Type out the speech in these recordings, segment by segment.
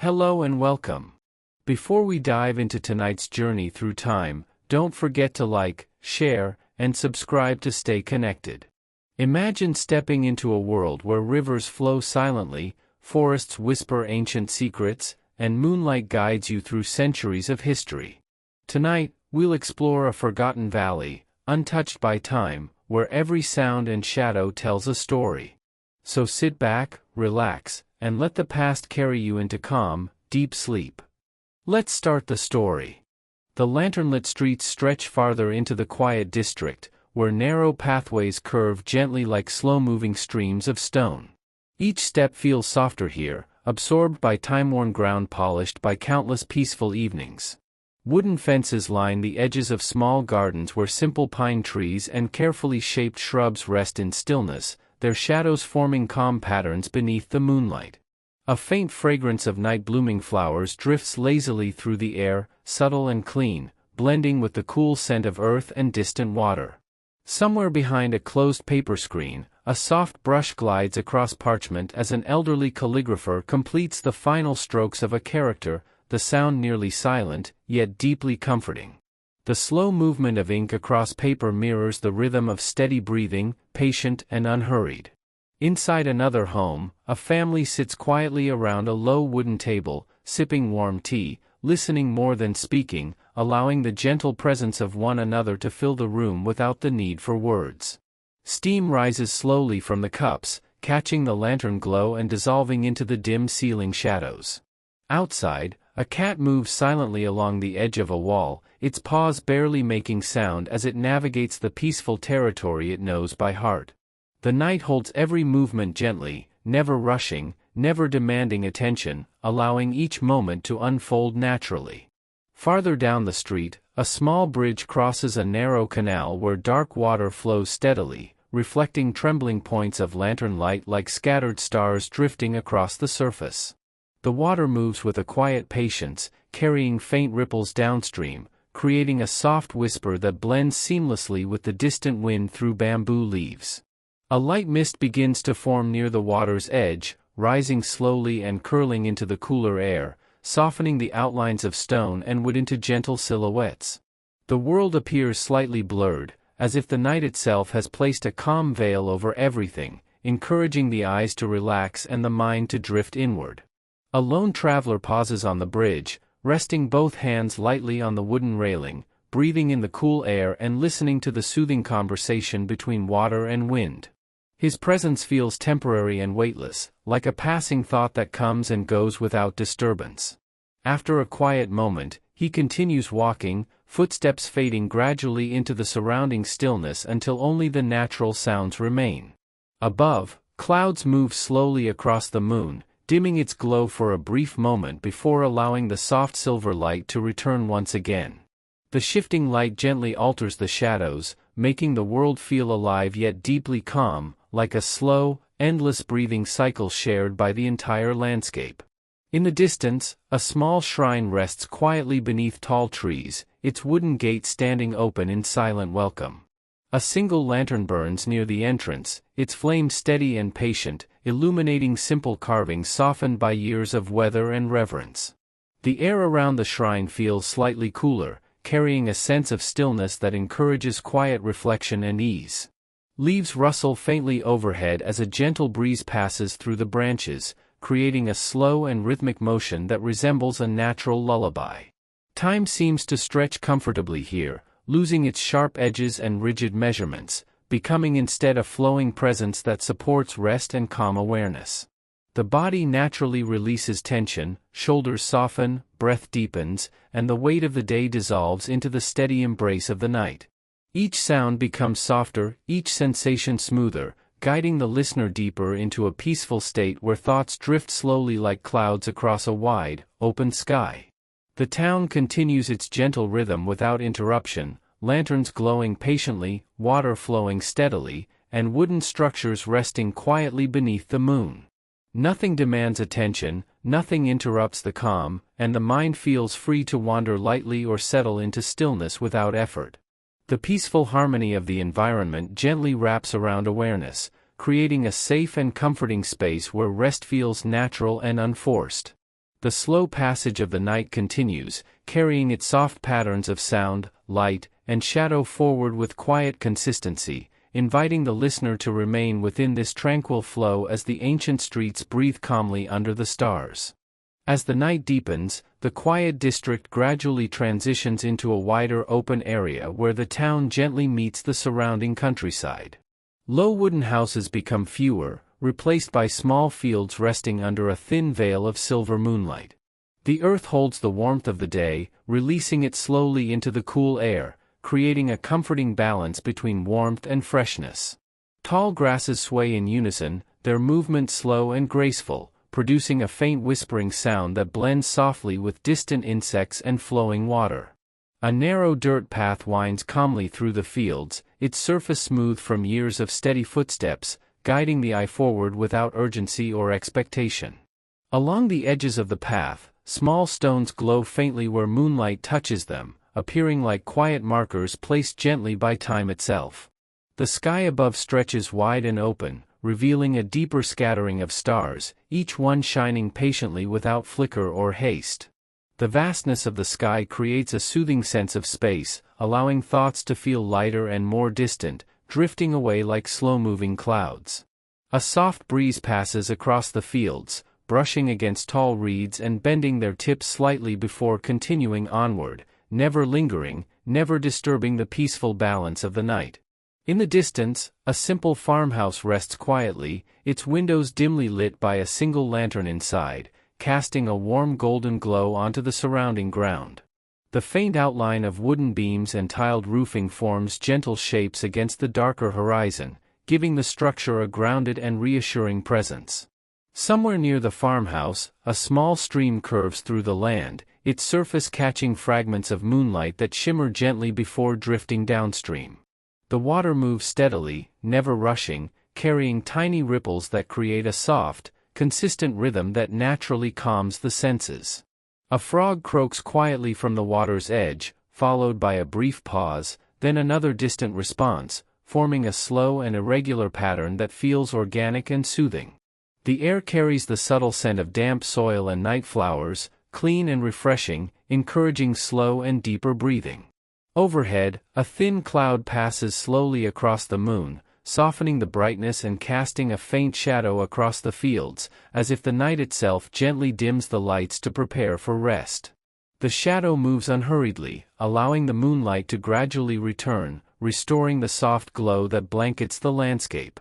Hello and welcome. Before we dive into tonight's journey through time, don't forget to like, share, and subscribe to stay connected. Imagine stepping into a world where rivers flow silently, forests whisper ancient secrets, and moonlight guides you through centuries of history. Tonight, we'll explore a forgotten valley, untouched by time, where every sound and shadow tells a story. So sit back, relax, and let the past carry you into calm, deep sleep. Let's start the story. The lanternlit streets stretch farther into the quiet district, where narrow pathways curve gently like slow-moving streams of stone. Each step feels softer here, absorbed by time-worn ground polished by countless peaceful evenings. Wooden fences line the edges of small gardens where simple pine trees and carefully shaped shrubs rest in stillness, their shadows forming calm patterns beneath the moonlight. A faint fragrance of night-blooming flowers drifts lazily through the air, subtle and clean, blending with the cool scent of earth and distant water. Somewhere behind a closed paper screen, a soft brush glides across parchment as an elderly calligrapher completes the final strokes of a character, the sound nearly silent, yet deeply comforting. The slow movement of ink across paper mirrors the rhythm of steady breathing, patient and unhurried. Inside another home, a family sits quietly around a low wooden table, sipping warm tea, listening more than speaking, allowing the gentle presence of one another to fill the room without the need for words. Steam rises slowly from the cups, catching the lantern glow and dissolving into the dim ceiling shadows. Outside, a cat moves silently along the edge of a wall, its paws barely making sound as it navigates the peaceful territory it knows by heart. The night holds every movement gently, never rushing, never demanding attention, allowing each moment to unfold naturally. Farther down the street, a small bridge crosses a narrow canal where dark water flows steadily, reflecting trembling points of lantern light like scattered stars drifting across the surface. The water moves with a quiet patience, carrying faint ripples downstream, creating a soft whisper that blends seamlessly with the distant wind through bamboo leaves. A light mist begins to form near the water's edge, rising slowly and curling into the cooler air, softening the outlines of stone and wood into gentle silhouettes. The world appears slightly blurred, as if the night itself has placed a calm veil over everything, encouraging the eyes to relax and the mind to drift inward. A lone traveler pauses on the bridge, resting both hands lightly on the wooden railing, breathing in the cool air and listening to the soothing conversation between water and wind. His presence feels temporary and weightless, like a passing thought that comes and goes without disturbance. After a quiet moment, he continues walking, footsteps fading gradually into the surrounding stillness until only the natural sounds remain. Above, clouds move slowly across the moon, dimming its glow for a brief moment before allowing the soft silver light to return once again. The shifting light gently alters the shadows, making the world feel alive yet deeply calm, like a slow, endless breathing cycle shared by the entire landscape. In the distance, a small shrine rests quietly beneath tall trees, its wooden gate standing open in silent welcome. A single lantern burns near the entrance, its flame steady and patient, illuminating simple carvings softened by years of weather and reverence. The air around the shrine feels slightly cooler, carrying a sense of stillness that encourages quiet reflection and ease. Leaves rustle faintly overhead as a gentle breeze passes through the branches, creating a slow and rhythmic motion that resembles a natural lullaby. Time seems to stretch comfortably here, losing its sharp edges and rigid measurements, becoming instead a flowing presence that supports rest and calm awareness. The body naturally releases tension, shoulders soften, breath deepens, and the weight of the day dissolves into the steady embrace of the night. Each sound becomes softer, each sensation smoother, guiding the listener deeper into a peaceful state where thoughts drift slowly like clouds across a wide, open sky. The town continues its gentle rhythm without interruption, lanterns glowing patiently, water flowing steadily, and wooden structures resting quietly beneath the moon. Nothing demands attention, nothing interrupts the calm, and the mind feels free to wander lightly or settle into stillness without effort. The peaceful harmony of the environment gently wraps around awareness, creating a safe and comforting space where rest feels natural and unforced. The slow passage of the night continues, carrying its soft patterns of sound, light, and shadow forward with quiet consistency, inviting the listener to remain within this tranquil flow as the ancient streets breathe calmly under the stars. As the night deepens, the quiet district gradually transitions into a wider open area where the town gently meets the surrounding countryside. Low wooden houses become fewer, replaced by small fields resting under a thin veil of silver moonlight. The earth holds the warmth of the day, releasing it slowly into the cool air, creating a comforting balance between warmth and freshness. Tall grasses sway in unison, their movement slow and graceful, producing a faint whispering sound that blends softly with distant insects and flowing water. A narrow dirt path winds calmly through the fields, its surface smooth from years of steady footsteps, guiding the eye forward without urgency or expectation. Along the edges of the path, small stones glow faintly where moonlight touches them, appearing like quiet markers placed gently by time itself. The sky above stretches wide and open, revealing a deeper scattering of stars, each one shining patiently without flicker or haste. The vastness of the sky creates a soothing sense of space, allowing thoughts to feel lighter and more distant, drifting away like slow-moving clouds. A soft breeze passes across the fields, brushing against tall reeds and bending their tips slightly before continuing onward, never lingering, never disturbing the peaceful balance of the night. In the distance, a simple farmhouse rests quietly, its windows dimly lit by a single lantern inside, casting a warm golden glow onto the surrounding ground. The faint outline of wooden beams and tiled roofing forms gentle shapes against the darker horizon, giving the structure a grounded and reassuring presence. Somewhere near the farmhouse, a small stream curves through the land, its surface catching fragments of moonlight that shimmer gently before drifting downstream. The water moves steadily, never rushing, carrying tiny ripples that create a soft, consistent rhythm that naturally calms the senses. A frog croaks quietly from the water's edge, followed by a brief pause, then another distant response, forming a slow and irregular pattern that feels organic and soothing. The air carries the subtle scent of damp soil and night flowers, clean and refreshing, encouraging slow and deeper breathing. Overhead, a thin cloud passes slowly across the moon, softening the brightness and casting a faint shadow across the fields, as if the night itself gently dims the lights to prepare for rest. The shadow moves unhurriedly, allowing the moonlight to gradually return, restoring the soft glow that blankets the landscape.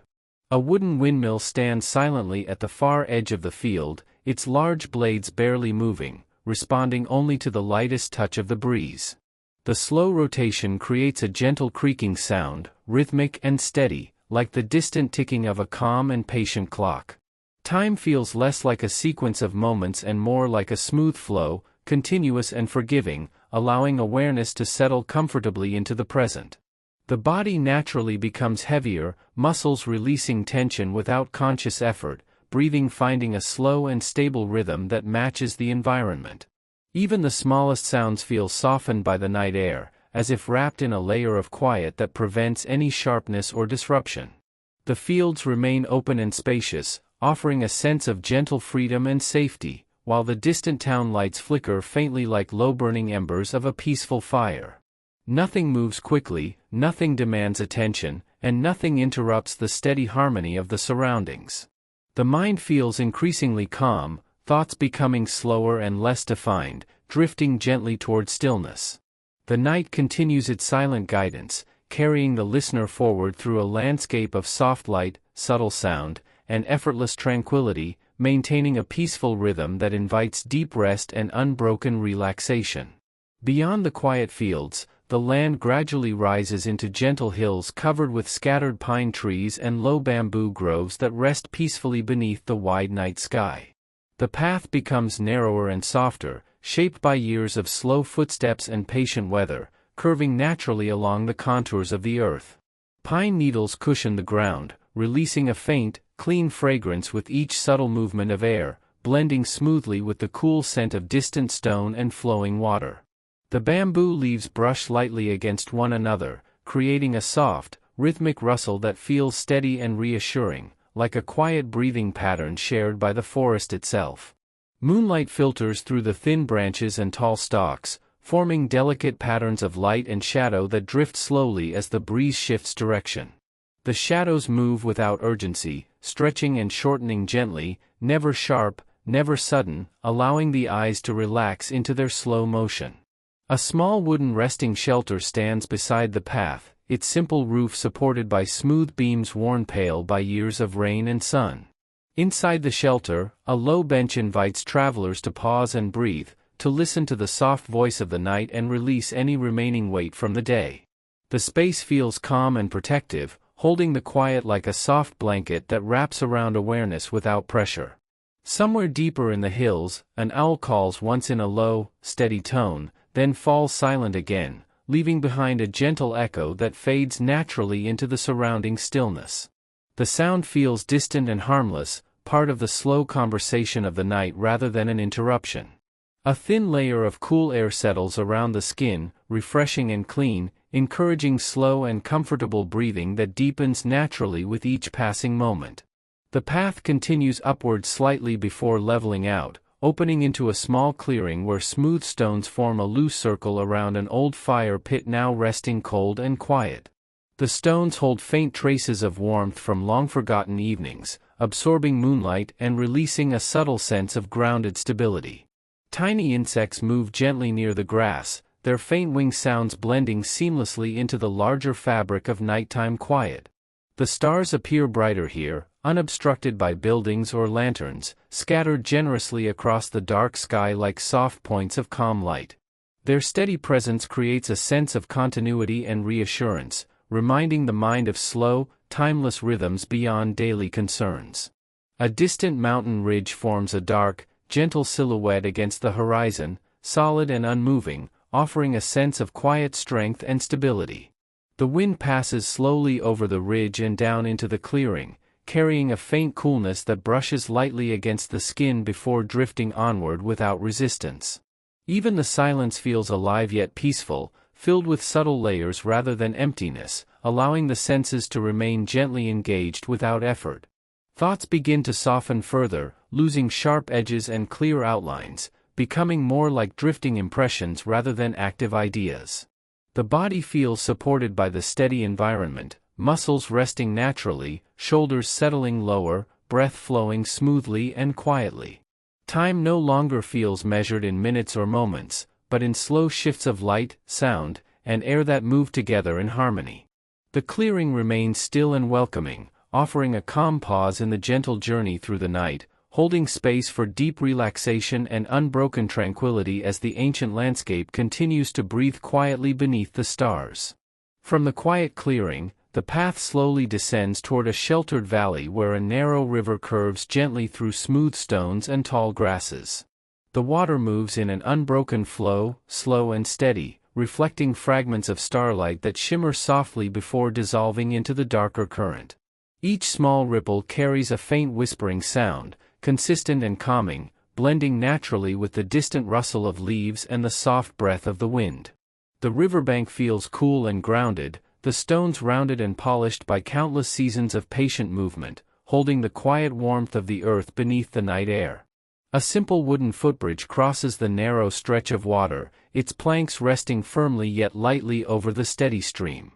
A wooden windmill stands silently at the far edge of the field, its large blades barely moving, responding only to the lightest touch of the breeze. The slow rotation creates a gentle creaking sound, rhythmic and steady, like the distant ticking of a calm and patient clock. Time feels less like a sequence of moments and more like a smooth flow, continuous and forgiving, allowing awareness to settle comfortably into the present. The body naturally becomes heavier, muscles releasing tension without conscious effort, breathing finding a slow and stable rhythm that matches the environment. Even the smallest sounds feel softened by the night air, as if wrapped in a layer of quiet that prevents any sharpness or disruption. The fields remain open and spacious, offering a sense of gentle freedom and safety, while the distant town lights flicker faintly like low-burning embers of a peaceful fire. Nothing moves quickly, nothing demands attention, and nothing interrupts the steady harmony of the surroundings. The mind feels increasingly calm, thoughts becoming slower and less defined, drifting gently toward stillness. The night continues its silent guidance, carrying the listener forward through a landscape of soft light, subtle sound, and effortless tranquility, maintaining a peaceful rhythm that invites deep rest and unbroken relaxation. Beyond the quiet fields, the land gradually rises into gentle hills covered with scattered pine trees and low bamboo groves that rest peacefully beneath the wide night sky. The path becomes narrower and softer, shaped by years of slow footsteps and patient weather, curving naturally along the contours of the earth. Pine needles cushion the ground, releasing a faint, clean fragrance with each subtle movement of air, blending smoothly with the cool scent of distant stone and flowing water. The bamboo leaves brush lightly against one another, creating a soft, rhythmic rustle that feels steady and reassuring, like a quiet breathing pattern shared by the forest itself. Moonlight filters through the thin branches and tall stalks, forming delicate patterns of light and shadow that drift slowly as the breeze shifts direction. The shadows move without urgency, stretching and shortening gently, never sharp, never sudden, allowing the eyes to relax into their slow motion. A small wooden resting shelter stands beside the path, its simple roof supported by smooth beams worn pale by years of rain and sun. Inside the shelter, a low bench invites travelers to pause and breathe, to listen to the soft voice of the night and release any remaining weight from the day. The space feels calm and protective, holding the quiet like a soft blanket that wraps around awareness without pressure. Somewhere deeper in the hills, an owl calls once in a low, steady tone, then falls silent again, leaving behind a gentle echo that fades naturally into the surrounding stillness. The sound feels distant and harmless, part of the slow conversation of the night rather than an interruption. A thin layer of cool air settles around the skin, refreshing and clean, encouraging slow and comfortable breathing that deepens naturally with each passing moment. The path continues upward slightly before leveling out, opening into a small clearing where smooth stones form a loose circle around an old fire pit now resting cold and quiet. The stones hold faint traces of warmth from long-forgotten evenings, absorbing moonlight and releasing a subtle sense of grounded stability. Tiny insects move gently near the grass, their faint wing sounds blending seamlessly into the larger fabric of nighttime quiet. The stars appear brighter here, unobstructed by buildings or lanterns, scattered generously across the dark sky like soft points of calm light. Their steady presence creates a sense of continuity and reassurance, reminding the mind of slow, timeless rhythms beyond daily concerns. A distant mountain ridge forms a dark, gentle silhouette against the horizon, solid and unmoving, offering a sense of quiet strength and stability. The wind passes slowly over the ridge and down into the clearing, carrying a faint coolness that brushes lightly against the skin before drifting onward without resistance. Even the silence feels alive yet peaceful, filled with subtle layers rather than emptiness, allowing the senses to remain gently engaged without effort. Thoughts begin to soften further, losing sharp edges and clear outlines, becoming more like drifting impressions rather than active ideas. The body feels supported by the steady environment, muscles resting naturally, shoulders settling lower, breath flowing smoothly and quietly. Time no longer feels measured in minutes or moments, but in slow shifts of light, sound, and air that move together in harmony. The clearing remains still and welcoming, offering a calm pause in the gentle journey through the night, holding space for deep relaxation and unbroken tranquility as the ancient landscape continues to breathe quietly beneath the stars. From the quiet clearing, the path slowly descends toward a sheltered valley where a narrow river curves gently through smooth stones and tall grasses. The water moves in an unbroken flow, slow and steady, reflecting fragments of starlight that shimmer softly before dissolving into the darker current. Each small ripple carries a faint whispering sound, consistent and calming, blending naturally with the distant rustle of leaves and the soft breath of the wind. The riverbank feels cool and grounded, the stones rounded and polished by countless seasons of patient movement, holding the quiet warmth of the earth beneath the night air. A simple wooden footbridge crosses the narrow stretch of water, its planks resting firmly yet lightly over the steady stream.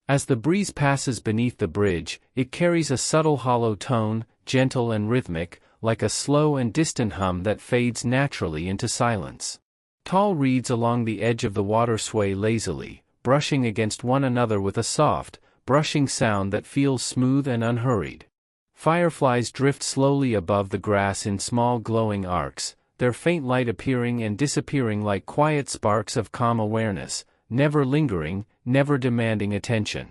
As the breeze passes beneath the bridge, it carries a subtle hollow tone, gentle and rhythmic, like a slow and distant hum that fades naturally into silence. Tall reeds along the edge of the water sway lazily, brushing against one another with a soft, brushing sound that feels smooth and unhurried. Fireflies drift slowly above the grass in small glowing arcs, their faint light appearing and disappearing like quiet sparks of calm awareness, never lingering, never demanding attention.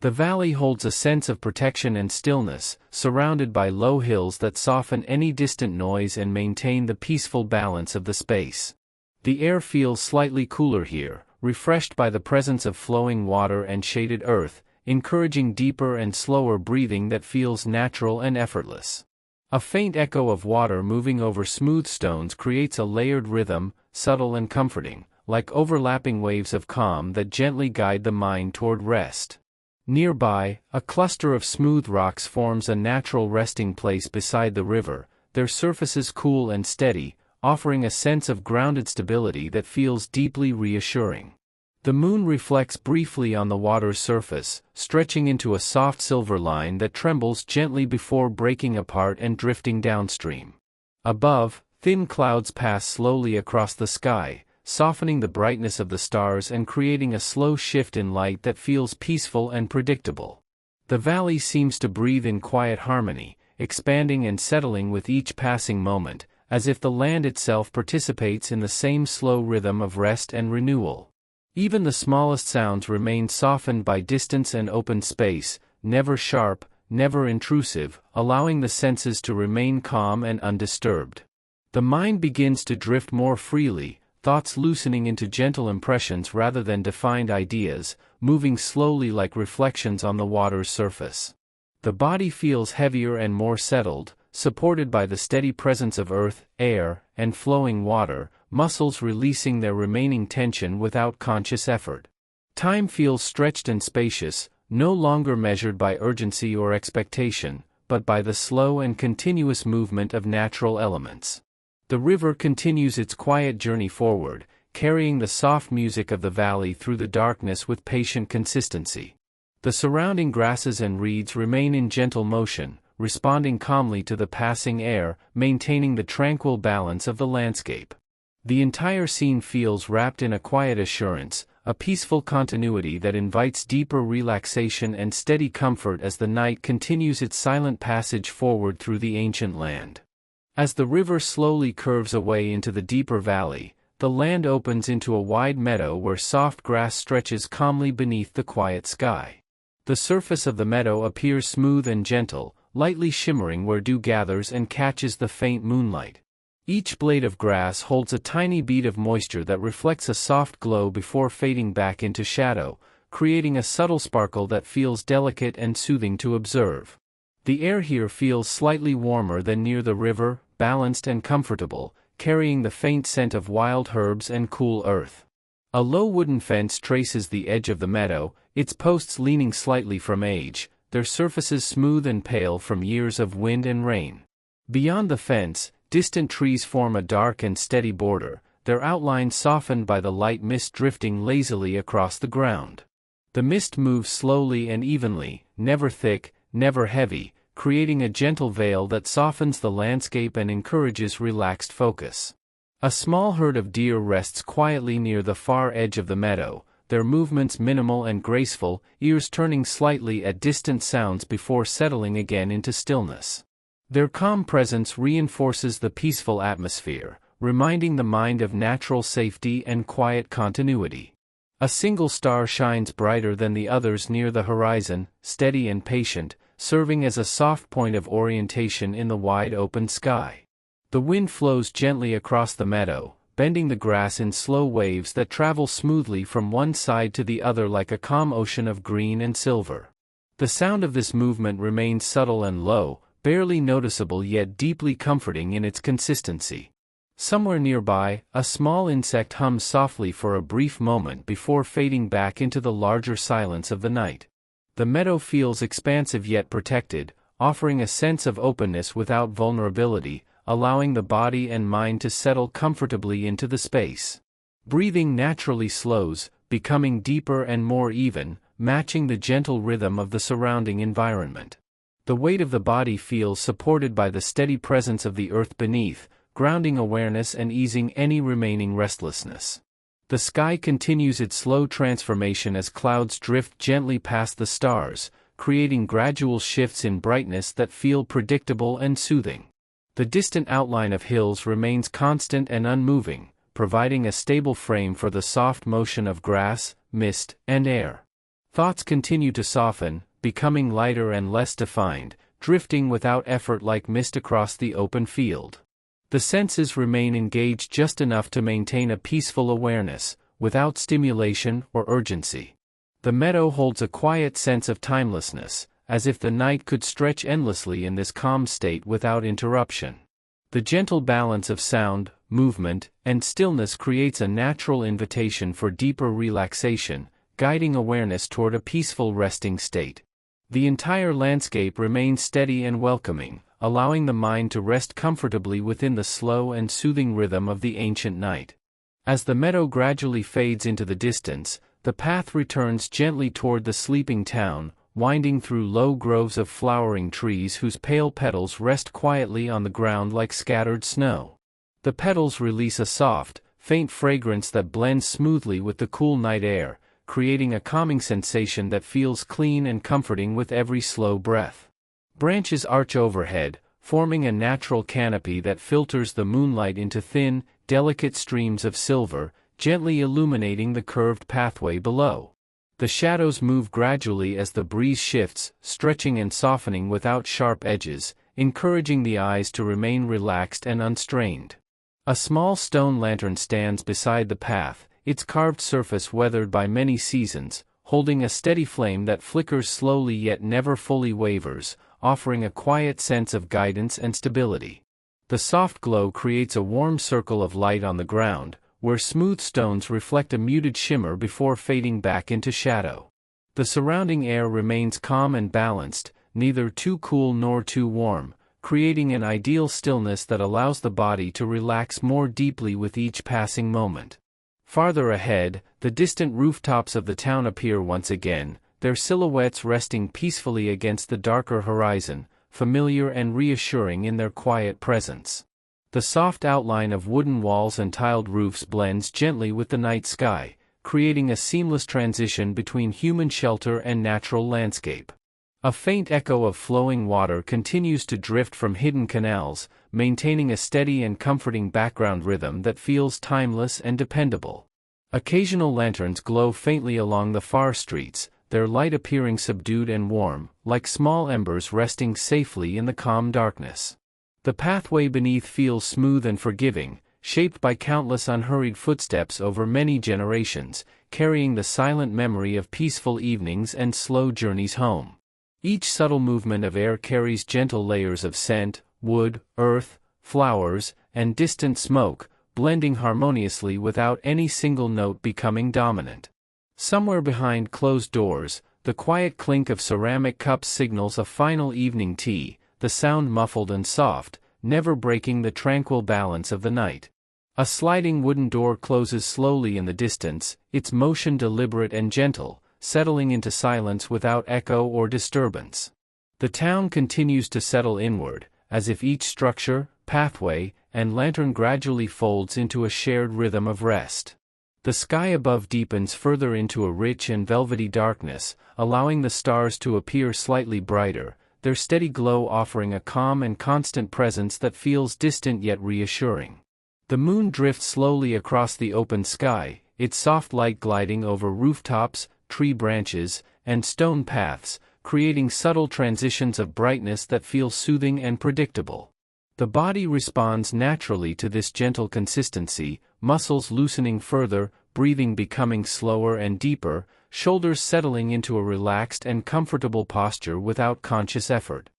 The valley holds a sense of protection and stillness, surrounded by low hills that soften any distant noise and maintain the peaceful balance of the space. The air feels slightly cooler here, refreshed by the presence of flowing water and shaded earth, encouraging deeper and slower breathing that feels natural and effortless. A faint echo of water moving over smooth stones creates a layered rhythm, subtle and comforting, like overlapping waves of calm that gently guide the mind toward rest. Nearby, a cluster of smooth rocks forms a natural resting place beside the river, their surfaces cool and steady, offering a sense of grounded stability that feels deeply reassuring. The moon reflects briefly on the water's surface, stretching into a soft silver line that trembles gently before breaking apart and drifting downstream. Above, thin clouds pass slowly across the sky, softening the brightness of the stars and creating a slow shift in light that feels peaceful and predictable. The valley seems to breathe in quiet harmony, expanding and settling with each passing moment, as if the land itself participates in the same slow rhythm of rest and renewal. Even the smallest sounds remain softened by distance and open space, never sharp, never intrusive, allowing the senses to remain calm and undisturbed. The mind begins to drift more freely, thoughts loosening into gentle impressions rather than defined ideas, moving slowly like reflections on the water's surface. The body feels heavier and more settled, supported by the steady presence of earth, air, and flowing water, muscles releasing their remaining tension without conscious effort. Time feels stretched and spacious, no longer measured by urgency or expectation, but by the slow and continuous movement of natural elements. The river continues its quiet journey forward, carrying the soft music of the valley through the darkness with patient consistency. The surrounding grasses and reeds remain in gentle motion, responding calmly to the passing air, maintaining the tranquil balance of the landscape. The entire scene feels wrapped in a quiet assurance, a peaceful continuity that invites deeper relaxation and steady comfort as the night continues its silent passage forward through the ancient land. As the river slowly curves away into the deeper valley, the land opens into a wide meadow where soft grass stretches calmly beneath the quiet sky. The surface of the meadow appears smooth and gentle, lightly shimmering where dew gathers and catches the faint moonlight. Each blade of grass holds a tiny bead of moisture that reflects a soft glow before fading back into shadow, creating a subtle sparkle that feels delicate and soothing to observe. The air here feels slightly warmer than near the river, balanced and comfortable, carrying the faint scent of wild herbs and cool earth. A low wooden fence traces the edge of the meadow, its posts leaning slightly from age, their surfaces smooth and pale from years of wind and rain. Beyond the fence, distant trees form a dark and steady border, their outlines softened by the light mist drifting lazily across the ground. The mist moves slowly and evenly, never thick, never heavy, creating a gentle veil that softens the landscape and encourages relaxed focus. A small herd of deer rests quietly near the far edge of the meadow, their movements minimal and graceful, ears turning slightly at distant sounds before settling again into stillness. Their calm presence reinforces the peaceful atmosphere, reminding the mind of natural safety and quiet continuity. A single star shines brighter than the others near the horizon, steady and patient, serving as a soft point of orientation in the wide open sky. The wind flows gently across the meadow, bending the grass in slow waves that travel smoothly from one side to the other like a calm ocean of green and silver. The sound of this movement remains subtle and low, barely noticeable yet deeply comforting in its consistency. Somewhere nearby, a small insect hums softly for a brief moment before fading back into the larger silence of the night. The meadow feels expansive yet protected, offering a sense of openness without vulnerability, allowing the body and mind to settle comfortably into the space. Breathing naturally slows, becoming deeper and more even, matching the gentle rhythm of the surrounding environment. The weight of the body feels supported by the steady presence of the earth beneath, grounding awareness and easing any remaining restlessness. The sky continues its slow transformation as clouds drift gently past the stars, creating gradual shifts in brightness that feel predictable and soothing. The distant outline of hills remains constant and unmoving, providing a stable frame for the soft motion of grass, mist, and air. Thoughts continue to soften, becoming lighter and less defined, drifting without effort like mist across the open field. The senses remain engaged just enough to maintain a peaceful awareness, without stimulation or urgency. The meadow holds a quiet sense of timelessness, as if the night could stretch endlessly in this calm state without interruption. The gentle balance of sound, movement, and stillness creates a natural invitation for deeper relaxation, guiding awareness toward a peaceful resting state. The entire landscape remains steady and welcoming, allowing the mind to rest comfortably within the slow and soothing rhythm of the ancient night. As the meadow gradually fades into the distance, the path returns gently toward the sleeping town, winding through low groves of flowering trees whose pale petals rest quietly on the ground like scattered snow. The petals release a soft, faint fragrance that blends smoothly with the cool night air, creating a calming sensation that feels clean and comforting with every slow breath. Branches arch overhead, forming a natural canopy that filters the moonlight into thin, delicate streams of silver, gently illuminating the curved pathway below. The shadows move gradually as the breeze shifts, stretching and softening without sharp edges, encouraging the eyes to remain relaxed and unstrained. A small stone lantern stands beside the path, its carved surface weathered by many seasons, holding a steady flame that flickers slowly yet never fully wavers, offering a quiet sense of guidance and stability. The soft glow creates a warm circle of light on the ground, where smooth stones reflect a muted shimmer before fading back into shadow. The surrounding air remains calm and balanced, neither too cool nor too warm, creating an ideal stillness that allows the body to relax more deeply with each passing moment. Farther ahead, the distant rooftops of the town appear once again, their silhouettes resting peacefully against the darker horizon, familiar and reassuring in their quiet presence. The soft outline of wooden walls and tiled roofs blends gently with the night sky, creating a seamless transition between human shelter and natural landscape. A faint echo of flowing water continues to drift from hidden canals, maintaining a steady and comforting background rhythm that feels timeless and dependable. Occasional lanterns glow faintly along the far streets, their light appearing subdued and warm, like small embers resting safely in the calm darkness. The pathway beneath feels smooth and forgiving, shaped by countless unhurried footsteps over many generations, carrying the silent memory of peaceful evenings and slow journeys home. Each subtle movement of air carries gentle layers of scent, wood, earth, flowers, and distant smoke, blending harmoniously without any single note becoming dominant. Somewhere behind closed doors, the quiet clink of ceramic cups signals a final evening tea, the sound muffled and soft, never breaking the tranquil balance of the night. A sliding wooden door closes slowly in the distance, its motion deliberate and gentle, settling into silence without echo or disturbance. The town continues to settle inward, as if each structure, pathway, and lantern gradually folds into a shared rhythm of rest. The sky above deepens further into a rich and velvety darkness, allowing the stars to appear slightly brighter, their steady glow offering a calm and constant presence that feels distant yet reassuring. The moon drifts slowly across the open sky, its soft light gliding over rooftops, tree branches, and stone paths, creating subtle transitions of brightness that feel soothing and predictable. The body responds naturally to this gentle consistency, muscles loosening further, breathing becoming slower and deeper, shoulders settling into a relaxed and comfortable posture without conscious effort.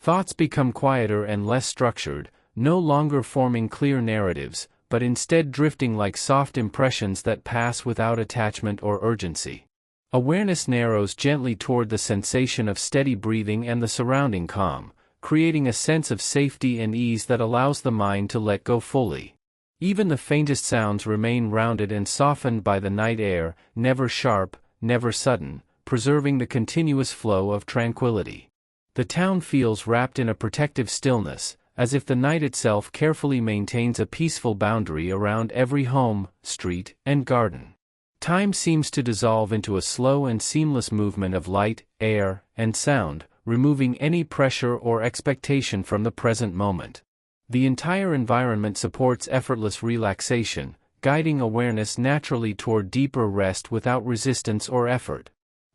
Thoughts become quieter and less structured, no longer forming clear narratives, but instead drifting like soft impressions that pass without attachment or urgency. Awareness narrows gently toward the sensation of steady breathing and the surrounding calm, creating a sense of safety and ease that allows the mind to let go fully. Even the faintest sounds remain rounded and softened by the night air, never sharp, never sudden, preserving the continuous flow of tranquility. The town feels wrapped in a protective stillness, as if the night itself carefully maintains a peaceful boundary around every home, street, and garden. Time seems to dissolve into a slow and seamless movement of light, air, and sound, removing any pressure or expectation from the present moment. The entire environment supports effortless relaxation, guiding awareness naturally toward deeper rest without resistance or effort.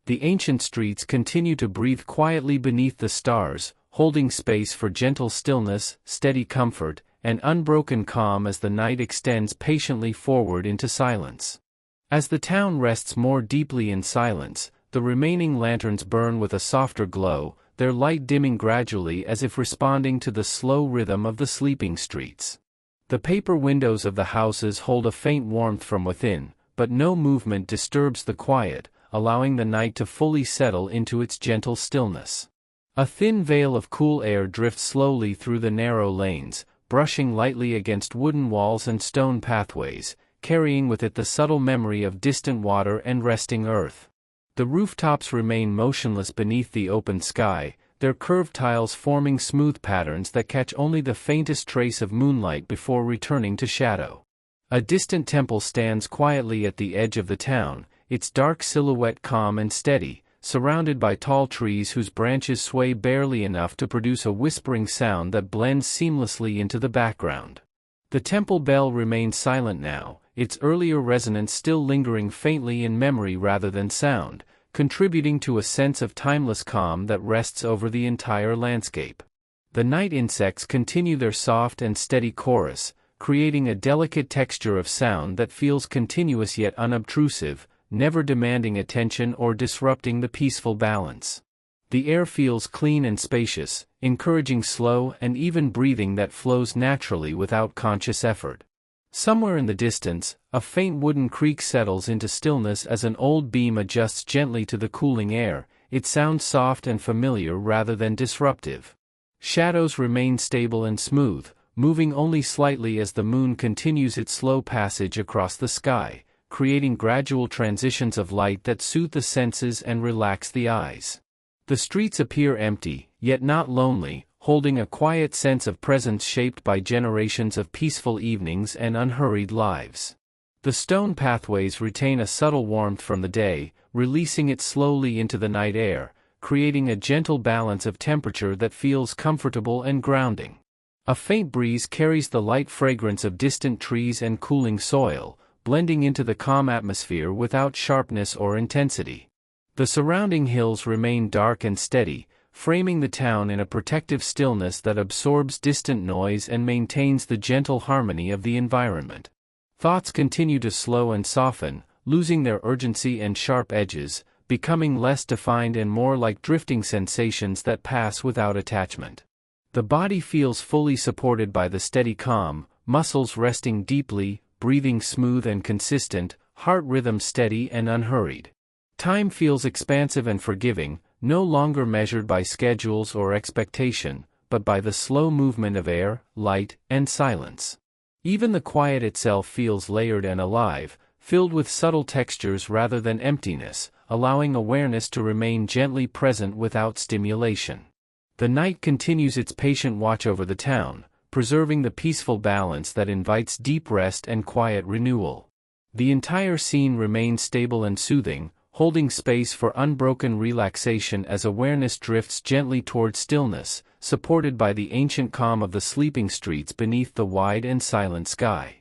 The ancient streets continue to breathe quietly beneath the stars, holding space for gentle stillness, steady comfort, and unbroken calm as the night extends patiently forward into silence. As the town rests more deeply in silence, the remaining lanterns burn with a softer glow, their light dimming gradually as if responding to the slow rhythm of the sleeping streets. The paper windows of the houses hold a faint warmth from within, but no movement disturbs the quiet, allowing the night to fully settle into its gentle stillness. A thin veil of cool air drifts slowly through the narrow lanes, brushing lightly against wooden walls and stone pathways, carrying with it the subtle memory of distant water and resting earth. The rooftops remain motionless beneath the open sky, their curved tiles forming smooth patterns that catch only the faintest trace of moonlight before returning to shadow. A distant temple stands quietly at the edge of the town, its dark silhouette calm and steady, surrounded by tall trees whose branches sway barely enough to produce a whispering sound that blends seamlessly into the background. The temple bell remains silent now, its earlier resonance still lingering faintly in memory rather than sound, contributing to a sense of timeless calm that rests over the entire landscape. The night insects continue their soft and steady chorus, creating a delicate texture of sound that feels continuous yet unobtrusive, never demanding attention or disrupting the peaceful balance. The air feels clean and spacious, encouraging slow and even breathing that flows naturally without conscious effort. Somewhere in the distance, a faint wooden creak settles into stillness as an old beam adjusts gently to the cooling air. It sounds soft and familiar rather than disruptive. Shadows remain stable and smooth, moving only slightly as the moon continues its slow passage across the sky, creating gradual transitions of light that soothe the senses and relax the eyes. The streets appear empty, yet not lonely, holding a quiet sense of presence shaped by generations of peaceful evenings and unhurried lives. The stone pathways retain a subtle warmth from the day, releasing it slowly into the night air, creating a gentle balance of temperature that feels comfortable and grounding. A faint breeze carries the light fragrance of distant trees and cooling soil, blending into the calm atmosphere without sharpness or intensity. The surrounding hills remain dark and steady, framing the town in a protective stillness that absorbs distant noise and maintains the gentle harmony of the environment. Thoughts continue to slow and soften, losing their urgency and sharp edges, becoming less defined and more like drifting sensations that pass without attachment. The body feels fully supported by the steady calm, muscles resting deeply, breathing smooth and consistent, heart rhythm steady and unhurried. Time feels expansive and forgiving, no longer measured by schedules or expectation, but by the slow movement of air, light, and silence. Even the quiet itself feels layered and alive, filled with subtle textures rather than emptiness, allowing awareness to remain gently present without stimulation. The night continues its patient watch over the town, preserving the peaceful balance that invites deep rest and quiet renewal. The entire scene remains stable and soothing, holding space for unbroken relaxation as awareness drifts gently toward stillness, supported by the ancient calm of the sleeping streets beneath the wide and silent sky.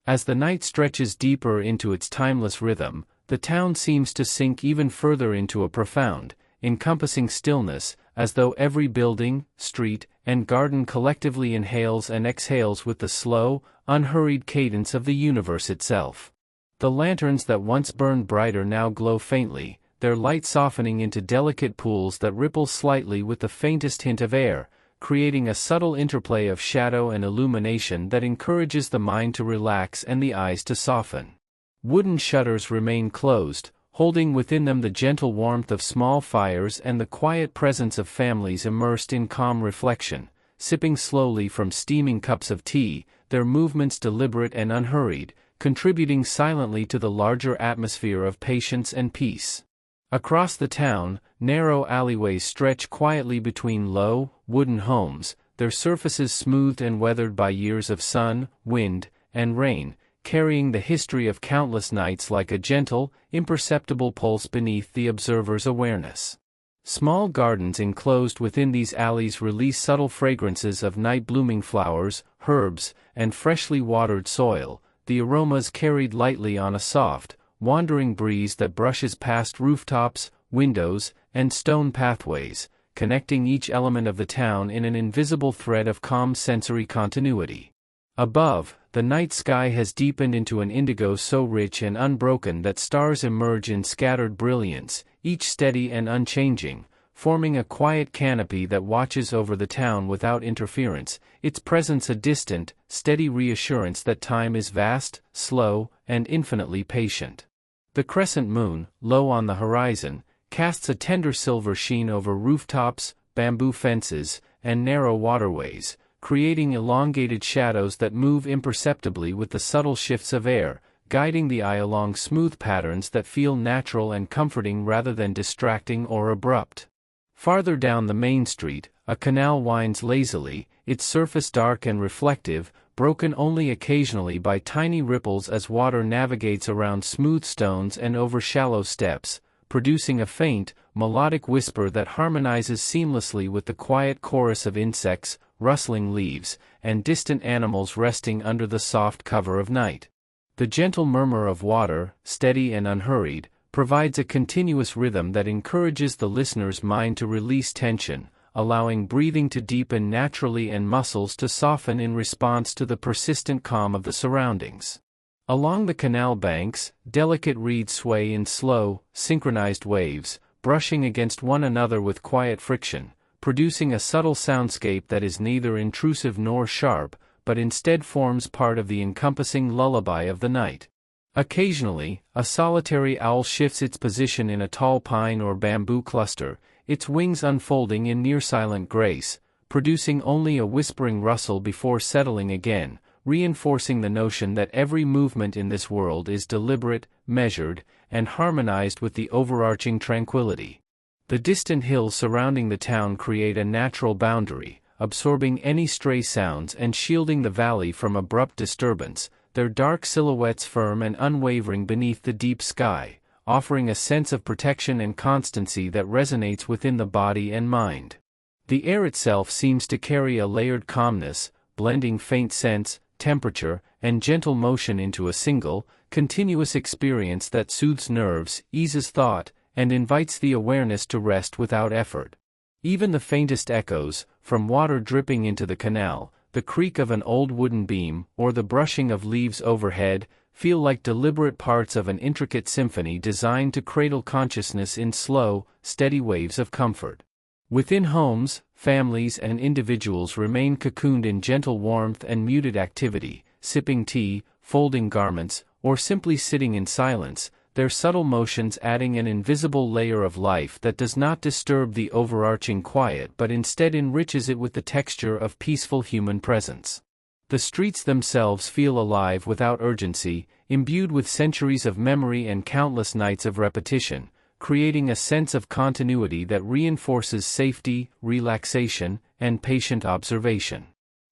As the night stretches deeper into its timeless rhythm, the town seems to sink even further into a profound, encompassing stillness, as though every building, street, and garden collectively inhales and exhales with the slow, unhurried cadence of the universe itself. The lanterns that once burned brighter now glow faintly, their light softening into delicate pools that ripple slightly with the faintest hint of air, creating a subtle interplay of shadow and illumination that encourages the mind to relax and the eyes to soften. Wooden shutters remain closed, holding within them the gentle warmth of small fires and the quiet presence of families immersed in calm reflection, sipping slowly from steaming cups of tea, their movements deliberate and unhurried, contributing silently to the larger atmosphere of patience and peace. Across the town, narrow alleyways stretch quietly between low, wooden homes, their surfaces smoothed and weathered by years of sun, wind, and rain, carrying the history of countless nights like a gentle, imperceptible pulse beneath the observer's awareness. Small gardens enclosed within these alleys release subtle fragrances of night-blooming flowers, herbs, and freshly watered soil, the aromas carried lightly on a soft, wandering breeze that brushes past rooftops, windows, and stone pathways, connecting each element of the town in an invisible thread of calm sensory continuity. Above, the night sky has deepened into an indigo so rich and unbroken that stars emerge in scattered brilliance, each steady and unchanging, forming a quiet canopy that watches over the town without interference, its presence a distant, steady reassurance that time is vast, slow, and infinitely patient. The crescent moon, low on the horizon, casts a tender silver sheen over rooftops, bamboo fences, and narrow waterways, creating elongated shadows that move imperceptibly with the subtle shifts of air, guiding the eye along smooth patterns that feel natural and comforting rather than distracting or abrupt. Farther down the main street, a canal winds lazily, its surface dark and reflective, broken only occasionally by tiny ripples as water navigates around smooth stones and over shallow steps, producing a faint, melodic whisper that harmonizes seamlessly with the quiet chorus of insects, rustling leaves, and distant animals resting under the soft cover of night. The gentle murmur of water, steady and unhurried, provides a continuous rhythm that encourages the listener's mind to release tension, allowing breathing to deepen naturally and muscles to soften in response to the persistent calm of the surroundings. Along the canal banks, delicate reeds sway in slow, synchronized waves, brushing against one another with quiet friction, producing a subtle soundscape that is neither intrusive nor sharp, but instead forms part of the encompassing lullaby of the night. Occasionally, a solitary owl shifts its position in a tall pine or bamboo cluster, its wings unfolding in near-silent grace, producing only a whispering rustle before settling again, reinforcing the notion that every movement in this world is deliberate, measured, and harmonized with the overarching tranquility. The distant hills surrounding the town create a natural boundary, absorbing any stray sounds and shielding the valley from abrupt disturbance, their dark silhouettes firm and unwavering beneath the deep sky, offering a sense of protection and constancy that resonates within the body and mind. The air itself seems to carry a layered calmness, blending faint scents, temperature, and gentle motion into a single, continuous experience that soothes nerves, eases thought, and invites the awareness to rest without effort. Even the faintest echoes, from water dripping into the canal, the creak of an old wooden beam, or the brushing of leaves overhead, feel like deliberate parts of an intricate symphony designed to cradle consciousness in slow, steady waves of comfort. Within homes, families and individuals remain cocooned in gentle warmth and muted activity, sipping tea, folding garments, or simply sitting in silence, their subtle motions adding an invisible layer of life that does not disturb the overarching quiet but instead enriches it with the texture of peaceful human presence. The streets themselves feel alive without urgency, imbued with centuries of memory and countless nights of repetition, creating a sense of continuity that reinforces safety, relaxation, and patient observation.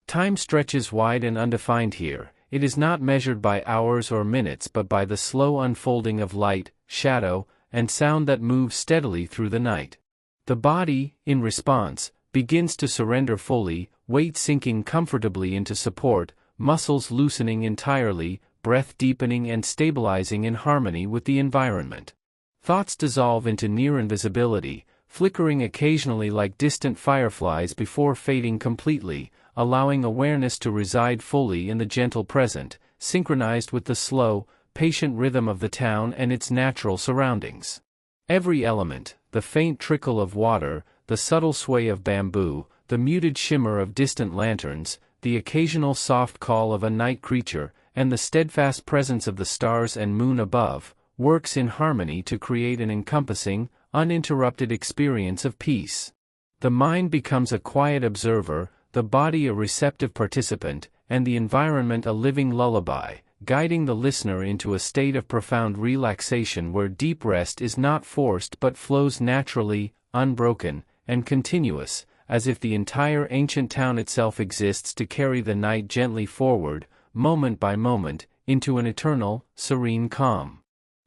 Time stretches wide and undefined here. It is not measured by hours or minutes but by the slow unfolding of light, shadow, and sound that moves steadily through the night. The body, in response, begins to surrender fully, weight sinking comfortably into support, muscles loosening entirely, breath deepening and stabilizing in harmony with the environment. Thoughts dissolve into near invisibility, flickering occasionally like distant fireflies before fading completely, allowing awareness to reside fully in the gentle present, synchronized with the slow, patient rhythm of the town and its natural surroundings. Every element, the faint trickle of water, the subtle sway of bamboo, the muted shimmer of distant lanterns, the occasional soft call of a night creature, and the steadfast presence of the stars and moon above, works in harmony to create an encompassing, uninterrupted experience of peace. The mind becomes a quiet observer, the body a receptive participant, and the environment a living lullaby, guiding the listener into a state of profound relaxation where deep rest is not forced but flows naturally, unbroken, and continuous, as if the entire ancient town itself exists to carry the night gently forward, moment by moment, into an eternal, serene calm.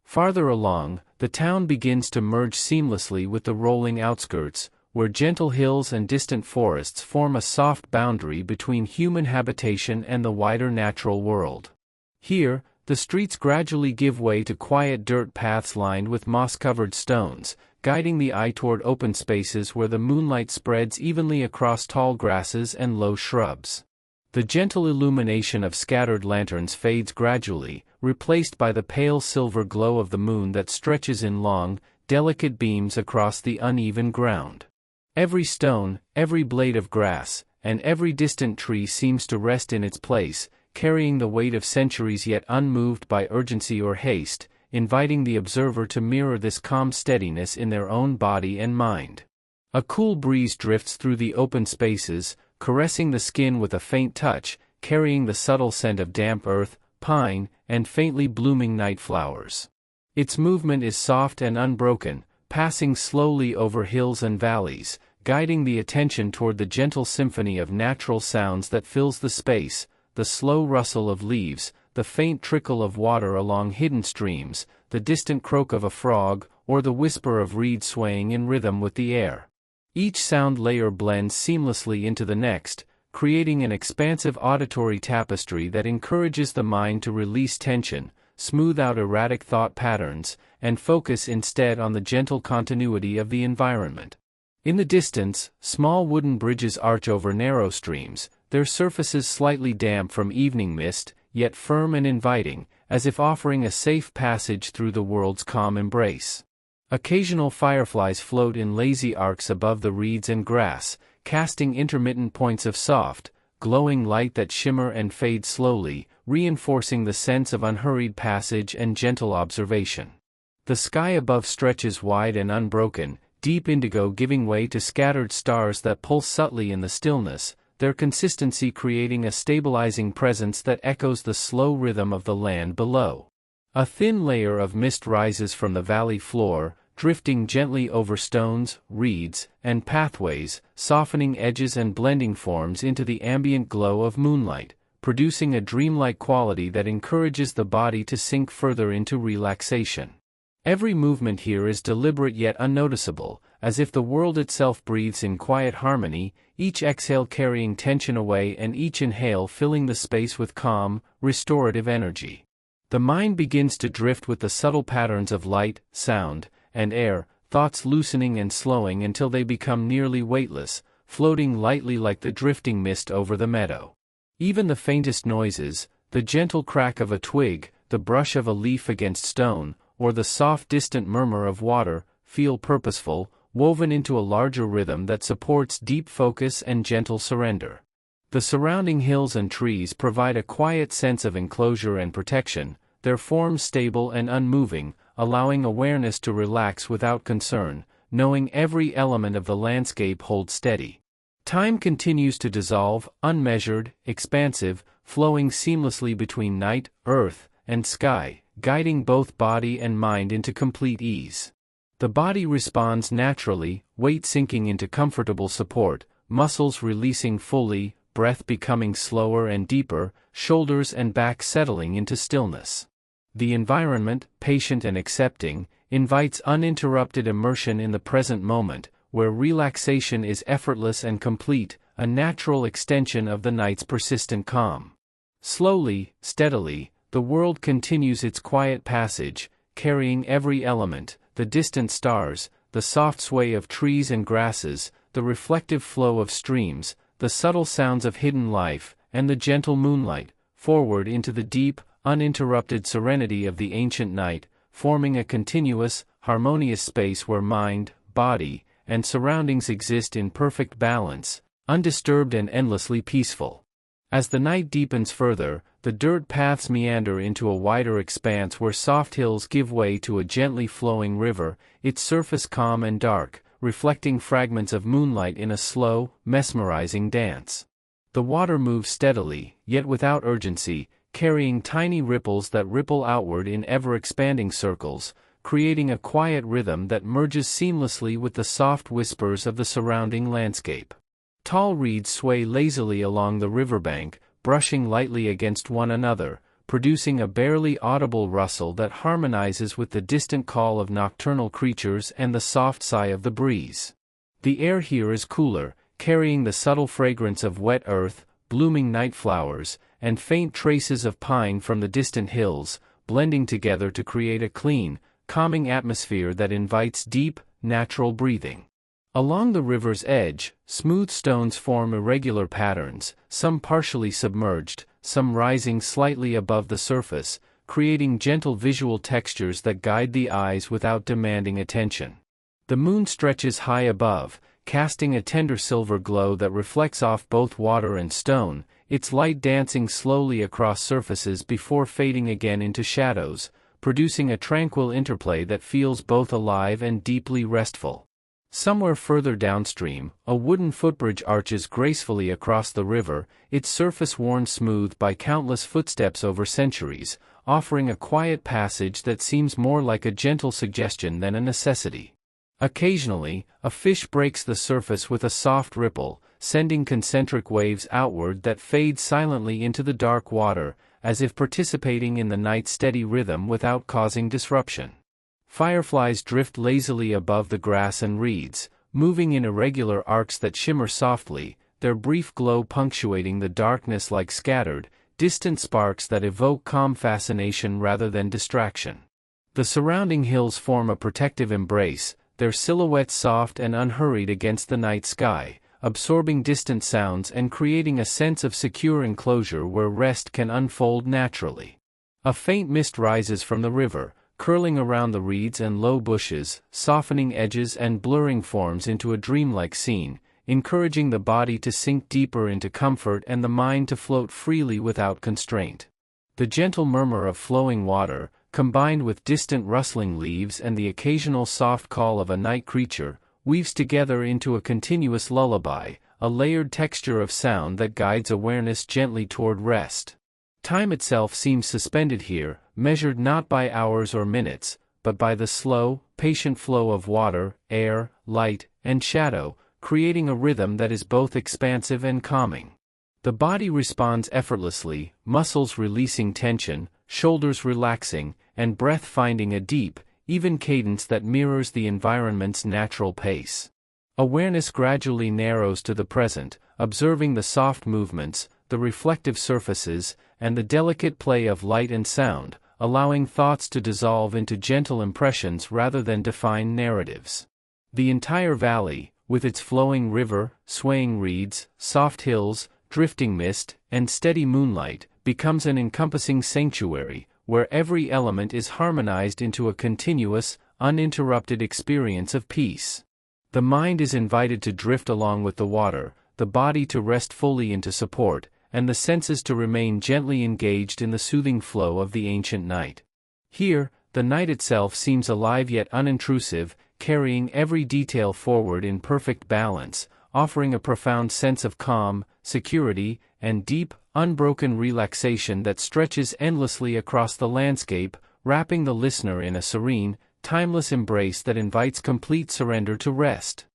Farther along, the town begins to merge seamlessly with the rolling outskirts, where gentle hills and distant forests form a soft boundary between human habitation and the wider natural world. Here, the streets gradually give way to quiet dirt paths lined with moss-covered stones, guiding the eye toward open spaces where the moonlight spreads evenly across tall grasses and low shrubs. The gentle illumination of scattered lanterns fades gradually, replaced by the pale silver glow of the moon that stretches in long, delicate beams across the uneven ground. Every stone, every blade of grass, and every distant tree seems to rest in its place, carrying the weight of centuries yet unmoved by urgency or haste, inviting the observer to mirror this calm steadiness in their own body and mind. A cool breeze drifts through the open spaces, caressing the skin with a faint touch, carrying the subtle scent of damp earth, pine, and faintly blooming night flowers. Its movement is soft and unbroken, passing slowly over hills and valleys, guiding the attention toward the gentle symphony of natural sounds that fills the space, the slow rustle of leaves, the faint trickle of water along hidden streams, the distant croak of a frog, or the whisper of reeds swaying in rhythm with the air. Each sound layer blends seamlessly into the next, creating an expansive auditory tapestry that encourages the mind to release tension, smooth out erratic thought patterns, and focus instead on the gentle continuity of the environment. In the distance, small wooden bridges arch over narrow streams, their surfaces slightly damp from evening mist, yet firm and inviting, as if offering a safe passage through the world's calm embrace. Occasional fireflies float in lazy arcs above the reeds and grass, casting intermittent points of soft, glowing light that shimmer and fade slowly, reinforcing the sense of unhurried passage and gentle observation. The sky above stretches wide and unbroken, deep indigo giving way to scattered stars that pulse subtly in the stillness, their consistency creating a stabilizing presence that echoes the slow rhythm of the land below. A thin layer of mist rises from the valley floor, drifting gently over stones, reeds, and pathways, softening edges and blending forms into the ambient glow of moonlight, producing a dreamlike quality that encourages the body to sink further into relaxation. Every movement here is deliberate yet unnoticeable, as if the world itself breathes in quiet harmony, each exhale carrying tension away and each inhale filling the space with calm, restorative energy. The mind begins to drift with the subtle patterns of light, sound, and air, thoughts loosening and slowing until they become nearly weightless, floating lightly like the drifting mist over the meadow. Even the faintest noises, the gentle crack of a twig, the brush of a leaf against stone, or the soft distant murmur of water, feel purposeful, woven into a larger rhythm that supports deep focus and gentle surrender. The surrounding hills and trees provide a quiet sense of enclosure and protection, their forms stable and unmoving, allowing awareness to relax without concern, knowing every element of the landscape holds steady. Time continues to dissolve, unmeasured, expansive, flowing seamlessly between night, earth, and sky, guiding both body and mind into complete ease. The body responds naturally, weight sinking into comfortable support, muscles releasing fully, breath becoming slower and deeper, shoulders and back settling into stillness. The environment, patient and accepting, invites uninterrupted immersion in the present moment, where relaxation is effortless and complete, a natural extension of the night's persistent calm. Slowly, steadily, the world continues its quiet passage, carrying every element, the distant stars, the soft sway of trees and grasses, the reflective flow of streams, the subtle sounds of hidden life, and the gentle moonlight, forward into the deep, uninterrupted serenity of the ancient night, forming a continuous, harmonious space where mind, body, and surroundings exist in perfect balance, undisturbed and endlessly peaceful. As the night deepens further, the dirt paths meander into a wider expanse where soft hills give way to a gently flowing river, its surface calm and dark, reflecting fragments of moonlight in a slow, mesmerizing dance. The water moves steadily, yet without urgency, carrying tiny ripples that ripple outward in ever-expanding circles, creating a quiet rhythm that merges seamlessly with the soft whispers of the surrounding landscape. Tall reeds sway lazily along the riverbank, brushing lightly against one another, producing a barely audible rustle that harmonizes with the distant call of nocturnal creatures and the soft sigh of the breeze. The air here is cooler, carrying the subtle fragrance of wet earth, blooming night flowers, and faint traces of pine from the distant hills, blending together to create a clean, calming atmosphere that invites deep, natural breathing. Along the river's edge, smooth stones form irregular patterns, some partially submerged, some rising slightly above the surface, creating gentle visual textures that guide the eyes without demanding attention. The moon stretches high above, casting a tender silver glow that reflects off both water and stone, its light dancing slowly across surfaces before fading again into shadows, producing a tranquil interplay that feels both alive and deeply restful. Somewhere further downstream, a wooden footbridge arches gracefully across the river, its surface worn smooth by countless footsteps over centuries, offering a quiet passage that seems more like a gentle suggestion than a necessity. Occasionally, a fish breaks the surface with a soft ripple, sending concentric waves outward that fade silently into the dark water, as if participating in the night's steady rhythm without causing disruption. Fireflies drift lazily above the grass and reeds, moving in irregular arcs that shimmer softly, their brief glow punctuating the darkness like scattered, distant sparks that evoke calm fascination rather than distraction. The surrounding hills form a protective embrace, their silhouettes soft and unhurried against the night sky, absorbing distant sounds and creating a sense of secure enclosure where rest can unfold naturally. A faint mist rises from the river, curling around the reeds and low bushes, softening edges and blurring forms into a dreamlike scene, encouraging the body to sink deeper into comfort and the mind to float freely without constraint. The gentle murmur of flowing water, combined with distant rustling leaves and the occasional soft call of a night creature, weaves together into a continuous lullaby, a layered texture of sound that guides awareness gently toward rest. Time itself seems suspended here, measured not by hours or minutes, but by the slow, patient flow of water, air, light, and shadow, creating a rhythm that is both expansive and calming. The body responds effortlessly, muscles releasing tension, shoulders relaxing, and breath finding a deep, even cadence that mirrors the environment's natural pace. Awareness gradually narrows to the present, observing the soft movements, the reflective surfaces, and the delicate play of light and sound, allowing thoughts to dissolve into gentle impressions rather than define narratives. The entire valley, with its flowing river, swaying reeds, soft hills, drifting mist, and steady moonlight, becomes an encompassing sanctuary, where every element is harmonized into a continuous, uninterrupted experience of peace. The mind is invited to drift along with the water, the body to rest fully into support, and the senses to remain gently engaged in the soothing flow of the ancient night. Here, the night itself seems alive yet unintrusive, carrying every detail forward in perfect balance, offering a profound sense of calm, security, and deep, unbroken relaxation that stretches endlessly across the landscape, wrapping the listener in a serene, timeless embrace that invites complete surrender to rest.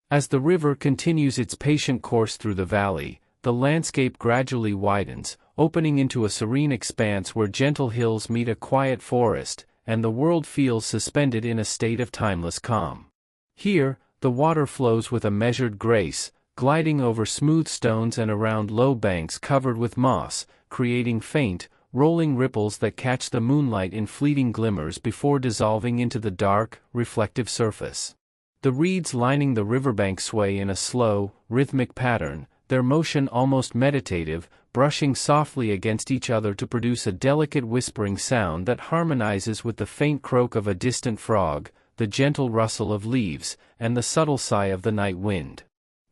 As the river continues its patient course through the valley, the landscape gradually widens, opening into a serene expanse where gentle hills meet a quiet forest, and the world feels suspended in a state of timeless calm. Here, the water flows with a measured grace, gliding over smooth stones and around low banks covered with moss, creating faint, rolling ripples that catch the moonlight in fleeting glimmers before dissolving into the dark, reflective surface. The reeds lining the riverbank sway in a slow, rhythmic pattern, their motion almost meditative, brushing softly against each other to produce a delicate whispering sound that harmonizes with the faint croak of a distant frog, the gentle rustle of leaves, and the subtle sigh of the night wind.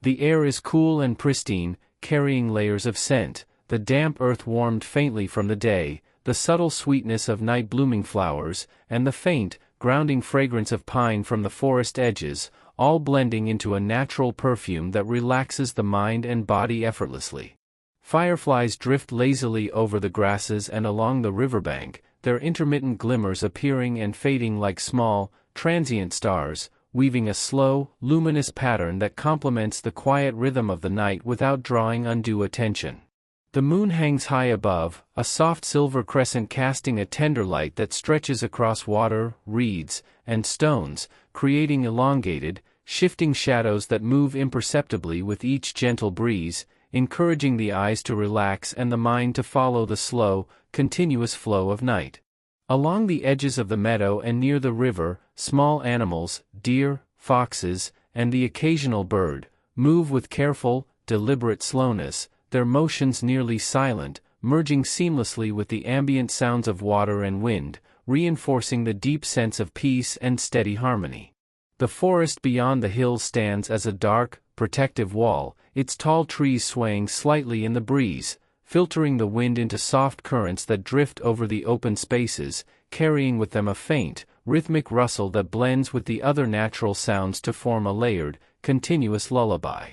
The air is cool and pristine, carrying layers of scent, the damp earth warmed faintly from the day, the subtle sweetness of night-blooming flowers, and the faint, grounding fragrance of pine from the forest edges, all blending into a natural perfume that relaxes the mind and body effortlessly. Fireflies drift lazily over the grasses and along the riverbank, their intermittent glimmers appearing and fading like small, transient stars, weaving a slow, luminous pattern that complements the quiet rhythm of the night without drawing undue attention. The moon hangs high above, a soft silver crescent casting a tender light that stretches across water, reeds, and stones, creating elongated, shifting shadows that move imperceptibly with each gentle breeze, encouraging the eyes to relax and the mind to follow the slow, continuous flow of night. Along the edges of the meadow and near the river, small animals, deer, foxes, and the occasional bird, move with careful, deliberate slowness, their motions nearly silent, merging seamlessly with the ambient sounds of water and wind, reinforcing the deep sense of peace and steady harmony. The forest beyond the hills stands as a dark, protective wall, its tall trees swaying slightly in the breeze, filtering the wind into soft currents that drift over the open spaces, carrying with them a faint, rhythmic rustle that blends with the other natural sounds to form a layered, continuous lullaby.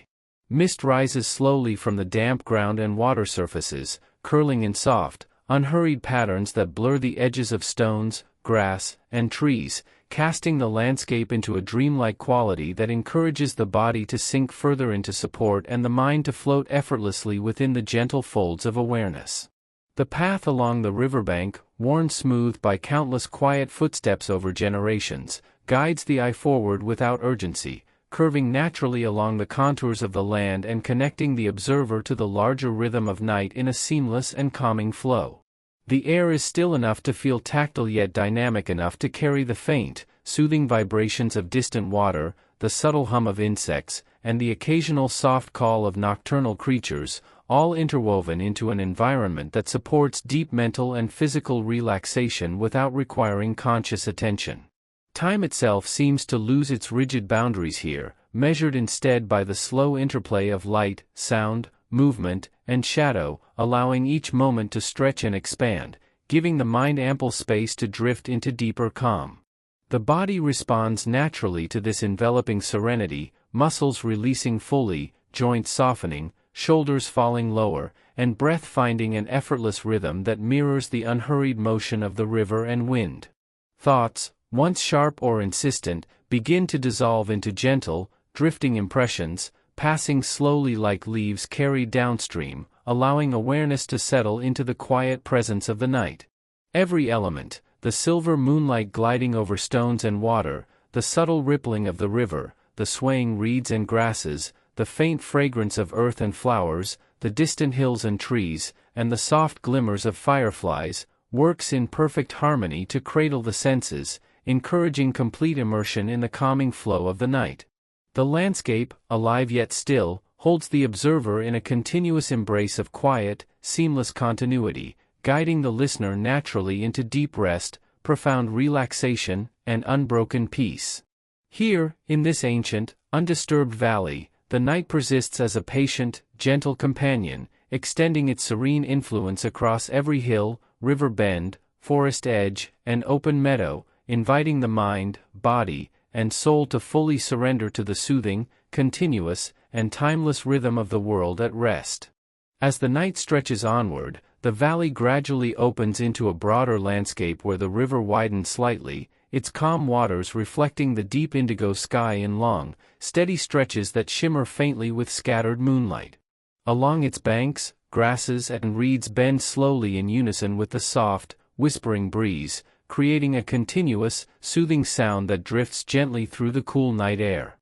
Mist rises slowly from the damp ground and water surfaces, curling in soft, unhurried patterns that blur the edges of stones, grass, and trees, casting the landscape into a dreamlike quality that encourages the body to sink further into support and the mind to float effortlessly within the gentle folds of awareness. The path along the riverbank, worn smooth by countless quiet footsteps over generations, guides the eye forward without urgency, curving naturally along the contours of the land and connecting the observer to the larger rhythm of night in a seamless and calming flow. The air is still enough to feel tactile yet dynamic enough to carry the faint, soothing vibrations of distant water, the subtle hum of insects, and the occasional soft call of nocturnal creatures, all interwoven into an environment that supports deep mental and physical relaxation without requiring conscious attention. Time itself seems to lose its rigid boundaries here, measured instead by the slow interplay of light, sound, movement, and shadow, allowing each moment to stretch and expand, giving the mind ample space to drift into deeper calm. The body responds naturally to this enveloping serenity, muscles releasing fully, joints softening, shoulders falling lower, and breath finding an effortless rhythm that mirrors the unhurried motion of the river and wind. Thoughts, once sharp or insistent, begin to dissolve into gentle, drifting impressions, passing slowly like leaves carried downstream, allowing awareness to settle into the quiet presence of the night. Every element, the silver moonlight gliding over stones and water, the subtle rippling of the river, the swaying reeds and grasses, the faint fragrance of earth and flowers, the distant hills and trees, and the soft glimmers of fireflies, works in perfect harmony to cradle the senses, encouraging complete immersion in the calming flow of the night. The landscape, alive yet still, holds the observer in a continuous embrace of quiet, seamless continuity, guiding the listener naturally into deep rest, profound relaxation, and unbroken peace. Here, in this ancient, undisturbed valley, the night persists as a patient, gentle companion, extending its serene influence across every hill, river bend, forest edge, and open meadow, inviting the mind, body, and soul to fully surrender to the soothing, continuous, and timeless rhythm of the world at rest. As the night stretches onward, the valley gradually opens into a broader landscape where the river widens slightly, its calm waters reflecting the deep indigo sky in long, steady stretches that shimmer faintly with scattered moonlight. Along its banks, grasses and reeds bend slowly in unison with the soft, whispering breeze, creating a continuous, soothing sound that drifts gently through the cool night air.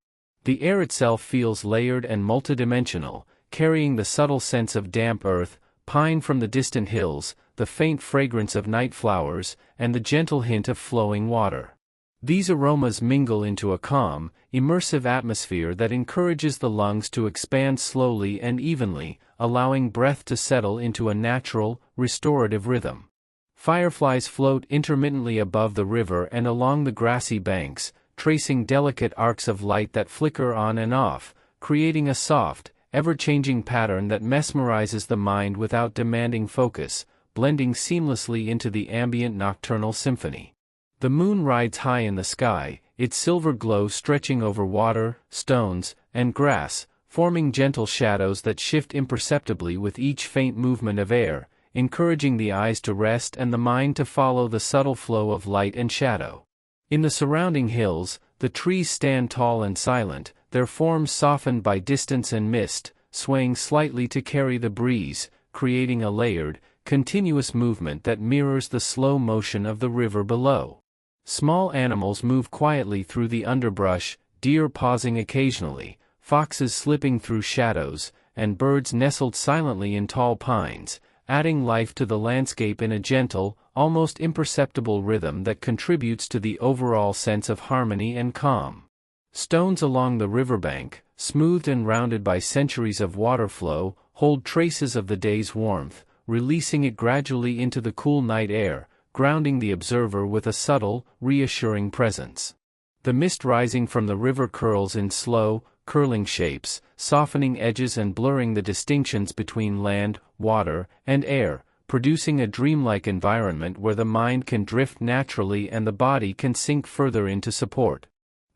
The air itself feels layered and multidimensional, carrying the subtle sense of damp earth, pine from the distant hills, the faint fragrance of night flowers, and the gentle hint of flowing water. These aromas mingle into a calm, immersive atmosphere that encourages the lungs to expand slowly and evenly, allowing breath to settle into a natural, restorative rhythm. Fireflies float intermittently above the river and along the grassy banks, tracing delicate arcs of light that flicker on and off, creating a soft, ever-changing pattern that mesmerizes the mind without demanding focus, blending seamlessly into the ambient nocturnal symphony. The moon rides high in the sky, its silver glow stretching over water, stones, and grass, forming gentle shadows that shift imperceptibly with each faint movement of air, encouraging the eyes to rest and the mind to follow the subtle flow of light and shadow. In the surrounding hills, the trees stand tall and silent, their forms softened by distance and mist, swaying slightly to carry the breeze, creating a layered, continuous movement that mirrors the slow motion of the river below. Small animals move quietly through the underbrush, deer pausing occasionally, foxes slipping through shadows, and birds nestled silently in tall pines, adding life to the landscape in a gentle, almost imperceptible rhythm that contributes to the overall sense of harmony and calm. Stones along the riverbank, smoothed and rounded by centuries of water flow, hold traces of the day's warmth, releasing it gradually into the cool night air, grounding the observer with a subtle, reassuring presence. The mist rising from the river curls in slow, curling shapes, softening edges and blurring the distinctions between land, water, and air, producing a dreamlike environment where the mind can drift naturally and the body can sink further into support.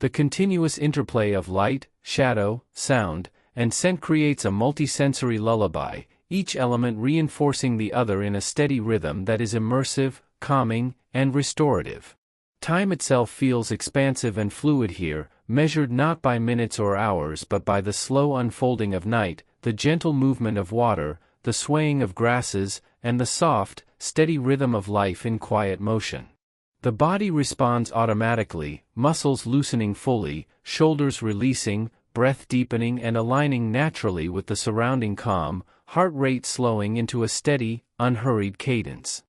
The continuous interplay of light, shadow, sound, and scent creates a multisensory lullaby, each element reinforcing the other in a steady rhythm that is immersive, calming, and restorative. Time itself feels expansive and fluid here, measured not by minutes or hours but by the slow unfolding of night, the gentle movement of water, the swaying of grasses, and the soft, steady rhythm of life in quiet motion. The body responds automatically, muscles loosening fully, shoulders releasing, breath deepening and aligning naturally with the surrounding calm, heart rate slowing into a steady, unhurried cadence.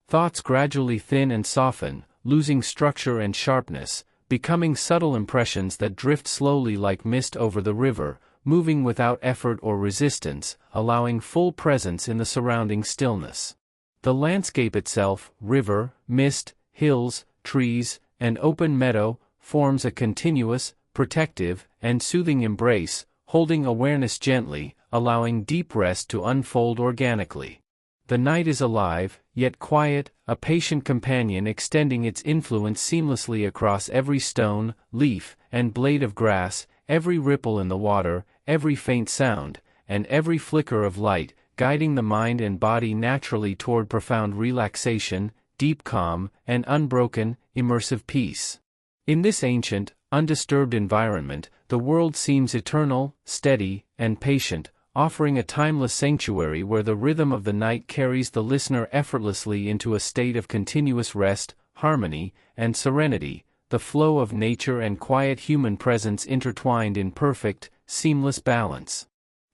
Thoughts gradually thin and soften, losing structure and sharpness, becoming subtle impressions that drift slowly like mist over the river, moving without effort or resistance, allowing full presence in the surrounding stillness. The landscape itself, river, mist, hills, trees, and open meadow, forms a continuous, protective, and soothing embrace, holding awareness gently, allowing deep rest to unfold organically. The night is alive, yet quiet, a patient companion extending its influence seamlessly across every stone, leaf, and blade of grass, every ripple in the water, every faint sound, and every flicker of light, guiding the mind and body naturally toward profound relaxation, deep calm, and unbroken, immersive peace. In this ancient, undisturbed environment, the world seems eternal, steady, and patient, offering a timeless sanctuary where the rhythm of the night carries the listener effortlessly into a state of continuous rest, harmony, and serenity, the flow of nature and quiet human presence intertwined in perfect, seamless balance.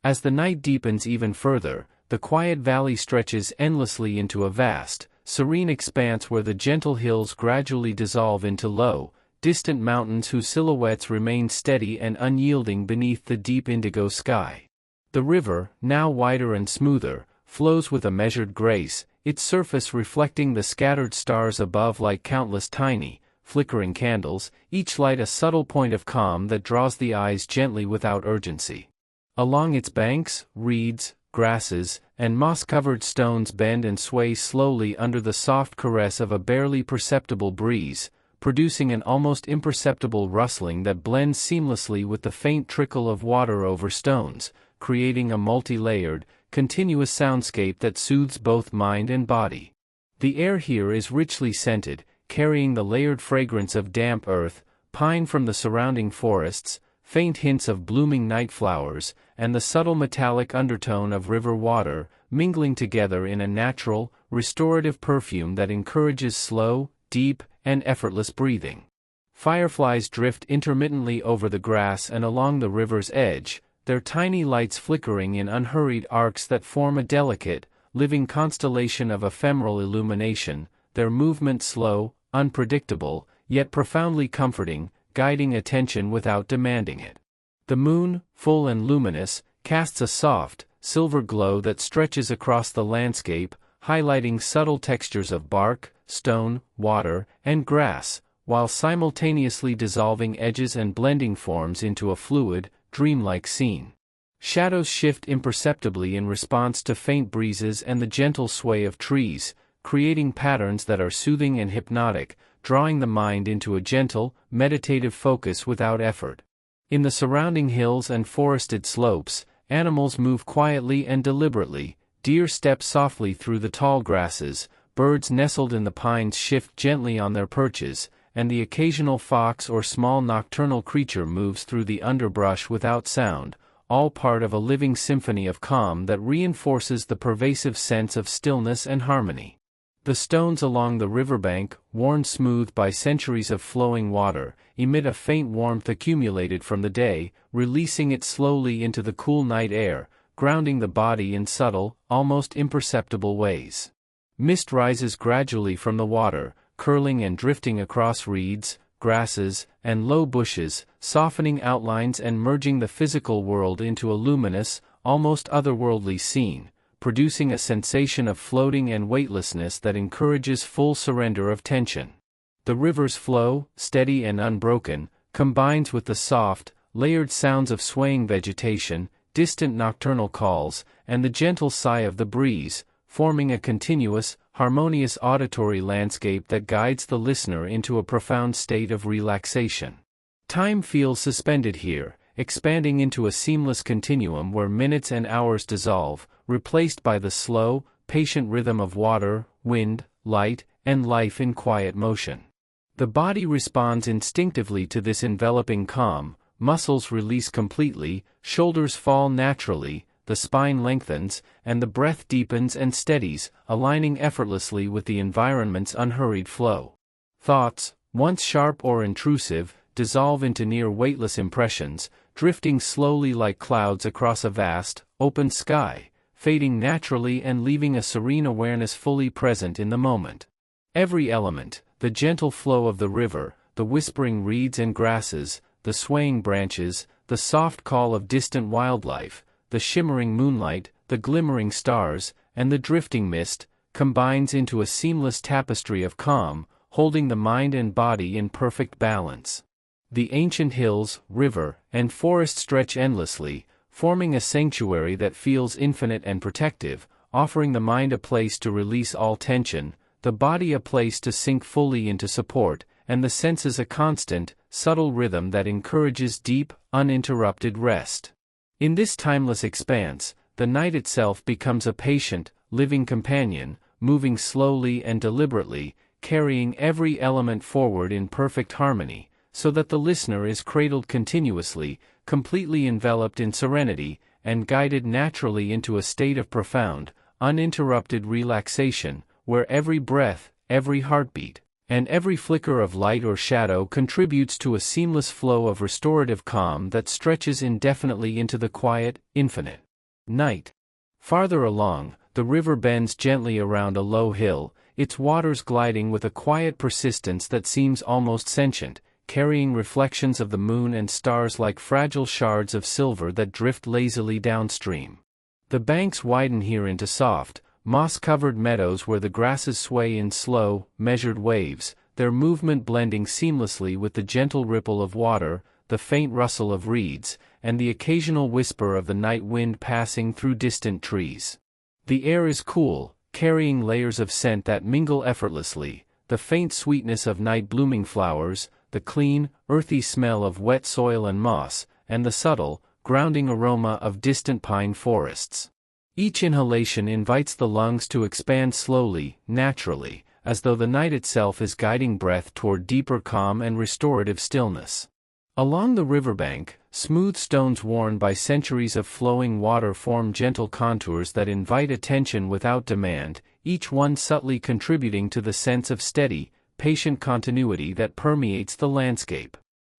As the night deepens even further, the quiet valley stretches endlessly into a vast, serene expanse where the gentle hills gradually dissolve into low, distant mountains whose silhouettes remain steady and unyielding beneath the deep indigo sky. The river, now wider and smoother, flows with a measured grace, its surface reflecting the scattered stars above like countless tiny, flickering candles, each light a subtle point of calm that draws the eyes gently without urgency. Along its banks, reeds, grasses, and moss-covered stones bend and sway slowly under the soft caress of a barely perceptible breeze, producing an almost imperceptible rustling that blends seamlessly with the faint trickle of water over stones, creating a multi-layered, continuous soundscape that soothes both mind and body. The air here is richly scented, carrying the layered fragrance of damp earth, pine from the surrounding forests, faint hints of blooming night flowers, and the subtle metallic undertone of river water, mingling together in a natural, restorative perfume that encourages slow, deep, and effortless breathing. Fireflies drift intermittently over the grass and along the river's edge, their tiny lights flickering in unhurried arcs that form a delicate, living constellation of ephemeral illumination, their movement slow, unpredictable, yet profoundly comforting, guiding attention without demanding it. The moon, full and luminous, casts a soft, silver glow that stretches across the landscape, highlighting subtle textures of bark, stone, water, and grass, while simultaneously dissolving edges and blending forms into a fluid, dreamlike scene. Shadows shift imperceptibly in response to faint breezes and the gentle sway of trees, creating patterns that are soothing and hypnotic, drawing the mind into a gentle, meditative focus without effort. In the surrounding hills and forested slopes, animals move quietly and deliberately, deer step softly through the tall grasses, birds nestled in the pines shift gently on their perches, and the occasional fox or small nocturnal creature moves through the underbrush without sound, all part of a living symphony of calm that reinforces the pervasive sense of stillness and harmony. The stones along the riverbank, worn smooth by centuries of flowing water, emit a faint warmth accumulated from the day, releasing it slowly into the cool night air, grounding the body in subtle, almost imperceptible ways. Mist rises gradually from the water, curling and drifting across reeds, grasses, and low bushes, softening outlines and merging the physical world into a luminous, almost otherworldly scene, producing a sensation of floating and weightlessness that encourages full surrender of tension. The river's flow, steady and unbroken, combines with the soft, layered sounds of swaying vegetation, distant nocturnal calls, and the gentle sigh of the breeze, forming a continuous, harmonious auditory landscape that guides the listener into a profound state of relaxation. Time feels suspended here, expanding into a seamless continuum where minutes and hours dissolve, replaced by the slow, patient rhythm of water, wind, light, and life in quiet motion. The body responds instinctively to this enveloping calm, muscles release completely, shoulders fall naturally, the spine lengthens, and the breath deepens and steadies, aligning effortlessly with the environment's unhurried flow. Thoughts, once sharp or intrusive, dissolve into near weightless impressions, drifting slowly like clouds across a vast, open sky, fading naturally and leaving a serene awareness fully present in the moment. Every element, the gentle flow of the river, the whispering reeds and grasses, the swaying branches, the soft call of distant wildlife, the shimmering moonlight, the glimmering stars, and the drifting mist, combines into a seamless tapestry of calm, holding the mind and body in perfect balance. The ancient hills, river, and forest stretch endlessly, forming a sanctuary that feels infinite and protective, offering the mind a place to release all tension, the body a place to sink fully into support, and the senses a constant, subtle rhythm that encourages deep, uninterrupted rest. In this timeless expanse, the night itself becomes a patient, living companion, moving slowly and deliberately, carrying every element forward in perfect harmony, so that the listener is cradled continuously, completely enveloped in serenity, and guided naturally into a state of profound, uninterrupted relaxation, where every breath, every heartbeat, and every flicker of light or shadow contributes to a seamless flow of restorative calm that stretches indefinitely into the quiet, infinite night. Farther along, the river bends gently around a low hill, its waters gliding with a quiet persistence that seems almost sentient, carrying reflections of the moon and stars like fragile shards of silver that drift lazily downstream. The banks widen here into soft, moss-covered meadows where the grasses sway in slow, measured waves, their movement blending seamlessly with the gentle ripple of water, the faint rustle of reeds, and the occasional whisper of the night wind passing through distant trees. The air is cool, carrying layers of scent that mingle effortlessly, the faint sweetness of night-blooming flowers, the clean, earthy smell of wet soil and moss, and the subtle, grounding aroma of distant pine forests. Each inhalation invites the lungs to expand slowly, naturally, as though the night itself is guiding breath toward deeper calm and restorative stillness. Along the riverbank, smooth stones worn by centuries of flowing water form gentle contours that invite attention without demand, each one subtly contributing to the sense of steady, patient continuity that permeates the landscape.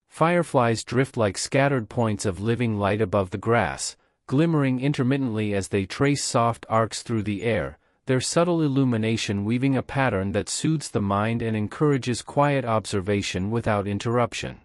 Fireflies drift like scattered points of living light above the grass, glimmering intermittently as they trace soft arcs through the air, their subtle illumination weaving a pattern that soothes the mind and encourages quiet observation without interruption.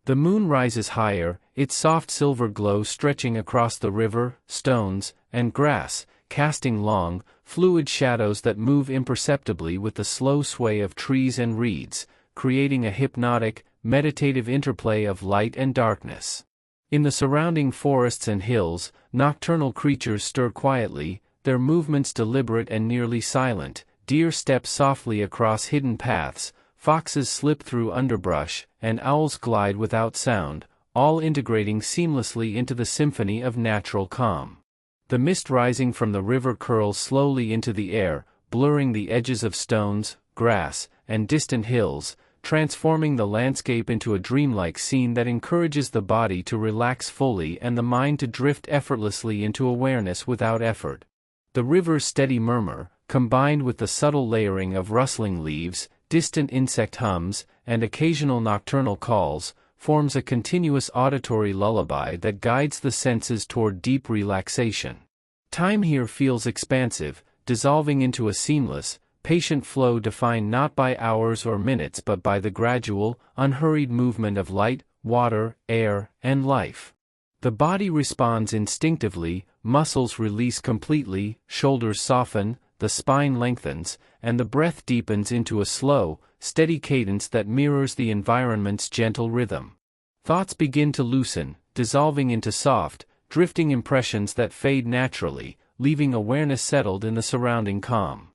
The moon rises higher, its soft silver glow stretching across the river, stones, and grass, casting long, fluid shadows that move imperceptibly with the slow sway of trees and reeds, creating a hypnotic, meditative interplay of light and darkness. In the surrounding forests and hills, nocturnal creatures stir quietly, their movements deliberate and nearly silent. Deer step softly across hidden paths, foxes slip through underbrush, and owls glide without sound, all integrating seamlessly into the symphony of natural calm. The mist rising from the river curls slowly into the air, blurring the edges of stones, grass, and distant hills, transforming the landscape into a dreamlike scene that encourages the body to relax fully and the mind to drift effortlessly into awareness without effort. The river's steady murmur, combined with the subtle layering of rustling leaves, distant insect hums, and occasional nocturnal calls, forms a continuous auditory lullaby that guides the senses toward deep relaxation. Time here feels expansive, dissolving into a seamless, patient flow defined not by hours or minutes but by the gradual, unhurried movement of light, water, air, and life. The body responds instinctively, muscles release completely, shoulders soften, the spine lengthens, and the breath deepens into a slow, steady cadence that mirrors the environment's gentle rhythm. Thoughts begin to loosen, dissolving into soft, drifting impressions that fade naturally, leaving awareness settled in the surrounding calm.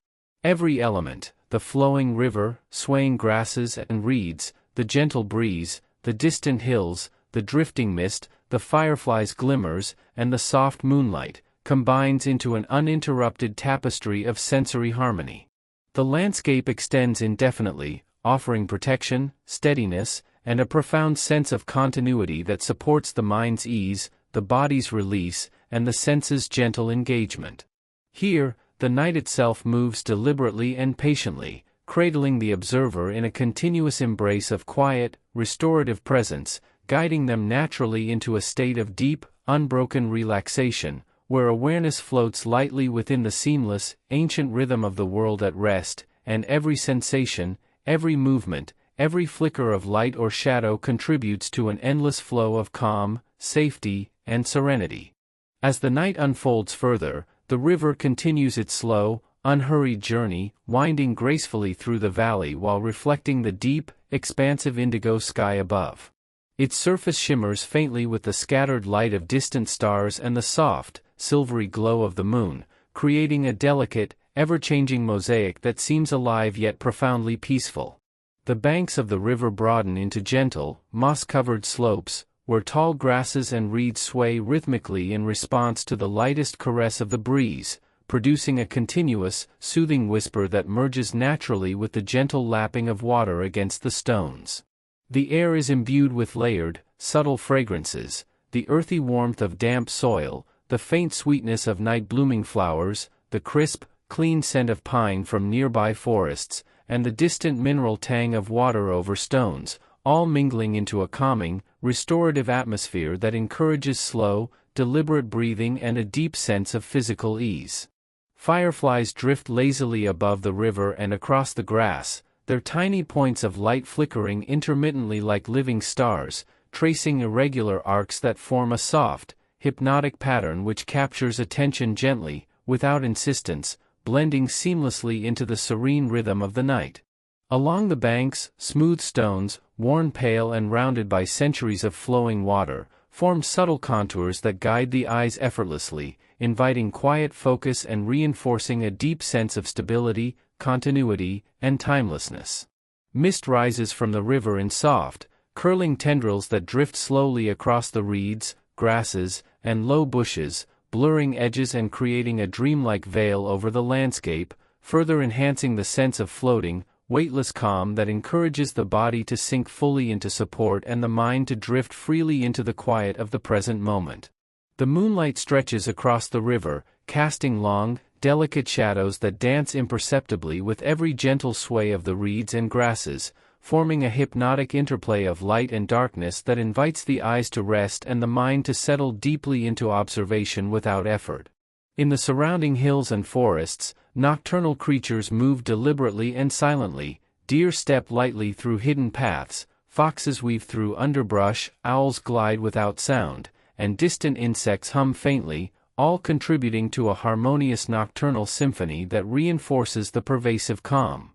Every element, the flowing river, swaying grasses and reeds, the gentle breeze, the distant hills, the drifting mist, the fireflies' glimmers, and the soft moonlight, combines into an uninterrupted tapestry of sensory harmony. The landscape extends indefinitely, offering protection, steadiness, and a profound sense of continuity that supports the mind's ease, the body's release, and the senses' gentle engagement. Here, the night itself moves deliberately and patiently, cradling the observer in a continuous embrace of quiet, restorative presence, guiding them naturally into a state of deep, unbroken relaxation, where awareness floats lightly within the seamless, ancient rhythm of the world at rest, and every sensation, every movement, every flicker of light or shadow contributes to an endless flow of calm, safety, and serenity. As the night unfolds further, the river continues its slow, unhurried journey, winding gracefully through the valley while reflecting the deep, expansive indigo sky above. Its surface shimmers faintly with the scattered light of distant stars and the soft, silvery glow of the moon, creating a delicate, ever-changing mosaic that seems alive yet profoundly peaceful. The banks of the river broaden into gentle, moss-covered slopes, where tall grasses and reeds sway rhythmically in response to the lightest caress of the breeze, producing a continuous, soothing whisper that merges naturally with the gentle lapping of water against the stones. The air is imbued with layered, subtle fragrances, the earthy warmth of damp soil, the faint sweetness of night-blooming flowers, the crisp, clean scent of pine from nearby forests, and the distant mineral tang of water over stones, all mingling into a calming, restorative atmosphere that encourages slow, deliberate breathing and a deep sense of physical ease. Fireflies drift lazily above the river and across the grass, their tiny points of light flickering intermittently like living stars, tracing irregular arcs that form a soft, hypnotic pattern which captures attention gently, without insistence, blending seamlessly into the serene rhythm of the night. Along the banks, smooth stones, worn pale and rounded by centuries of flowing water, form subtle contours that guide the eyes effortlessly, inviting quiet focus and reinforcing a deep sense of stability, continuity, and timelessness. Mist rises from the river in soft, curling tendrils that drift slowly across the reeds, grasses, and low bushes, blurring edges and creating a dreamlike veil over the landscape, further enhancing the sense of floating, weightless calm that encourages the body to sink fully into support and the mind to drift freely into the quiet of the present moment. The moonlight stretches across the river, casting long, delicate shadows that dance imperceptibly with every gentle sway of the reeds and grasses, forming a hypnotic interplay of light and darkness that invites the eyes to rest and the mind to settle deeply into observation without effort. In the surrounding hills and forests, nocturnal creatures move deliberately and silently, deer step lightly through hidden paths, foxes weave through underbrush, owls glide without sound, and distant insects hum faintly, all contributing to a harmonious nocturnal symphony that reinforces the pervasive calm.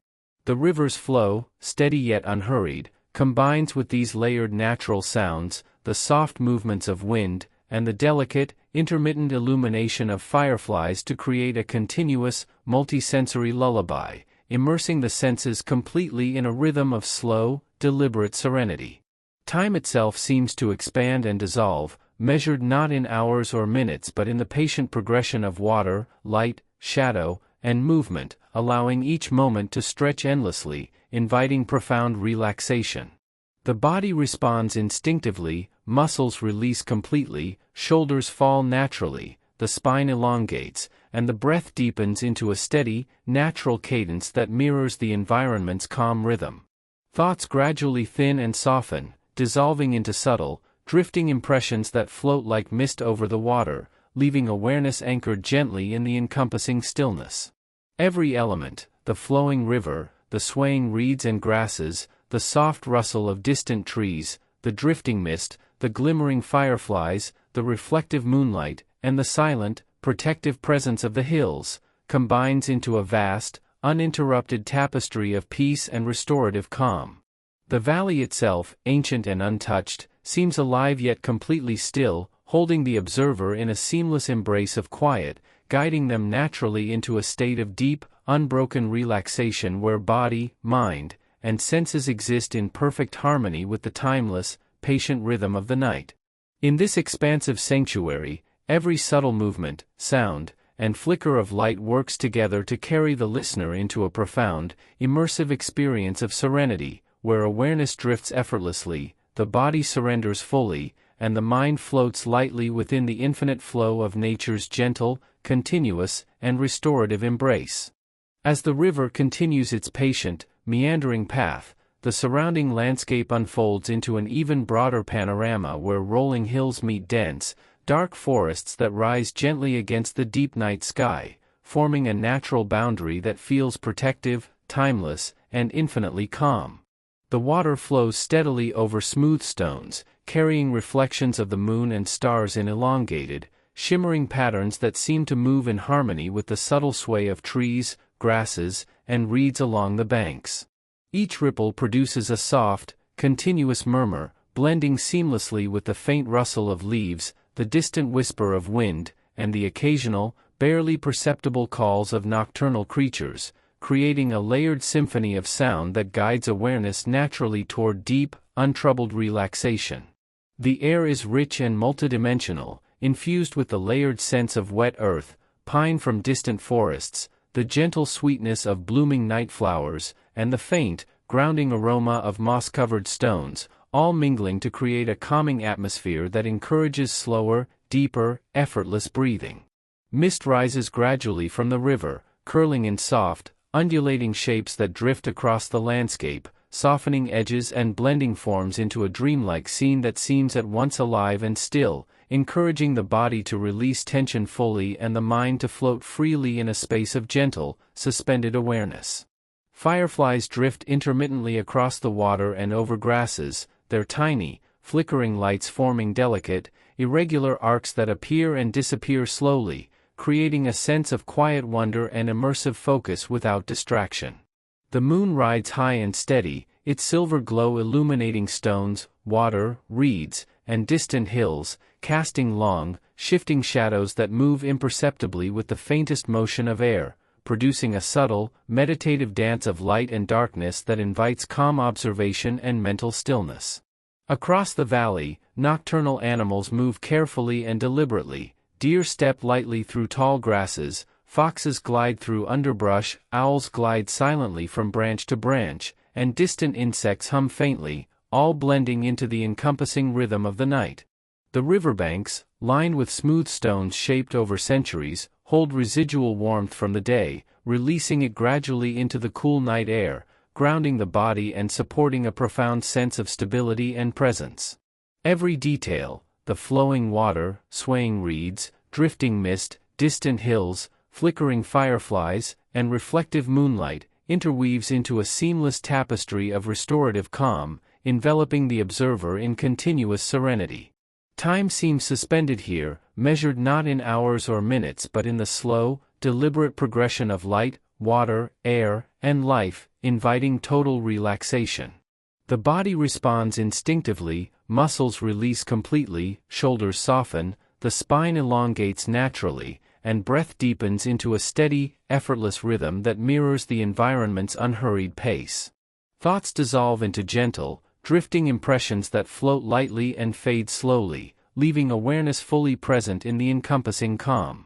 The river's flow, steady yet unhurried, combines with these layered natural sounds, the soft movements of wind, and the delicate, intermittent illumination of fireflies to create a continuous, multisensory lullaby, immersing the senses completely in a rhythm of slow, deliberate serenity. Time itself seems to expand and dissolve, measured not in hours or minutes but in the patient progression of water, light, shadow, and movement, allowing each moment to stretch endlessly, inviting profound relaxation. The body responds instinctively, muscles release completely, shoulders fall naturally, the spine elongates, and the breath deepens into a steady, natural cadence that mirrors the environment's calm rhythm. Thoughts gradually thin and soften, dissolving into subtle, drifting impressions that float like mist over the water, leaving awareness anchored gently in the encompassing stillness. Every element, the flowing river, the swaying reeds and grasses, the soft rustle of distant trees, the drifting mist, the glimmering fireflies, the reflective moonlight, and the silent, protective presence of the hills, combines into a vast, uninterrupted tapestry of peace and restorative calm. The valley itself, ancient and untouched, seems alive yet completely still, holding the observer in a seamless embrace of quiet, guiding them naturally into a state of deep, unbroken relaxation where body, mind, and senses exist in perfect harmony with the timeless, patient rhythm of the night. In this expansive sanctuary, every subtle movement, sound, and flicker of light works together to carry the listener into a profound, immersive experience of serenity, where awareness drifts effortlessly, the body surrenders fully, and the mind floats lightly within the infinite flow of nature's gentle, continuous, and restorative embrace. As the river continues its patient, meandering path, the surrounding landscape unfolds into an even broader panorama where rolling hills meet dense, dark forests that rise gently against the deep night sky, forming a natural boundary that feels protective, timeless, and infinitely calm. The water flows steadily over smooth stones, carrying reflections of the moon and stars in elongated, shimmering patterns that seem to move in harmony with the subtle sway of trees, grasses, and reeds along the banks. Each ripple produces a soft, continuous murmur, blending seamlessly with the faint rustle of leaves, the distant whisper of wind, and the occasional, barely perceptible calls of nocturnal creatures, creating a layered symphony of sound that guides awareness naturally toward deep, untroubled relaxation. The air is rich and multidimensional, infused with the layered scents of wet earth, pine from distant forests, the gentle sweetness of blooming night flowers, and the faint, grounding aroma of moss-covered stones, all mingling to create a calming atmosphere that encourages slower, deeper, effortless breathing. Mist rises gradually from the river, curling in soft, undulating shapes that drift across the landscape, softening edges and blending forms into a dreamlike scene that seems at once alive and still, encouraging the body to release tension fully and the mind to float freely in a space of gentle, suspended awareness. Fireflies drift intermittently across the water and over grasses, their tiny, flickering lights forming delicate, irregular arcs that appear and disappear slowly, creating a sense of quiet wonder and immersive focus without distraction. The moon rides high and steady, its silver glow illuminating stones, water, reeds, and distant hills, casting long, shifting shadows that move imperceptibly with the faintest motion of air, producing a subtle, meditative dance of light and darkness that invites calm observation and mental stillness. Across the valley, nocturnal animals move carefully and deliberately, deer step lightly through tall grasses, foxes glide through underbrush, owls glide silently from branch to branch, and distant insects hum faintly, all blending into the encompassing rhythm of the night. The riverbanks, lined with smooth stones shaped over centuries, hold residual warmth from the day, releasing it gradually into the cool night air, grounding the body and supporting a profound sense of stability and presence. Every detail, the flowing water, swaying reeds, drifting mist, distant hills, flickering fireflies, and reflective moonlight, interweaves into a seamless tapestry of restorative calm, enveloping the observer in continuous serenity. Time seems suspended here, measured not in hours or minutes but in the slow, deliberate progression of light, water, air, and life, inviting total relaxation. The body responds instinctively, muscles release completely, shoulders soften, the spine elongates naturally, and breath deepens into a steady, effortless rhythm that mirrors the environment's unhurried pace. Thoughts dissolve into gentle, drifting impressions that float lightly and fade slowly, leaving awareness fully present in the encompassing calm.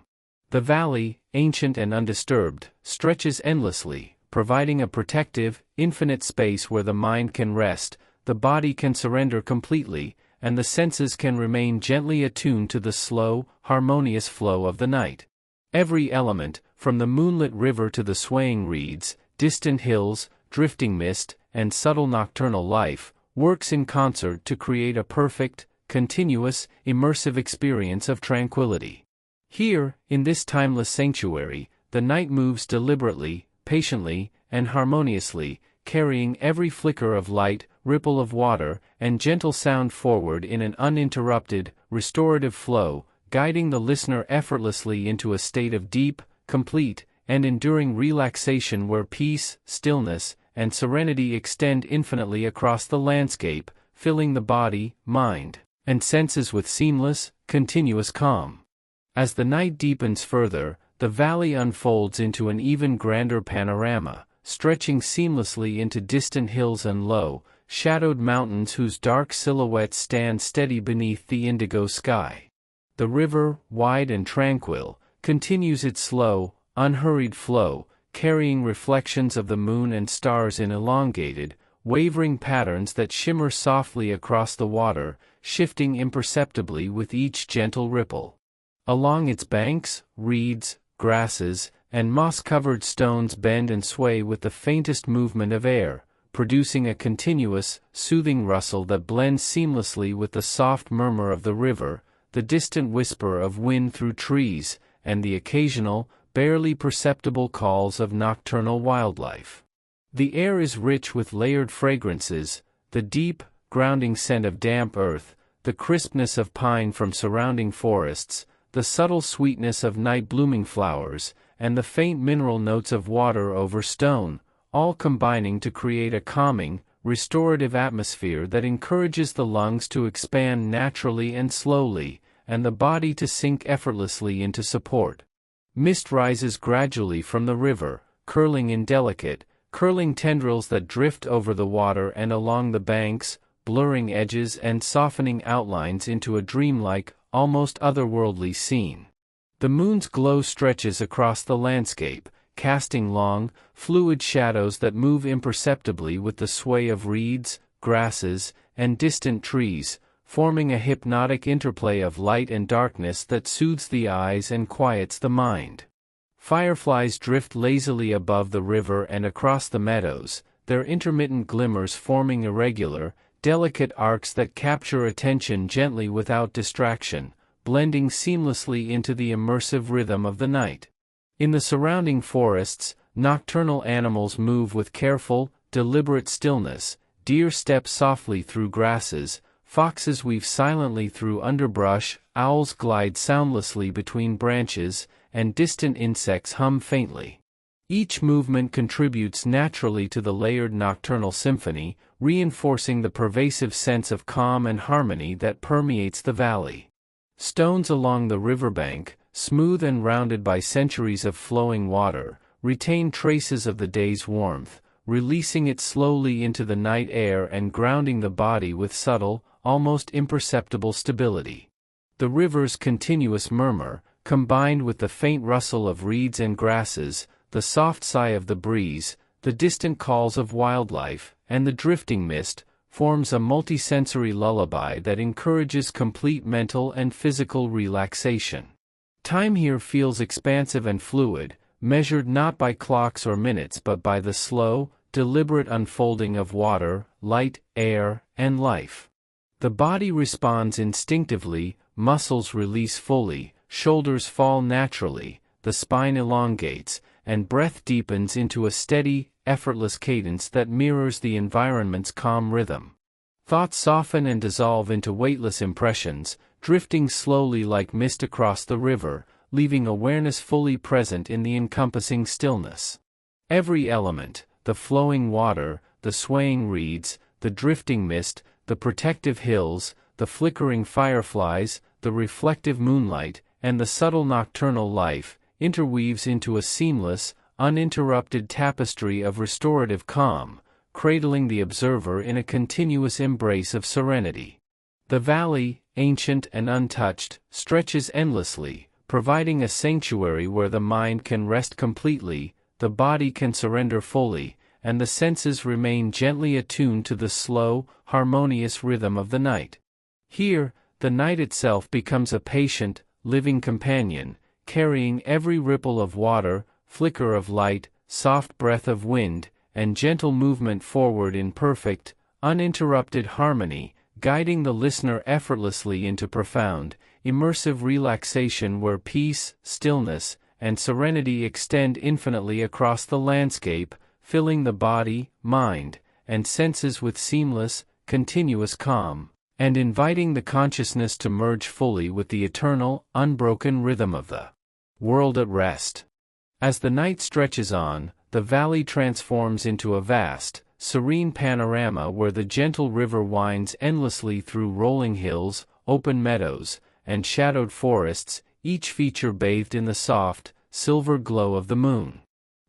The valley, ancient and undisturbed, stretches endlessly, providing a protective, infinite space where the mind can rest, the body can surrender completely, and the senses can remain gently attuned to the slow, harmonious flow of the night. Every element, from the moonlit river to the swaying reeds, distant hills, drifting mist, and subtle nocturnal life, works in concert to create a perfect, continuous, immersive experience of tranquility. Here, in this timeless sanctuary, the night moves deliberately, patiently, and harmoniously, carrying every flicker of light, ripple of water, and gentle sound forward in an uninterrupted, restorative flow, guiding the listener effortlessly into a state of deep, complete, and enduring relaxation where peace, stillness, and serenity extend infinitely across the landscape, filling the body, mind, and senses with seamless, continuous calm. As the night deepens further, the valley unfolds into an even grander panorama, stretching seamlessly into distant hills and low, shadowed mountains whose dark silhouettes stand steady beneath the indigo sky. The river, wide and tranquil, continues its slow, unhurried flow, carrying reflections of the moon and stars in elongated, wavering patterns that shimmer softly across the water, shifting imperceptibly with each gentle ripple. Along its banks, reeds, grasses, and moss-covered stones bend and sway with the faintest movement of air, producing a continuous, soothing rustle that blends seamlessly with the soft murmur of the river, the distant whisper of wind through trees, and the occasional, barely perceptible calls of nocturnal wildlife. The air is rich with layered fragrances, the deep, grounding scent of damp earth, the crispness of pine from surrounding forests, the subtle sweetness of night-blooming flowers, and the faint mineral notes of water over stone, all combining to create a calming, restorative atmosphere that encourages the lungs to expand naturally and slowly, and the body to sink effortlessly into support. Mist rises gradually from the river, curling in delicate, curling tendrils that drift over the water and along the banks, blurring edges and softening outlines into a dreamlike, almost otherworldly scene. The moon's glow stretches across the landscape, casting long, fluid shadows that move imperceptibly with the sway of reeds, grasses, and distant trees, forming a hypnotic interplay of light and darkness that soothes the eyes and quiets the mind. Fireflies drift lazily above the river and across the meadows, their intermittent glimmers forming irregular, delicate arcs that capture attention gently without distraction, blending seamlessly into the immersive rhythm of the night. In the surrounding forests, nocturnal animals move with careful, deliberate stillness, deer step softly through grasses, foxes weave silently through underbrush, owls glide soundlessly between branches, and distant insects hum faintly. Each movement contributes naturally to the layered nocturnal symphony, reinforcing the pervasive sense of calm and harmony that permeates the valley. Stones along the riverbank, smooth and rounded by centuries of flowing water, retain traces of the day's warmth, releasing it slowly into the night air and grounding the body with subtle, almost imperceptible stability. The river's continuous murmur, combined with the faint rustle of reeds and grasses, the soft sigh of the breeze, the distant calls of wildlife, and the drifting mist, forms a multisensory lullaby that encourages complete mental and physical relaxation. Time here feels expansive and fluid, measured not by clocks or minutes but by the slow, deliberate unfolding of water, light, air, and life. The body responds instinctively, muscles release fully, shoulders fall naturally, the spine elongates, and breath deepens into a steady, effortless cadence that mirrors the environment's calm rhythm. Thoughts soften and dissolve into weightless impressions, drifting slowly like mist across the river, leaving awareness fully present in the encompassing stillness. Every element, the flowing water, the swaying reeds, the drifting mist, the protective hills, the flickering fireflies, the reflective moonlight, and the subtle nocturnal life, interweaves into a seamless, uninterrupted tapestry of restorative calm, cradling the observer in a continuous embrace of serenity. The valley, ancient and untouched, stretches endlessly, providing a sanctuary where the mind can rest completely, the body can surrender fully, and the senses remain gently attuned to the slow, harmonious rhythm of the night. Here, the night itself becomes a patient, living companion, carrying every ripple of water, flicker of light, soft breath of wind, and gentle movement forward in perfect, uninterrupted harmony, guiding the listener effortlessly into profound, immersive relaxation where peace, stillness, and serenity extend infinitely across the landscape, filling the body, mind, and senses with seamless, continuous calm, and inviting the consciousness to merge fully with the eternal, unbroken rhythm of the world at rest. As the night stretches on, the valley transforms into a vast, serene panorama where the gentle river winds endlessly through rolling hills, open meadows, and shadowed forests, each feature bathed in the soft, silver glow of the moon.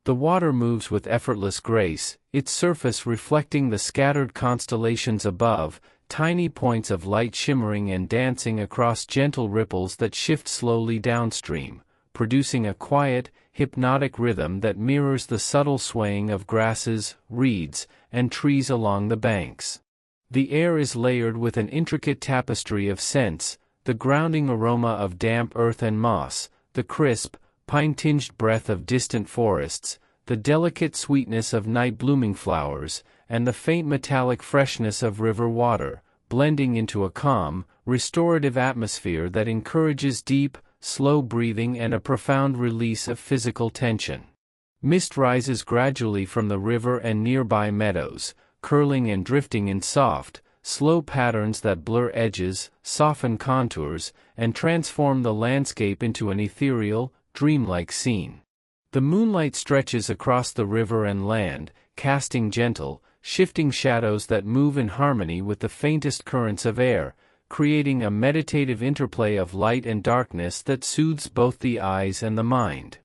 The water moves with effortless grace, its surface reflecting the scattered constellations above, tiny points of light shimmering and dancing across gentle ripples that shift slowly downstream, producing a quiet, hypnotic rhythm that mirrors the subtle swaying of grasses, reeds, and trees along the banks. The air is layered with an intricate tapestry of scents, the grounding aroma of damp earth and moss, the crisp, pine-tinged breath of distant forests, the delicate sweetness of night-blooming flowers, and the faint metallic freshness of river water, blending into a calm, restorative atmosphere that encourages deep, slow breathing and a profound release of physical tension. Mist rises gradually from the river and nearby meadows, curling and drifting in soft, slow patterns that blur edges, soften contours, and transform the landscape into an ethereal, dreamlike scene. The moonlight stretches across the river and land, casting gentle, shifting shadows that move in harmony with the faintest currents of air, creating a meditative interplay of light and darkness that soothes both the eyes and the mind.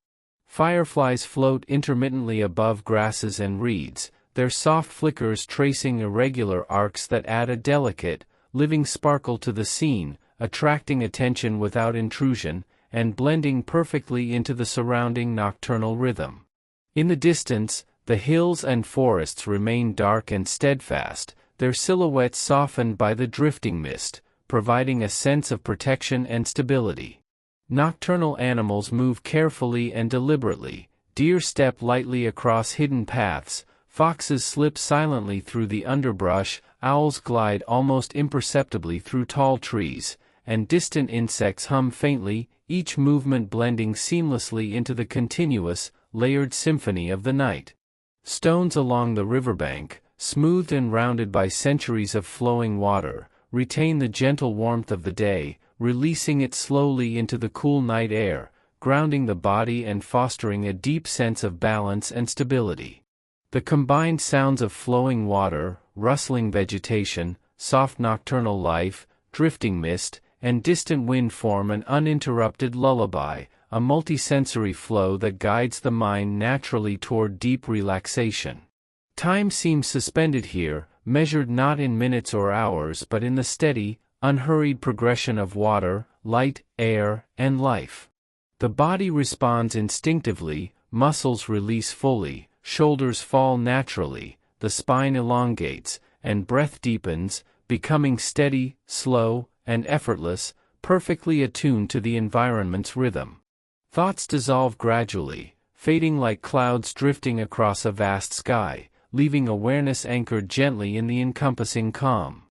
Fireflies float intermittently above grasses and reeds, their soft flickers tracing irregular arcs that add a delicate, living sparkle to the scene, attracting attention without intrusion, and blending perfectly into the surrounding nocturnal rhythm. In the distance, the hills and forests remain dark and steadfast, their silhouettes softened by the drifting mist, providing a sense of protection and stability. Nocturnal animals move carefully and deliberately, deer step lightly across hidden paths, foxes slip silently through the underbrush, owls glide almost imperceptibly through tall trees, and distant insects hum faintly, each movement blending seamlessly into the continuous, layered symphony of the night. Stones along the riverbank, smoothed and rounded by centuries of flowing water, retain the gentle warmth of the day, releasing it slowly into the cool night air, grounding the body and fostering a deep sense of balance and stability. The combined sounds of flowing water, rustling vegetation, soft nocturnal life, drifting mist, and distant wind form an uninterrupted lullaby, a multisensory flow that guides the mind naturally toward deep relaxation. Time seems suspended here, measured not in minutes or hours but in the steady, unhurried progression of water, light, air, and life. The body responds instinctively, muscles release fully, shoulders fall naturally, the spine elongates, and breath deepens, becoming steady, slow, and effortless, perfectly attuned to the environment's rhythm. Thoughts dissolve gradually, fading like clouds drifting across a vast sky, leaving awareness anchored gently in the encompassing calm.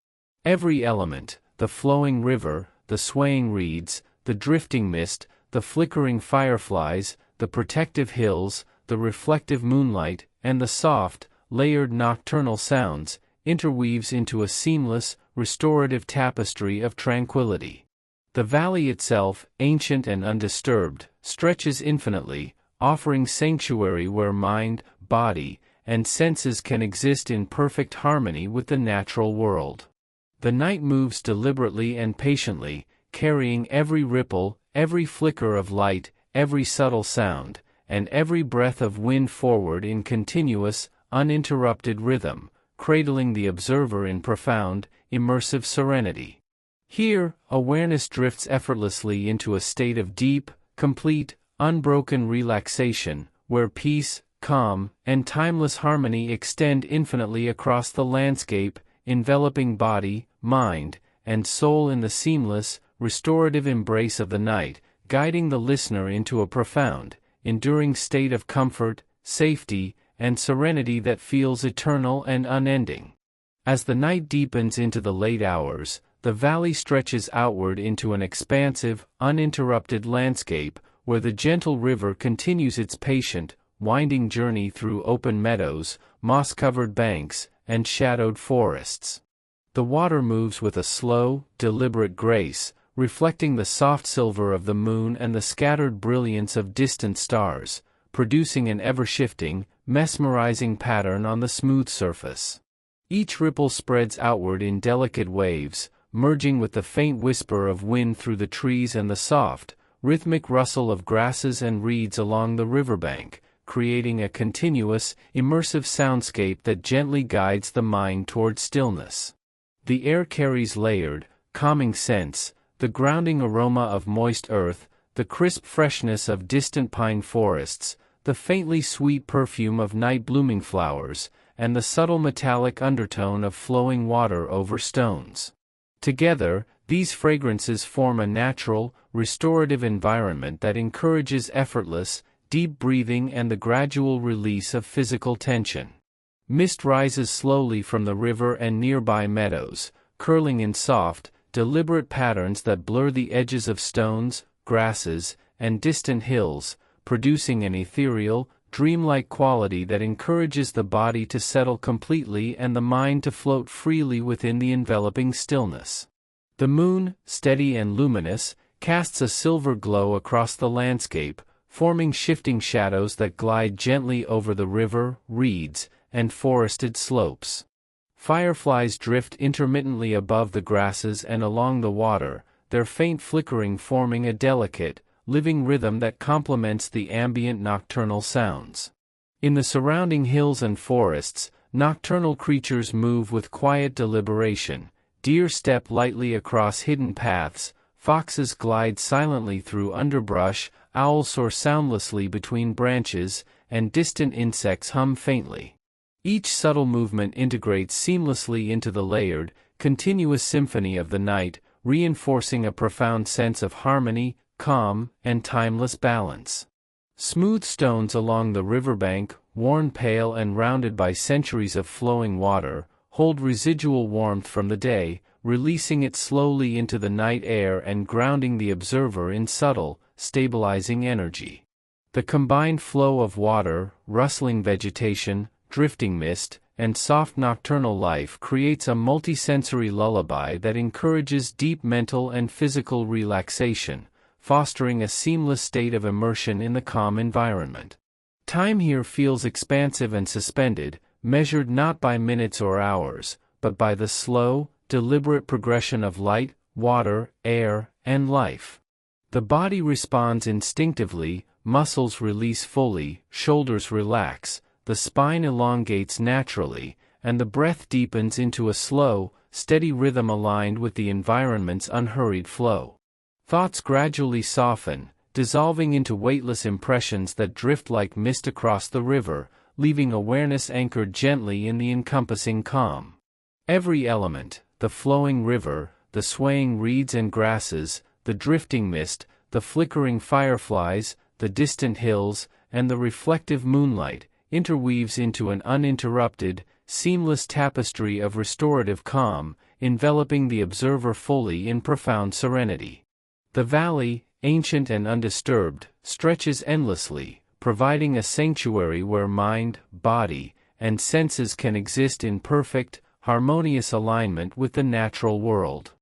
Every element, the flowing river, the swaying reeds, the drifting mist, the flickering fireflies, the protective hills, the reflective moonlight, and the soft, layered nocturnal sounds, interweaves into a seamless, restorative tapestry of tranquility. The valley itself, ancient and undisturbed, stretches infinitely, offering sanctuary where mind, body, and senses can exist in perfect harmony with the natural world. The night moves deliberately and patiently, carrying every ripple, every flicker of light, every subtle sound, and every breath of wind forward in continuous, uninterrupted rhythm, cradling the observer in profound, immersive serenity. Here, awareness drifts effortlessly into a state of deep, complete, unbroken relaxation, where peace, calm, and timeless harmony extend infinitely across the landscape, enveloping body, mind, and soul in the seamless, restorative embrace of the night, guiding the listener into a profound, enduring state of comfort, safety, and serenity that feels eternal and unending. As the night deepens into the late hours, the valley stretches outward into an expansive, uninterrupted landscape, where the gentle river continues its patient, winding journey through open meadows, moss-covered banks, and shadowed forests. The water moves with a slow, deliberate grace, reflecting the soft silver of the moon and the scattered brilliance of distant stars, producing an ever-shifting, mesmerizing pattern on the smooth surface. Each ripple spreads outward in delicate waves, merging with the faint whisper of wind through the trees and the soft, rhythmic rustle of grasses and reeds along the riverbank, creating a continuous, immersive soundscape that gently guides the mind toward stillness. The air carries layered, calming scents, the grounding aroma of moist earth, the crisp freshness of distant pine forests, the faintly sweet perfume of night-blooming flowers, and the subtle metallic undertone of flowing water over stones. Together, these fragrances form a natural, restorative environment that encourages effortless, deep breathing and the gradual release of physical tension. Mist rises slowly from the river and nearby meadows, curling in soft, deliberate patterns that blur the edges of stones, grasses, and distant hills, producing an ethereal, dreamlike quality that encourages the body to settle completely and the mind to float freely within the enveloping stillness. The moon, steady and luminous, casts a silver glow across the landscape, forming shifting shadows that glide gently over the river, reeds, and forested slopes. Fireflies drift intermittently above the grasses and along the water, their faint flickering forming a delicate, living rhythm that complements the ambient nocturnal sounds. In the surrounding hills and forests, nocturnal creatures move with quiet deliberation. Deer step lightly across hidden paths, foxes glide silently through underbrush, owls soar soundlessly between branches, and distant insects hum faintly. Each subtle movement integrates seamlessly into the layered, continuous symphony of the night, reinforcing a profound sense of harmony, calm, and timeless balance. Smooth stones along the riverbank, worn pale and rounded by centuries of flowing water, hold residual warmth from the day, releasing it slowly into the night air and grounding the observer in subtle, stabilizing energy. The combined flow of water, rustling vegetation, drifting mist, and soft nocturnal life creates a multisensory lullaby that encourages deep mental and physical relaxation, fostering a seamless state of immersion in the calm environment. Time here feels expansive and suspended, measured not by minutes or hours, but by the slow, deliberate progression of light, water, air, and life. The body responds instinctively, muscles release fully, shoulders relax, the spine elongates naturally, and the breath deepens into a slow, steady rhythm aligned with the environment's unhurried flow. Thoughts gradually soften, dissolving into weightless impressions that drift like mist across the river, leaving awareness anchored gently in the encompassing calm. Every element, the flowing river, the swaying reeds and grasses, the drifting mist, the flickering fireflies, the distant hills, and the reflective moonlight, interweaves into an uninterrupted, seamless tapestry of restorative calm, enveloping the observer fully in profound serenity. The valley, ancient and undisturbed, stretches endlessly, providing a sanctuary where mind, body, and senses can exist in perfect, harmonious alignment with the natural world.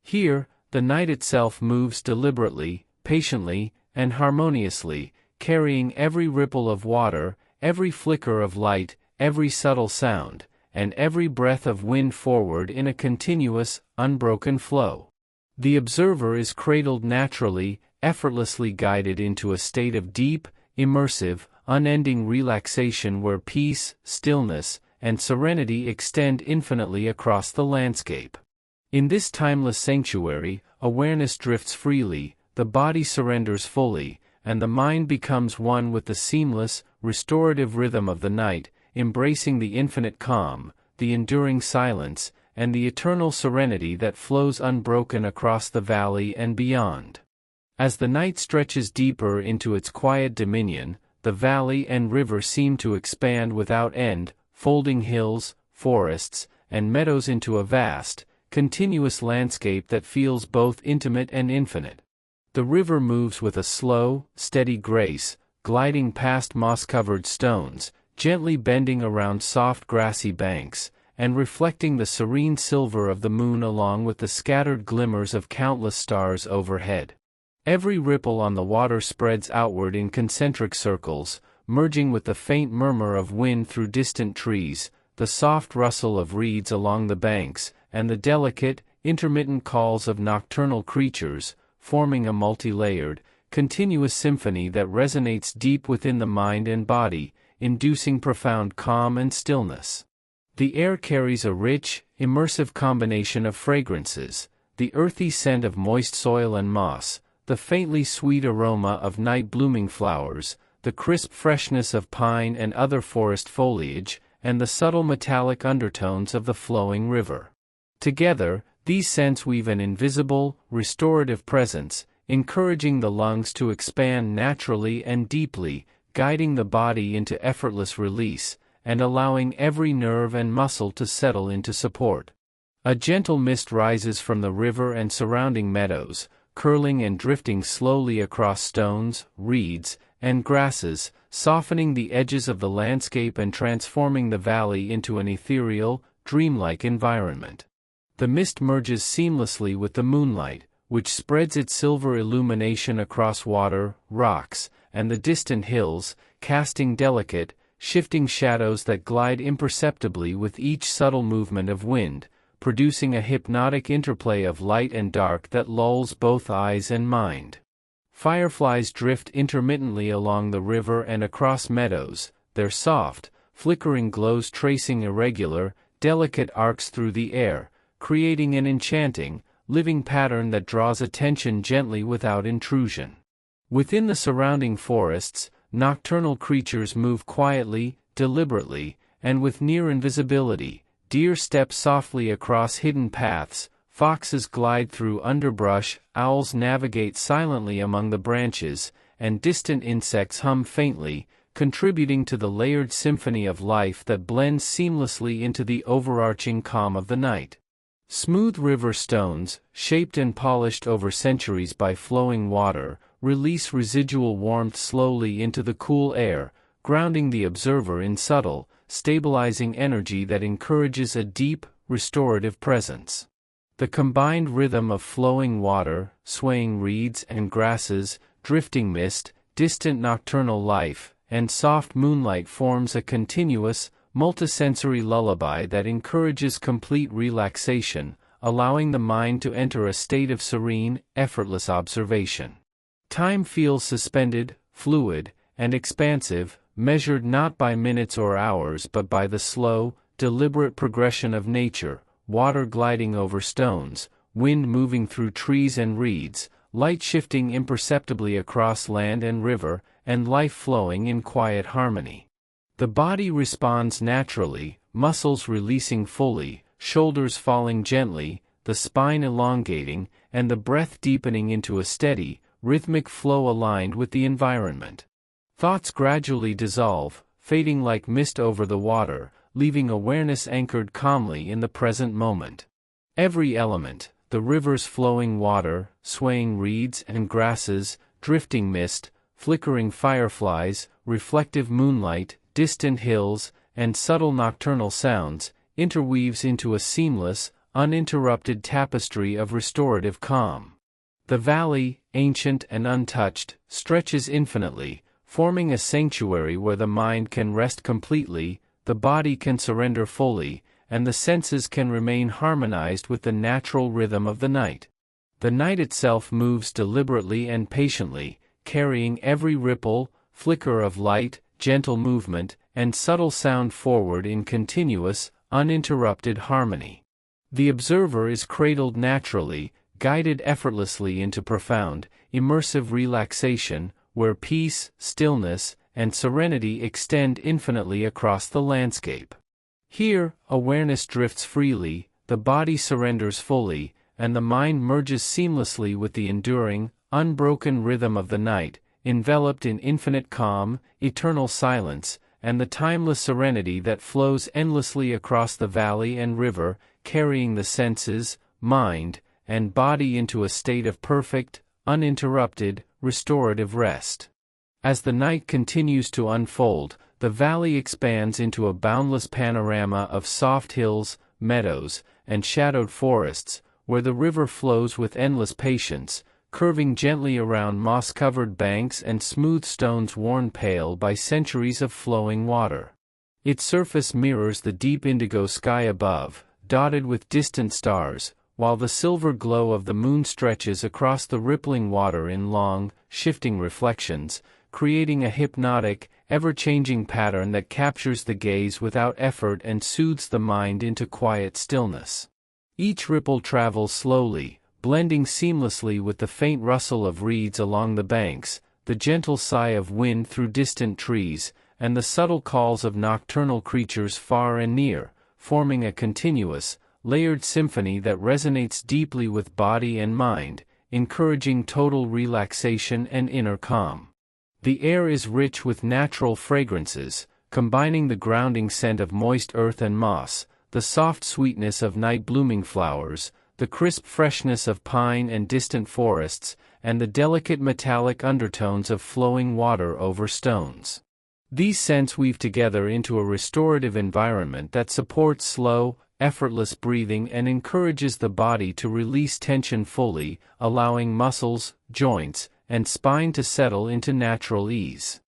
Here, the night itself moves deliberately, patiently, and harmoniously, carrying every ripple of water, every flicker of light, every subtle sound, and every breath of wind forward in a continuous, unbroken flow. The observer is cradled naturally, effortlessly guided into a state of deep, immersive, unending relaxation where peace, stillness, and serenity extend infinitely across the landscape. In this timeless sanctuary, awareness drifts freely, the body surrenders fully, and the mind becomes one with the seamless, restorative rhythm of the night, embracing the infinite calm, the enduring silence, and the eternal serenity that flows unbroken across the valley and beyond. As the night stretches deeper into its quiet dominion, the valley and river seem to expand without end, folding hills, forests, and meadows into a vast, continuous landscape that feels both intimate and infinite. The river moves with a slow, steady grace, gliding past moss-covered stones, gently bending around soft grassy banks, and reflecting the serene silver of the moon along with the scattered glimmers of countless stars overhead. Every ripple on the water spreads outward in concentric circles, merging with the faint murmur of wind through distant trees, the soft rustle of reeds along the banks, and the delicate, intermittent calls of nocturnal creatures, forming a multi-layered, continuous symphony that resonates deep within the mind and body, inducing profound calm and stillness. The air carries a rich, immersive combination of fragrances: the earthy scent of moist soil and moss, the faintly sweet aroma of night-blooming flowers, the crisp freshness of pine and other forest foliage, and the subtle metallic undertones of the flowing river. Together, these scents weave an invisible, restorative presence, encouraging the lungs to expand naturally and deeply, guiding the body into effortless release, and allowing every nerve and muscle to settle into support. A gentle mist rises from the river and surrounding meadows, curling and drifting slowly across stones, reeds, and grasses, softening the edges of the landscape and transforming the valley into an ethereal, dreamlike environment. The mist merges seamlessly with the moonlight, which spreads its silver illumination across water, rocks, and the distant hills, casting delicate, shifting shadows that glide imperceptibly with each subtle movement of wind, producing a hypnotic interplay of light and dark that lulls both eyes and mind. Fireflies drift intermittently along the river and across meadows, their soft, flickering glows tracing irregular, delicate arcs through the air, creating an enchanting, living pattern that draws attention gently without intrusion. Within the surrounding forests, nocturnal creatures move quietly, deliberately, and with near invisibility. Deer step softly across hidden paths, foxes glide through underbrush, owls navigate silently among the branches, and distant insects hum faintly, contributing to the layered symphony of life that blends seamlessly into the overarching calm of the night. Smooth river stones, shaped and polished over centuries by flowing water, release residual warmth slowly into the cool air, grounding the observer in subtle, stabilizing energy that encourages a deep, restorative presence. The combined rhythm of flowing water, swaying reeds and grasses, drifting mist, distant nocturnal life, and soft moonlight forms a continuous, multisensory lullaby that encourages complete relaxation, allowing the mind to enter a state of serene, effortless observation. Time feels suspended, fluid, and expansive, measured not by minutes or hours but by the slow, deliberate progression of nature, water gliding over stones, wind moving through trees and reeds, light shifting imperceptibly across land and river, and life flowing in quiet harmony. The body responds naturally, muscles releasing fully, shoulders falling gently, the spine elongating, and the breath deepening into a steady, rhythmic flow aligned with the environment. Thoughts gradually dissolve, fading like mist over the water, leaving awareness anchored calmly in the present moment. Every element, the river's flowing water, swaying reeds and grasses, drifting mist, flickering fireflies, reflective moonlight, distant hills, and subtle nocturnal sounds, interweaves into a seamless, uninterrupted tapestry of restorative calm. The valley, ancient and untouched, stretches infinitely, forming a sanctuary where the mind can rest completely, the body can surrender fully, and the senses can remain harmonized with the natural rhythm of the night. The night itself moves deliberately and patiently, carrying every ripple, flicker of light, gentle movement, and subtle sound forward in continuous, uninterrupted harmony. The observer is cradled naturally, guided effortlessly into profound, immersive relaxation, where peace, stillness, and serenity extend infinitely across the landscape. Here, awareness drifts freely, the body surrenders fully, and the mind merges seamlessly with the enduring, unbroken rhythm of the night, enveloped in infinite calm, eternal silence, and the timeless serenity that flows endlessly across the valley and river, carrying the senses, mind, and body into a state of perfect, uninterrupted, restorative rest. As the night continues to unfold, the valley expands into a boundless panorama of soft hills, meadows, and shadowed forests, where the river flows with endless patience, curving gently around moss-covered banks and smooth stones worn pale by centuries of flowing water. Its surface mirrors the deep indigo sky above, dotted with distant stars, while the silver glow of the moon stretches across the rippling water in long, shifting reflections, creating a hypnotic, ever-changing pattern that captures the gaze without effort and soothes the mind into quiet stillness. Each ripple travels slowly, blending seamlessly with the faint rustle of reeds along the banks, the gentle sigh of wind through distant trees, and the subtle calls of nocturnal creatures far and near, forming a continuous, layered symphony that resonates deeply with body and mind, encouraging total relaxation and inner calm. The air is rich with natural fragrances, combining the grounding scent of moist earth and moss, the soft sweetness of night-blooming flowers, the crisp freshness of pine and distant forests, and the delicate metallic undertones of flowing water over stones. These scents weave together into a restorative environment that supports slow, effortless breathing and encourages the body to release tension fully, allowing muscles, joints, and spine to settle into natural ease.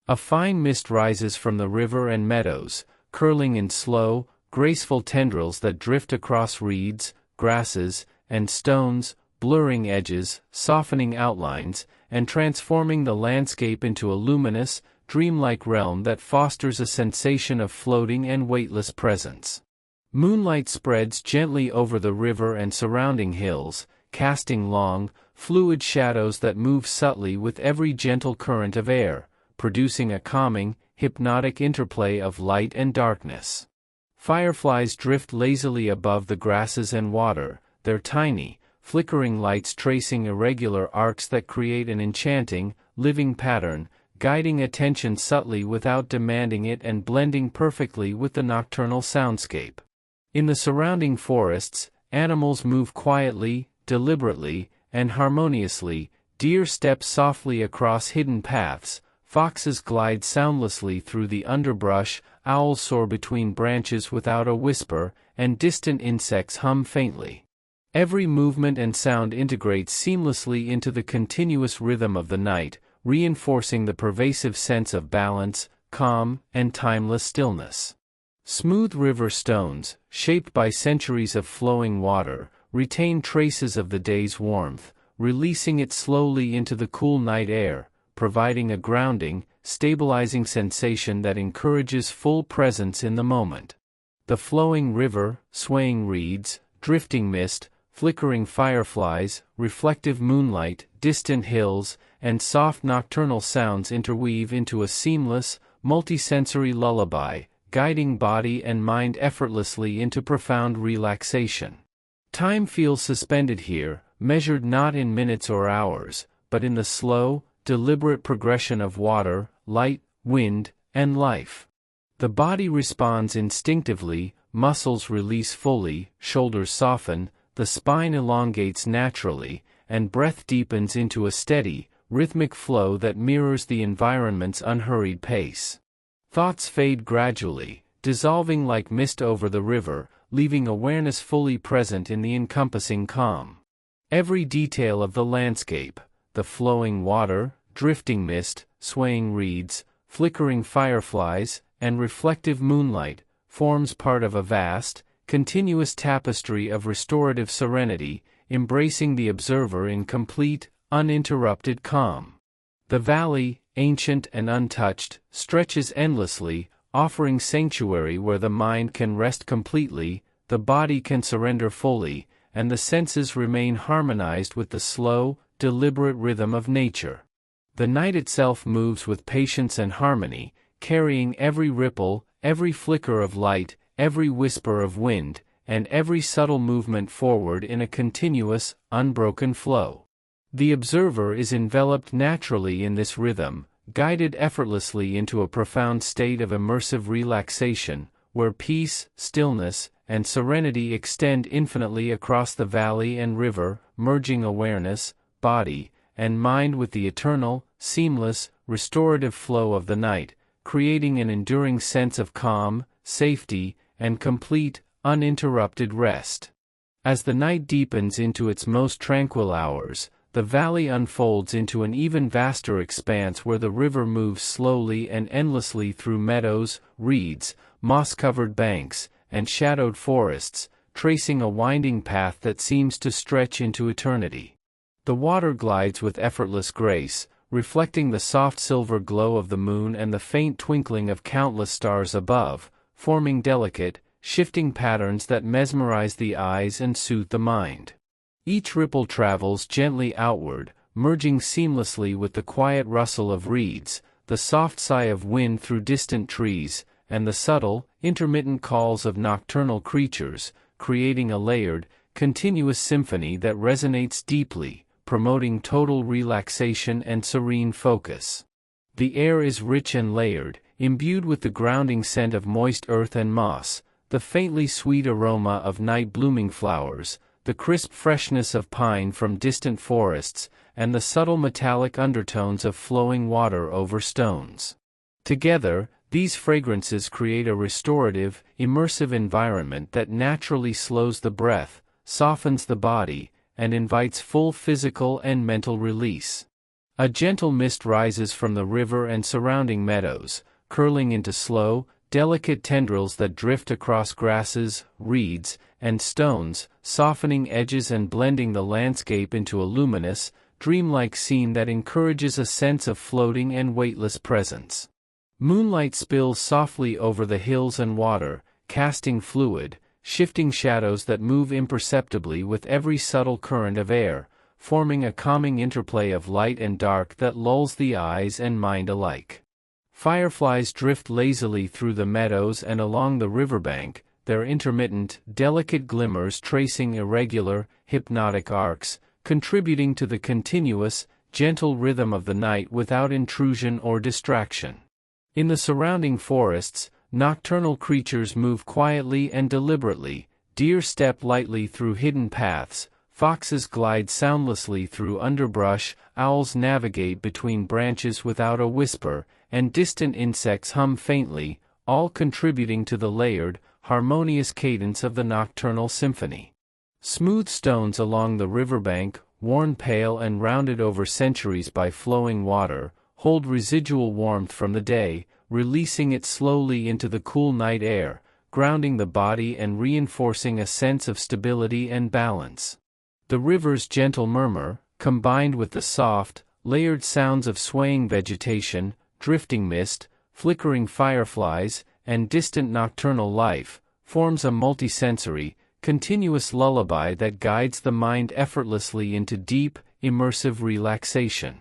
A fine mist rises from the river and meadows, curling in slow, graceful tendrils that drift across reeds, grasses, and stones, blurring edges, softening outlines, and transforming the landscape into a luminous, dreamlike realm that fosters a sensation of floating and weightless presence. Moonlight spreads gently over the river and surrounding hills, casting long, fluid shadows that move subtly with every gentle current of air, producing a calming, hypnotic interplay of light and darkness. Fireflies drift lazily above the grasses and water, their tiny, flickering lights tracing irregular arcs that create an enchanting, living pattern, guiding attention subtly without demanding it and blending perfectly with the nocturnal soundscape. In the surrounding forests, animals move quietly, deliberately, and harmoniously, deer step softly across hidden paths, foxes glide soundlessly through the underbrush, owls soar between branches without a whisper, and distant insects hum faintly. Every movement and sound integrates seamlessly into the continuous rhythm of the night, reinforcing the pervasive sense of balance, calm, and timeless stillness. Smooth river stones, shaped by centuries of flowing water, retain traces of the day's warmth, releasing it slowly into the cool night air, providing a grounding, stabilizing sensation that encourages full presence in the moment. The flowing river, swaying reeds, drifting mist, flickering fireflies, reflective moonlight, distant hills, and soft nocturnal sounds interweave into a seamless, multisensory lullaby, guiding body and mind effortlessly into profound relaxation. Time feels suspended here, measured not in minutes or hours, but in the slow, deliberate progression of water, light, wind, and life. The body responds instinctively, muscles release fully, shoulders soften, the spine elongates naturally, and breath deepens into a steady, rhythmic flow that mirrors the environment's unhurried pace. Thoughts fade gradually, dissolving like mist over the river, leaving awareness fully present in the encompassing calm. Every detail of the landscape, the flowing water, drifting mist, swaying reeds, flickering fireflies, and reflective moonlight, forms part of a vast, continuous tapestry of restorative serenity, embracing the observer in complete, uninterrupted calm. The valley, ancient and untouched, stretches endlessly, offering sanctuary where the mind can rest completely, the body can surrender fully, and the senses remain harmonized with the slow, deliberate rhythm of nature. The night itself moves with patience and harmony, carrying every ripple, every flicker of light, every whisper of wind, and every subtle movement forward in a continuous, unbroken flow. The observer is enveloped naturally in this rhythm, guided effortlessly into a profound state of immersive relaxation, where peace, stillness, and serenity extend infinitely across the valley and river, merging awareness, body, and mind with the eternal, seamless, restorative flow of the night, creating an enduring sense of calm, safety, and complete, uninterrupted rest. As the night deepens into its most tranquil hours, the valley unfolds into an even vaster expanse where the river moves slowly and endlessly through meadows, reeds, moss-covered banks, and shadowed forests, tracing a winding path that seems to stretch into eternity. The water glides with effortless grace, reflecting the soft silver glow of the moon and the faint twinkling of countless stars above, forming delicate, shifting patterns that mesmerize the eyes and soothe the mind. Each ripple travels gently outward, merging seamlessly with the quiet rustle of reeds, the soft sigh of wind through distant trees, and the subtle, intermittent calls of nocturnal creatures, creating a layered, continuous symphony that resonates deeply, promoting total relaxation and serene focus. The air is rich and layered, imbued with the grounding scent of moist earth and moss, the faintly sweet aroma of night-blooming flowers, the crisp freshness of pine from distant forests, and the subtle metallic undertones of flowing water over stones. Together, these fragrances create a restorative, immersive environment that naturally slows the breath, softens the body, and invites full physical and mental release. A gentle mist rises from the river and surrounding meadows, curling into slow, delicate tendrils that drift across grasses, reeds, and stones, softening edges and blending the landscape into a luminous, dreamlike scene that encourages a sense of floating and weightless presence. Moonlight spills softly over the hills and water, casting fluid, shifting shadows that move imperceptibly with every subtle current of air, forming a calming interplay of light and dark that lulls the eyes and mind alike. Fireflies drift lazily through the meadows and along the riverbank, their intermittent, delicate glimmers tracing irregular, hypnotic arcs, contributing to the continuous, gentle rhythm of the night without intrusion or distraction. In the surrounding forests, nocturnal creatures move quietly and deliberately, deer step lightly through hidden paths, foxes glide soundlessly through underbrush, owls navigate between branches without a whisper, and distant insects hum faintly, all contributing to the layered, harmonious cadence of the nocturnal symphony. Smooth stones along the riverbank, worn pale and rounded over centuries by flowing water, hold residual warmth from the day, releasing it slowly into the cool night air, grounding the body and reinforcing a sense of stability and balance. The river's gentle murmur, combined with the soft, layered sounds of swaying vegetation, drifting mist, flickering fireflies, and distant nocturnal life, forms a multisensory, continuous lullaby that guides the mind effortlessly into deep, immersive relaxation.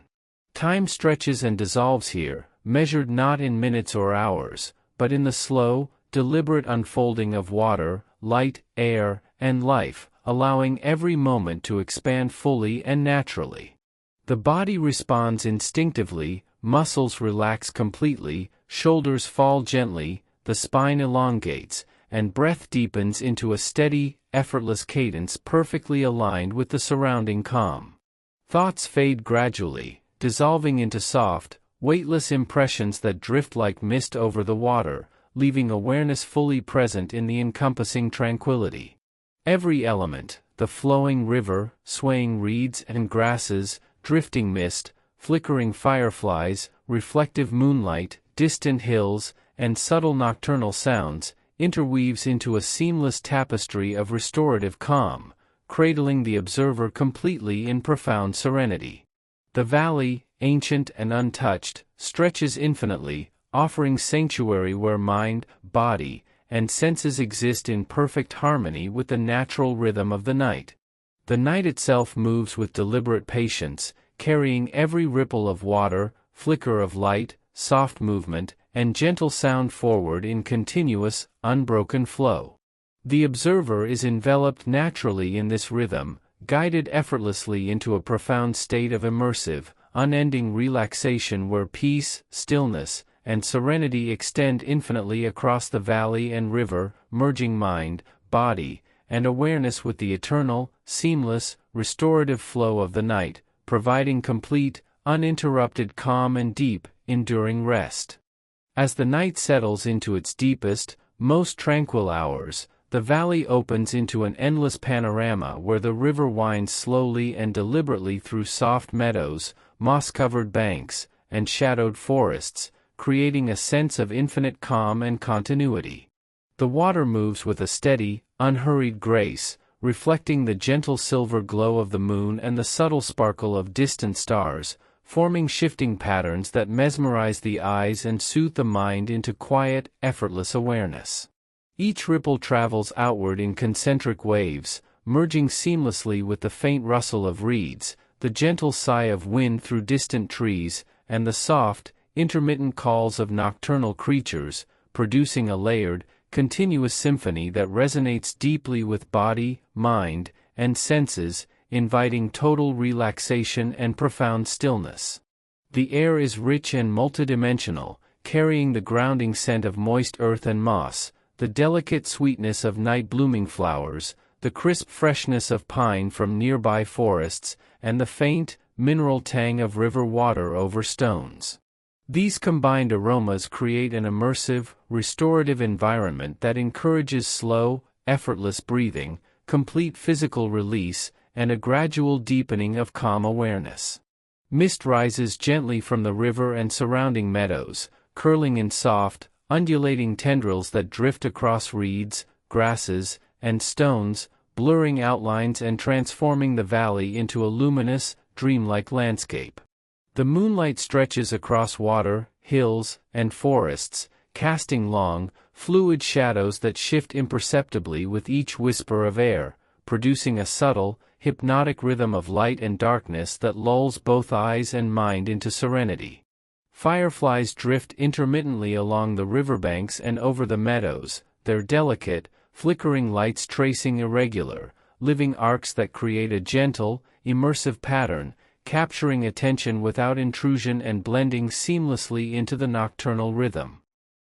Time stretches and dissolves here, measured not in minutes or hours, but in the slow, deliberate unfolding of water, light, air, and life, allowing every moment to expand fully and naturally. The body responds instinctively, muscles relax completely, shoulders fall gently, the spine elongates, and breath deepens into a steady, effortless cadence perfectly aligned with the surrounding calm. Thoughts fade gradually, dissolving into soft, weightless impressions that drift like mist over the water, leaving awareness fully present in the encompassing tranquility. Every element, the flowing river, swaying reeds and grasses, drifting mist, flickering fireflies, reflective moonlight, distant hills, and subtle nocturnal sounds, interweaves into a seamless tapestry of restorative calm, cradling the observer completely in profound serenity. The valley, ancient and untouched, stretches infinitely, offering sanctuary where mind, body, and senses exist in perfect harmony with the natural rhythm of the night. The night itself moves with deliberate patience, carrying every ripple of water, flicker of light, soft movement, and gentle sound forward in continuous, unbroken flow. The observer is enveloped naturally in this rhythm, guided effortlessly into a profound state of immersive, unending relaxation where peace, stillness, and serenity extend infinitely across the valley and river, merging mind, body, and awareness with the eternal, seamless, restorative flow of the night, providing complete, uninterrupted calm and deep, enduring rest. As the night settles into its deepest, most tranquil hours, the valley opens into an endless panorama where the river winds slowly and deliberately through soft meadows, moss-covered banks, and shadowed forests, creating a sense of infinite calm and continuity. The water moves with a steady, unhurried grace, reflecting the gentle silver glow of the moon and the subtle sparkle of distant stars, forming shifting patterns that mesmerize the eyes and soothe the mind into quiet, effortless awareness. Each ripple travels outward in concentric waves, merging seamlessly with the faint rustle of reeds, the gentle sigh of wind through distant trees, and the soft, intermittent calls of nocturnal creatures, producing a layered, continuous symphony that resonates deeply with body, mind, and senses, inviting total relaxation and profound stillness. The air is rich and multidimensional, carrying the grounding scent of moist earth and moss, the delicate sweetness of night-blooming flowers, the crisp freshness of pine from nearby forests, and the faint, mineral tang of river water over stones. These combined aromas create an immersive, restorative environment that encourages slow, effortless breathing, complete physical release, and a gradual deepening of calm awareness. Mist rises gently from the river and surrounding meadows, curling in soft, undulating tendrils that drift across reeds, grasses, and stones, blurring outlines and transforming the valley into a luminous, dreamlike landscape. The moonlight stretches across water, hills, and forests, casting long, fluid shadows that shift imperceptibly with each whisper of air, producing a subtle, hypnotic rhythm of light and darkness that lulls both eyes and mind into serenity. Fireflies drift intermittently along the riverbanks and over the meadows, their delicate, flickering lights tracing irregular, living arcs that create a gentle, immersive pattern, capturing attention without intrusion and blending seamlessly into the nocturnal rhythm.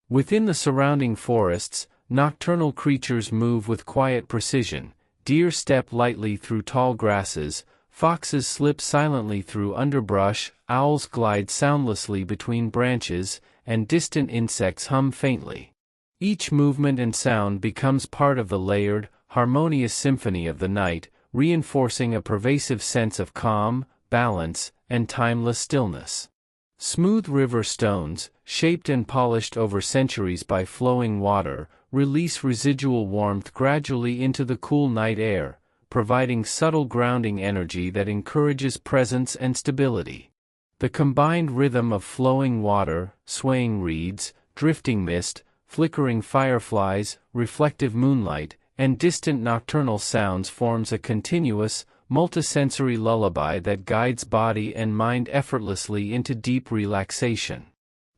Within the surrounding forests, nocturnal creatures move with quiet precision. Deer step lightly through tall grasses, foxes slip silently through underbrush, owls glide soundlessly between branches, and distant insects hum faintly. Each movement and sound becomes part of the layered, harmonious symphony of the night, reinforcing a pervasive sense of calm, balance, and timeless stillness. Smooth river stones, shaped and polished over centuries by flowing water, release residual warmth gradually into the cool night air, providing subtle grounding energy that encourages presence and stability. The combined rhythm of flowing water, swaying reeds, drifting mist, flickering fireflies, reflective moonlight, and distant nocturnal sounds forms a continuous, multisensory lullaby that guides body and mind effortlessly into deep relaxation.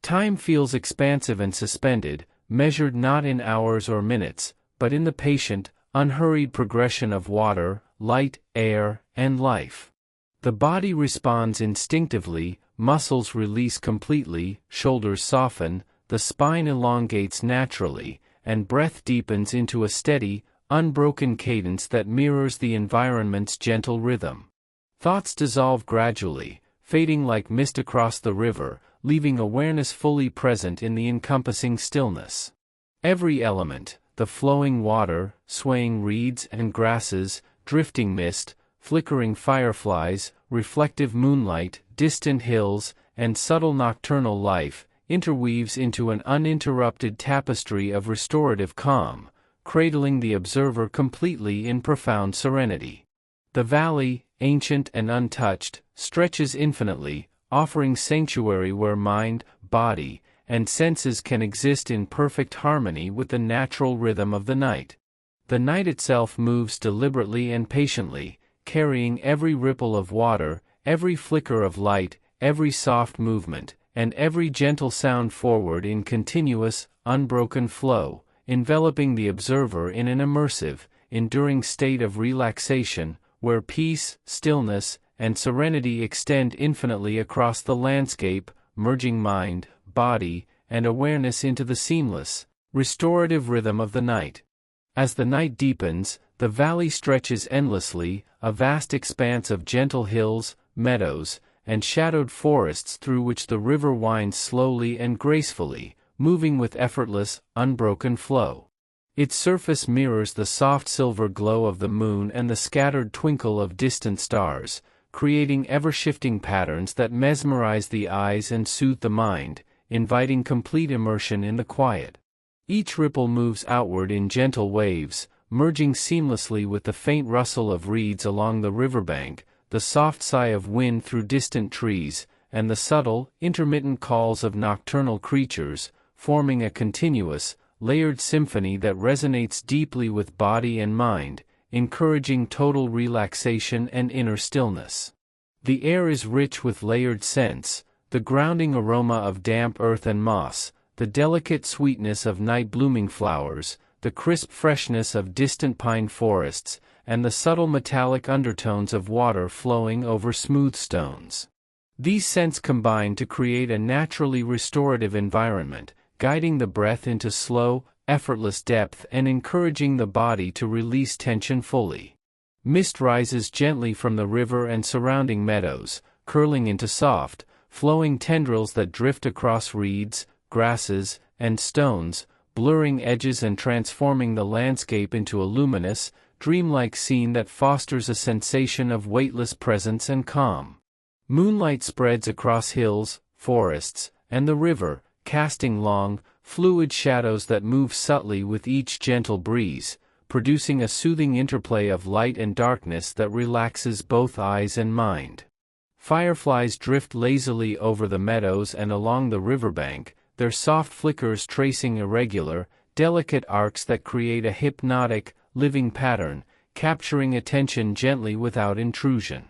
Time feels expansive and suspended, measured not in hours or minutes, but in the patient, unhurried progression of water, light, air, and life. The body responds instinctively, muscles release completely, shoulders soften, the spine elongates naturally, and breath deepens into a steady, unbroken cadence that mirrors the environment's gentle rhythm. Thoughts dissolve gradually, fading like mist across the river, leaving awareness fully present in the encompassing stillness. Every element, the flowing water, swaying reeds and grasses, drifting mist, flickering fireflies, reflective moonlight, distant hills, and subtle nocturnal life, interweaves into an uninterrupted tapestry of restorative calm, cradling the observer completely in profound serenity. The valley, ancient and untouched, stretches infinitely, offering sanctuary where mind, body, and senses can exist in perfect harmony with the natural rhythm of the night. The night itself moves deliberately and patiently, carrying every ripple of water, every flicker of light, every soft movement, and every gentle sound forward in continuous, unbroken flow, enveloping the observer in an immersive, enduring state of relaxation, where peace, stillness, and serenity extend infinitely across the landscape, merging mind, body, and awareness into the seamless, restorative rhythm of the night. As the night deepens, the valley stretches endlessly, a vast expanse of gentle hills, meadows, and shadowed forests through which the river winds slowly and gracefully, moving with effortless, unbroken flow. Its surface mirrors the soft silver glow of the moon and the scattered twinkle of distant stars, creating ever-shifting patterns that mesmerize the eyes and soothe the mind, inviting complete immersion in the quiet. Each ripple moves outward in gentle waves, merging seamlessly with the faint rustle of reeds along the riverbank, the soft sigh of wind through distant trees, and the subtle, intermittent calls of nocturnal creatures, forming a continuous, layered symphony that resonates deeply with body and mind, encouraging total relaxation and inner stillness. The air is rich with layered scents, the grounding aroma of damp earth and moss, the delicate sweetness of night-blooming flowers, the crisp freshness of distant pine forests, and the subtle metallic undertones of water flowing over smooth stones. These scents combine to create a naturally restorative environment, guiding the breath into slow, effortless depth and encouraging the body to release tension fully. Mist rises gently from the river and surrounding meadows, curling into soft, flowing tendrils that drift across reeds, grasses, and stones, blurring edges and transforming the landscape into a luminous, dreamlike scene that fosters a sensation of weightless presence and calm. Moonlight spreads across hills, forests, and the river, casting long, fluid shadows that move subtly with each gentle breeze, producing a soothing interplay of light and darkness that relaxes both eyes and mind. Fireflies drift lazily over the meadows and along the riverbank, their soft flickers tracing irregular, delicate arcs that create a hypnotic, living pattern, capturing attention gently without intrusion.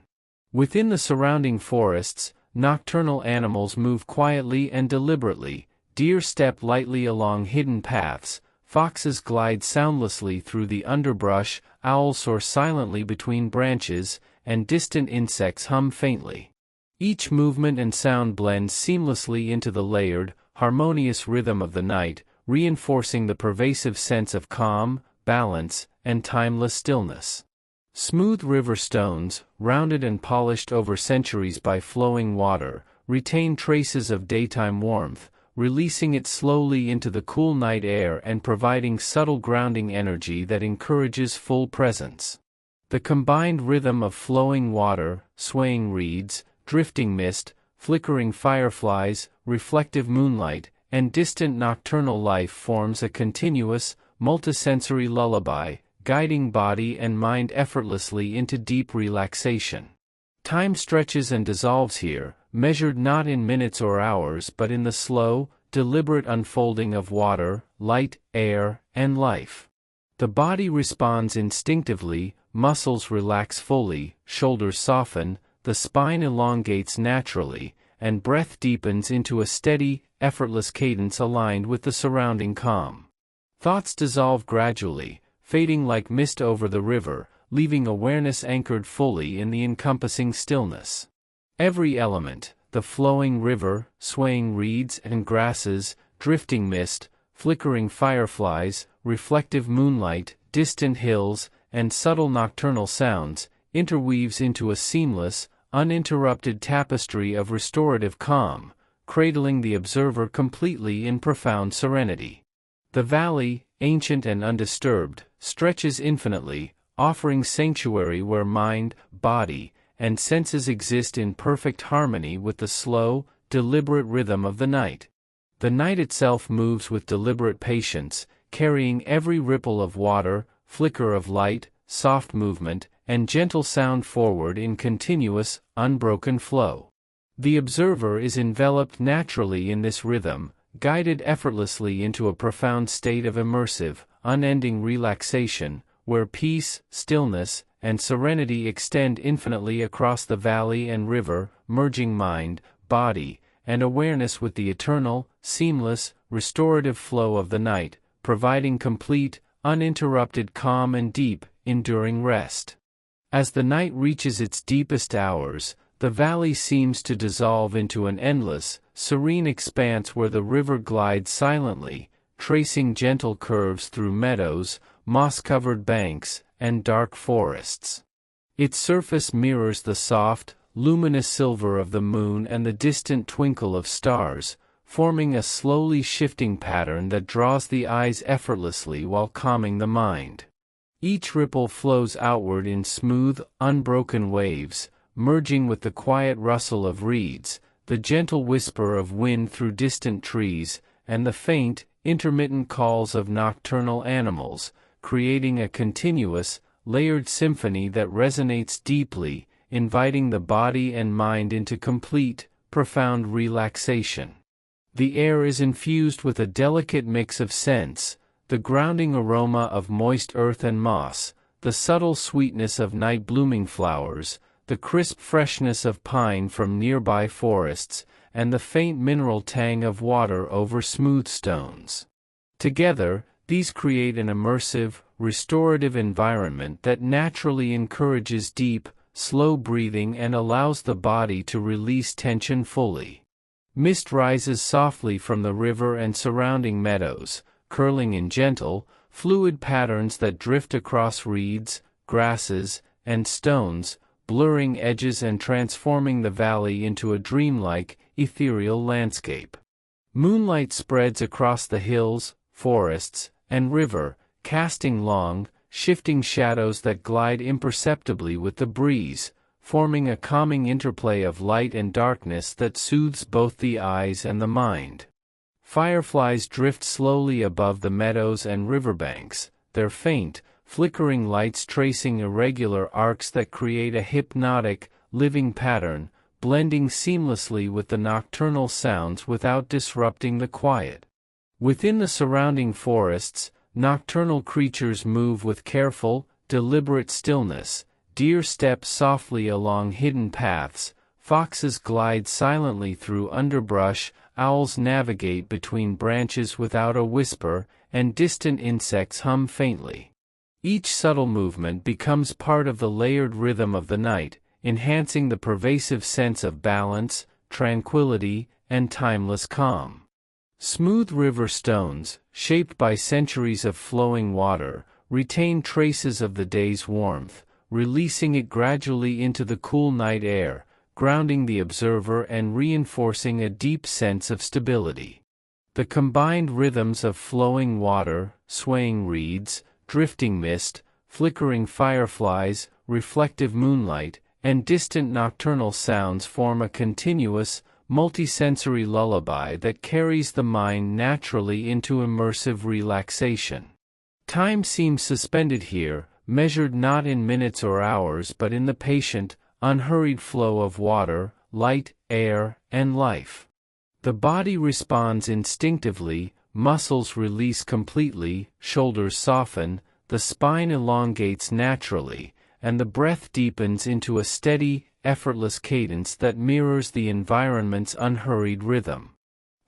Within the surrounding forests, nocturnal animals move quietly and deliberately, deer step lightly along hidden paths, foxes glide soundlessly through the underbrush, owls soar silently between branches, and distant insects hum faintly. Each movement and sound blends seamlessly into the layered, harmonious rhythm of the night, reinforcing the pervasive sense of calm, balance, and timeless stillness. Smooth river stones, rounded and polished over centuries by flowing water, retain traces of daytime warmth, releasing it slowly into the cool night air and providing subtle grounding energy that encourages full presence. The combined rhythm of flowing water, swaying reeds, drifting mist, flickering fireflies, reflective moonlight, and distant nocturnal life forms a continuous, multisensory lullaby, guiding body and mind effortlessly into deep relaxation. Time stretches and dissolves here, measured not in minutes or hours but in the slow, deliberate unfolding of water, light, air, and life. The body responds instinctively, muscles relax fully, shoulders soften, the spine elongates naturally, and breath deepens into a steady, effortless cadence aligned with the surrounding calm. Thoughts dissolve gradually, fading like mist over the river, leaving awareness anchored fully in the encompassing stillness. Every element, the flowing river, swaying reeds and grasses, drifting mist, flickering fireflies, reflective moonlight, distant hills, and subtle nocturnal sounds, interweaves into a seamless, uninterrupted tapestry of restorative calm, cradling the observer completely in profound serenity. The valley, ancient and undisturbed, stretches infinitely, offering sanctuary where mind, body, and senses exist in perfect harmony with the slow, deliberate rhythm of the night. The night itself moves with deliberate patience, carrying every ripple of water, flicker of light, soft movement, and gentle sound forward in continuous, unbroken flow. The observer is enveloped naturally in this rhythm, guided effortlessly into a profound state of immersive, unending relaxation, where peace, stillness, and serenity extend infinitely across the valley and river, merging mind, body, and awareness with the eternal, seamless, restorative flow of the night, providing complete, uninterrupted calm and deep, enduring rest. As the night reaches its deepest hours, the valley seems to dissolve into an endless, serene expanse where the river glides silently, tracing gentle curves through meadows, moss-covered banks, and dark forests. Its surface mirrors the soft, luminous silver of the moon and the distant twinkle of stars, forming a slowly shifting pattern that draws the eyes effortlessly while calming the mind. Each ripple flows outward in smooth, unbroken waves, merging with the quiet rustle of reeds, the gentle whisper of wind through distant trees, and the faint, intermittent calls of nocturnal animals, creating a continuous, layered symphony that resonates deeply, inviting the body and mind into complete, profound relaxation. The air is infused with a delicate mix of scents, the grounding aroma of moist earth and moss, the subtle sweetness of night-blooming flowers, the crisp freshness of pine from nearby forests, and the faint mineral tang of water over smooth stones. Together, these create an immersive, restorative environment that naturally encourages deep, slow breathing and allows the body to release tension fully. Mist rises softly from the river and surrounding meadows, curling in gentle, fluid patterns that drift across reeds, grasses, and stones, blurring edges and transforming the valley into a dreamlike, ethereal landscape. Moonlight spreads across the hills, forests, and river, casting long, shifting shadows that glide imperceptibly with the breeze, forming a calming interplay of light and darkness that soothes both the eyes and the mind. Fireflies drift slowly above the meadows and riverbanks, their faint, flickering lights tracing irregular arcs that create a hypnotic, living pattern, blending seamlessly with the nocturnal sounds without disrupting the quiet. Within the surrounding forests, nocturnal creatures move with careful, deliberate stillness. Deer step softly along hidden paths, foxes glide silently through underbrush, owls navigate between branches without a whisper, and distant insects hum faintly. Each subtle movement becomes part of the layered rhythm of the night, enhancing the pervasive sense of balance, tranquility, and timeless calm. Smooth river stones, shaped by centuries of flowing water, retain traces of the day's warmth, releasing it gradually into the cool night air, grounding the observer and reinforcing a deep sense of stability. The combined rhythms of flowing water, swaying reeds, drifting mist, flickering fireflies, reflective moonlight, and distant nocturnal sounds form a continuous, multisensory lullaby that carries the mind naturally into immersive relaxation. Time seems suspended here, measured not in minutes or hours but in the patient, unhurried flow of water, light, air, and life. The body responds instinctively, muscles release completely, shoulders soften, the spine elongates naturally, and the breath deepens into a steady, effortless cadence that mirrors the environment's unhurried rhythm.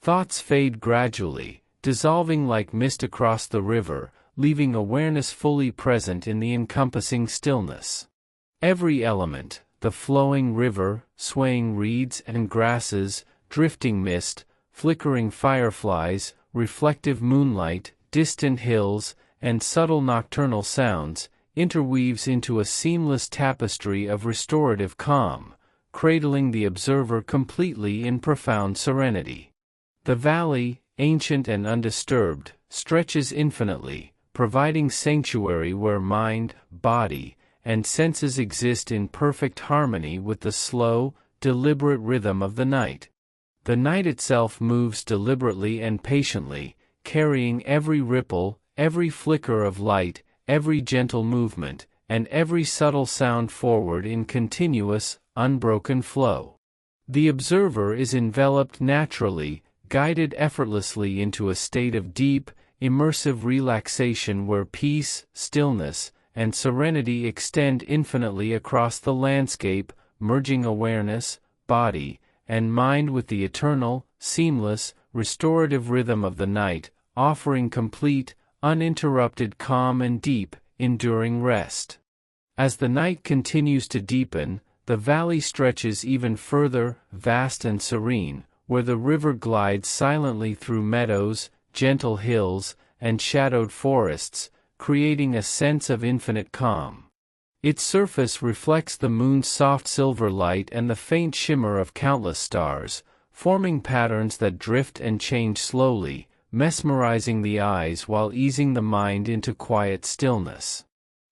Thoughts fade gradually, dissolving like mist across the river, leaving awareness fully present in the encompassing stillness. Every element, the flowing river, swaying reeds and grasses, drifting mist, flickering fireflies, reflective moonlight, distant hills, and subtle nocturnal sounds, interweaves into a seamless tapestry of restorative calm, cradling the observer completely in profound serenity. The valley, ancient and undisturbed, stretches infinitely, providing sanctuary where mind, body, and senses exist in perfect harmony with the slow, deliberate rhythm of the night. The night itself moves deliberately and patiently, carrying every ripple, every flicker of light, every gentle movement, and every subtle sound forward in continuous, unbroken flow. The observer is enveloped naturally, guided effortlessly into a state of deep, immersive relaxation where peace, stillness, and serenity extend infinitely across the landscape, merging awareness, body, and mind with the eternal, seamless, restorative rhythm of the night, offering complete, uninterrupted calm and deep, enduring rest. As the night continues to deepen, the valley stretches even further, vast and serene, where the river glides silently through meadows, gentle hills, and shadowed forests, creating a sense of infinite calm. Its surface reflects the moon's soft silver light and the faint shimmer of countless stars, forming patterns that drift and change slowly, mesmerizing the eyes while easing the mind into quiet stillness.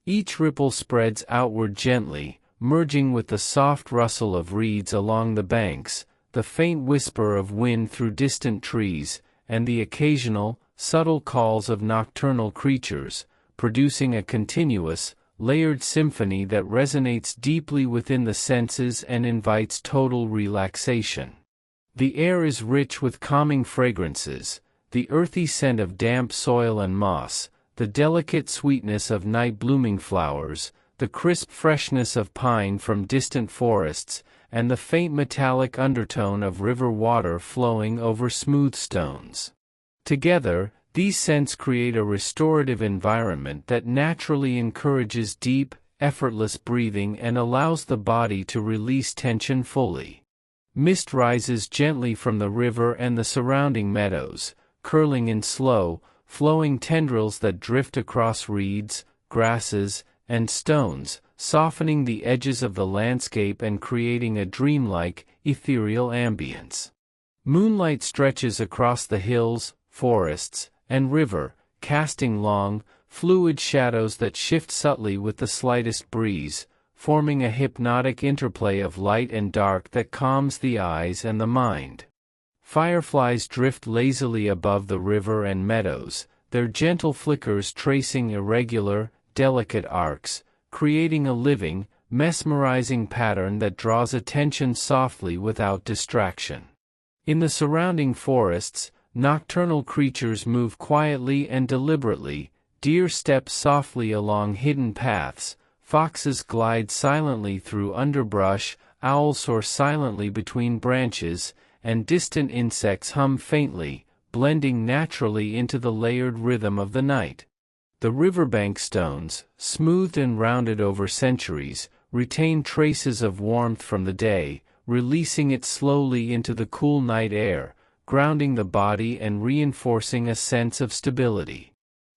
Each ripple spreads outward gently, merging with the soft rustle of reeds along the banks, the faint whisper of wind through distant trees, and the occasional, subtle calls of nocturnal creatures, producing a continuous, layered symphony that resonates deeply within the senses and invites total relaxation. The air is rich with calming fragrances, the earthy scent of damp soil and moss, the delicate sweetness of night-blooming flowers, the crisp freshness of pine from distant forests, and the faint metallic undertone of river water flowing over smooth stones. Together, these scents create a restorative environment that naturally encourages deep, effortless breathing and allows the body to release tension fully. Mist rises gently from the river and the surrounding meadows, curling in slow, flowing tendrils that drift across reeds, grasses, and stones, softening the edges of the landscape and creating a dreamlike, ethereal ambience. Moonlight stretches across the hills, forests, and river, casting long, fluid shadows that shift subtly with the slightest breeze, forming a hypnotic interplay of light and dark that calms the eyes and the mind. Fireflies drift lazily above the river and meadows, their gentle flickers tracing irregular, delicate arcs, creating a living, mesmerizing pattern that draws attention softly without distraction. In the surrounding forests, nocturnal creatures move quietly and deliberately, deer step softly along hidden paths, foxes glide silently through underbrush, owls soar silently between branches, and distant insects hum faintly, blending naturally into the layered rhythm of the night. The riverbank stones, smoothed and rounded over centuries, retain traces of warmth from the day, releasing it slowly into the cool night air, grounding the body and reinforcing a sense of stability.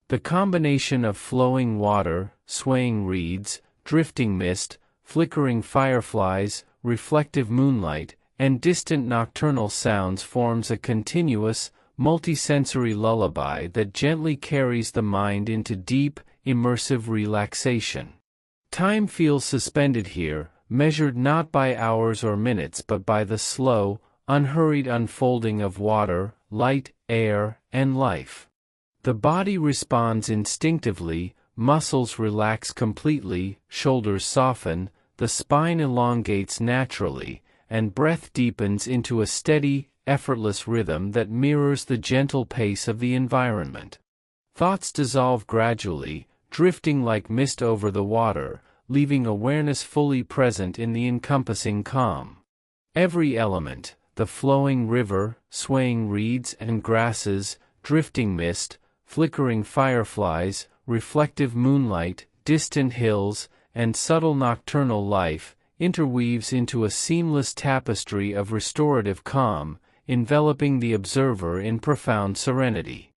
The combination of flowing water, swaying reeds, drifting mist, flickering fireflies, reflective moonlight, and distant nocturnal sounds forms a continuous, multisensory lullaby that gently carries the mind into deep, immersive relaxation. Time feels suspended here, measured not by hours or minutes but by the slow, unhurried unfolding of water, light, air, and life. The body responds instinctively, muscles relax completely, shoulders soften, the spine elongates naturally, and breath deepens into a steady, effortless rhythm that mirrors the gentle pace of the environment. Thoughts dissolve gradually, drifting like mist over the water, leaving awareness fully present in the encompassing calm. Every element, the flowing river, swaying reeds and grasses, drifting mist, flickering fireflies, reflective moonlight, distant hills, and subtle nocturnal life, interweaves into a seamless tapestry of restorative calm, enveloping the observer in profound serenity.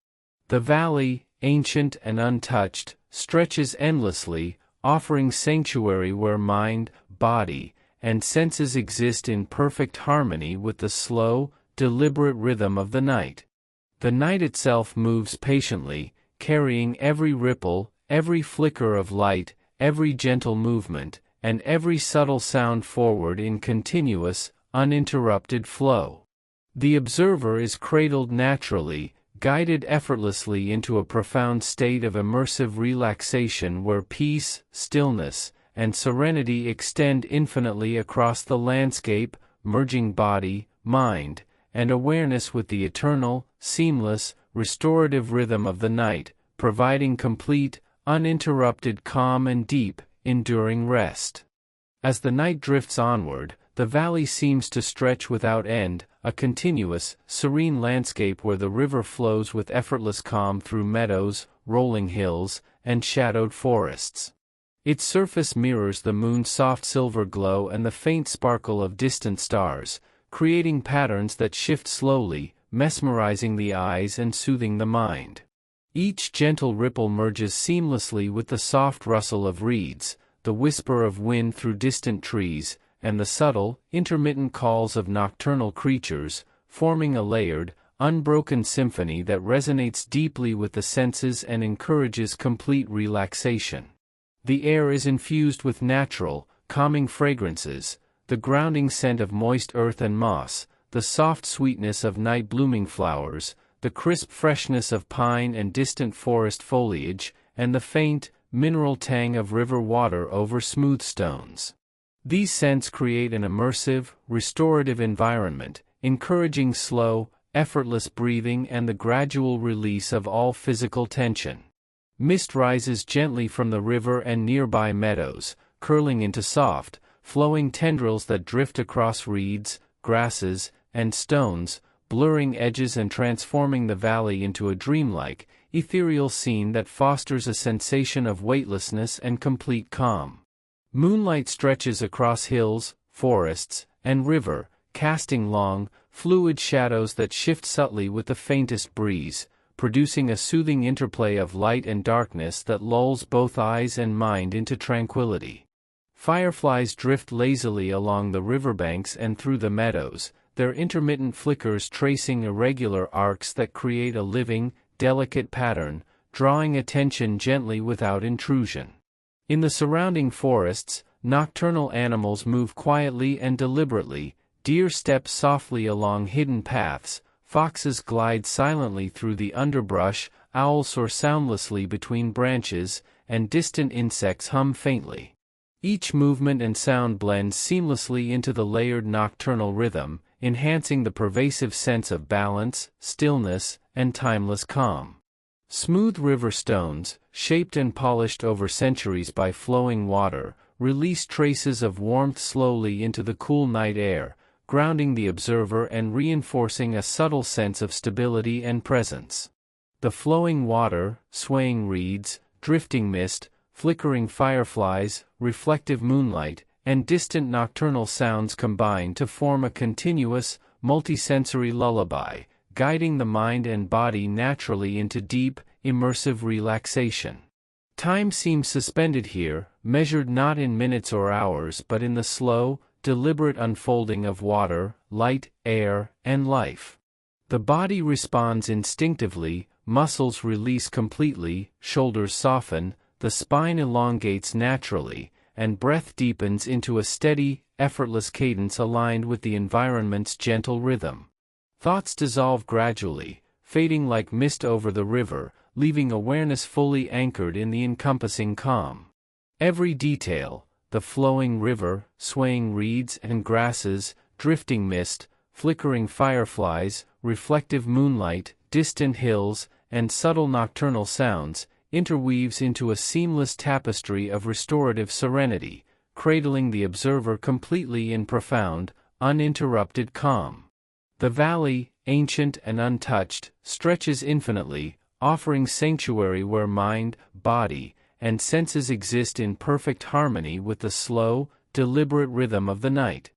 The valley, ancient and untouched, stretches endlessly, offering sanctuary where mind, body, and senses exist in perfect harmony with the slow, deliberate rhythm of the night. The night itself moves patiently, carrying every ripple, every flicker of light, every gentle movement, and every subtle sound forward in continuous, uninterrupted flow. The observer is cradled naturally, guided effortlessly into a profound state of immersive relaxation where peace, stillness, and serenity extend infinitely across the landscape, merging body, mind, and awareness with the eternal, seamless, restorative rhythm of the night, providing complete, uninterrupted calm and deep, enduring rest. As the night drifts onward, the valley seems to stretch without end, a continuous, serene landscape where the river flows with effortless calm through meadows, rolling hills, and shadowed forests. Its surface mirrors the moon's soft silver glow and the faint sparkle of distant stars, creating patterns that shift slowly, mesmerizing the eyes and soothing the mind. Each gentle ripple merges seamlessly with the soft rustle of reeds, the whisper of wind through distant trees, and the subtle, intermittent calls of nocturnal creatures, forming a layered, unbroken symphony that resonates deeply with the senses and encourages complete relaxation. The air is infused with natural, calming fragrances, the grounding scent of moist earth and moss, the soft sweetness of night-blooming flowers, the crisp freshness of pine and distant forest foliage, and the faint, mineral tang of river water over smooth stones. These scents create an immersive, restorative environment, encouraging slow, effortless breathing and the gradual release of all physical tension. Mist rises gently from the river and nearby meadows, curling into soft, flowing tendrils that drift across reeds, grasses, and stones, blurring edges and transforming the valley into a dreamlike, ethereal scene that fosters a sensation of weightlessness and complete calm. Moonlight stretches across hills, forests, and river, casting long, fluid shadows that shift subtly with the faintest breeze, producing a soothing interplay of light and darkness that lulls both eyes and mind into tranquility. Fireflies drift lazily along the riverbanks and through the meadows, their intermittent flickers tracing irregular arcs that create a living, delicate pattern, drawing attention gently without intrusion. In the surrounding forests, nocturnal animals move quietly and deliberately, deer step softly along hidden paths, foxes glide silently through the underbrush, owls soar soundlessly between branches, and distant insects hum faintly. Each movement and sound blends seamlessly into the layered nocturnal rhythm, enhancing the pervasive sense of balance, stillness, and timeless calm. Smooth river stones, shaped and polished over centuries by flowing water, release traces of warmth slowly into the cool night air, grounding the observer and reinforcing a subtle sense of stability and presence. The flowing water, swaying reeds, drifting mist, flickering fireflies, reflective moonlight, and distant nocturnal sounds combine to form a continuous, multisensory lullaby, guiding the mind and body naturally into deep, immersive relaxation. Time seems suspended here, measured not in minutes or hours but in the slow, deliberate unfolding of water, light, air, and life. The body responds instinctively, muscles release completely, shoulders soften, the spine elongates naturally, and breath deepens into a steady, effortless cadence aligned with the environment's gentle rhythm. Thoughts dissolve gradually, fading like mist over the river, leaving awareness fully anchored in the encompassing calm. Every detail, the flowing river, swaying reeds and grasses, drifting mist, flickering fireflies, reflective moonlight, distant hills, and subtle nocturnal sounds, interweaves into a seamless tapestry of restorative serenity, cradling the observer completely in profound, uninterrupted calm. The valley, ancient and untouched, stretches infinitely, offering sanctuary where mind, body, and senses exist in perfect harmony with the slow, deliberate rhythm of the night.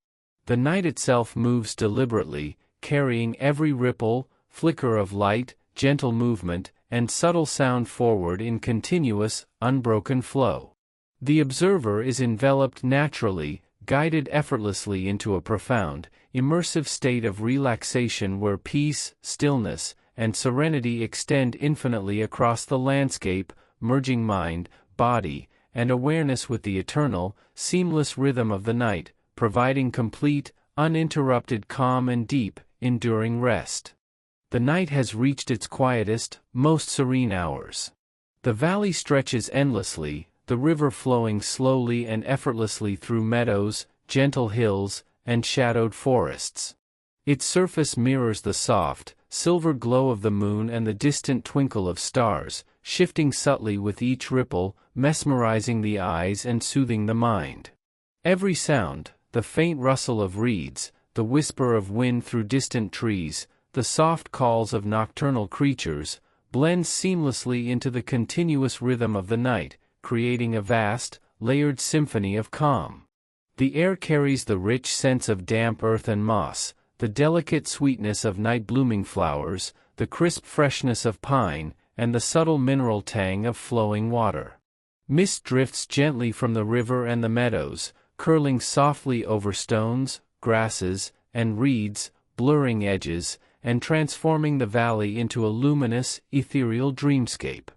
The night itself moves deliberately, carrying every ripple, flicker of light, gentle movement, and subtle sound forward in continuous, unbroken flow. The observer is enveloped naturally, guided effortlessly into a profound, immersive state of relaxation where peace, stillness, and serenity extend infinitely across the landscape, merging mind, body, and awareness with the eternal, seamless rhythm of the night, providing complete, uninterrupted calm and deep, enduring rest. The night has reached its quietest, most serene hours. The valley stretches endlessly, the river flowing slowly and effortlessly through meadows, gentle hills, and shadowed forests. Its surface mirrors the soft, silver glow of the moon and the distant twinkle of stars, shifting subtly with each ripple, mesmerizing the eyes and soothing the mind. Every sound, the faint rustle of reeds, the whisper of wind through distant trees, the soft calls of nocturnal creatures, blends seamlessly into the continuous rhythm of the night, creating a vast, layered symphony of calm. The air carries the rich scents of damp earth and moss, the delicate sweetness of night-blooming flowers, the crisp freshness of pine, and the subtle mineral tang of flowing water. Mist drifts gently from the river and the meadows, curling softly over stones, grasses, and reeds, blurring edges, and transforming the valley into a luminous, ethereal dreamscape.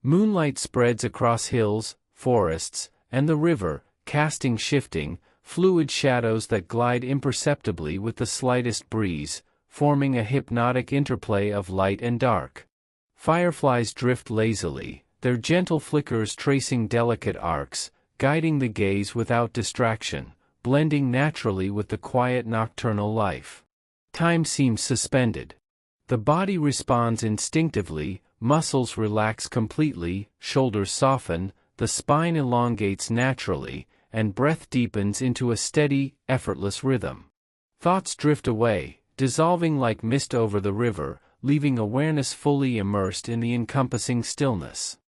Moonlight spreads across hills, forests, and the river, casting shifting, fluid shadows that glide imperceptibly with the slightest breeze, forming a hypnotic interplay of light and dark. Fireflies drift lazily, their gentle flickers tracing delicate arcs, guiding the gaze without distraction, blending naturally with the quiet nocturnal life. Time seems suspended. The body responds instinctively, muscles relax completely, shoulders soften, the spine elongates naturally, and breath deepens into a steady, effortless rhythm. Thoughts drift away, dissolving like mist over the river, leaving awareness fully immersed in the encompassing stillness.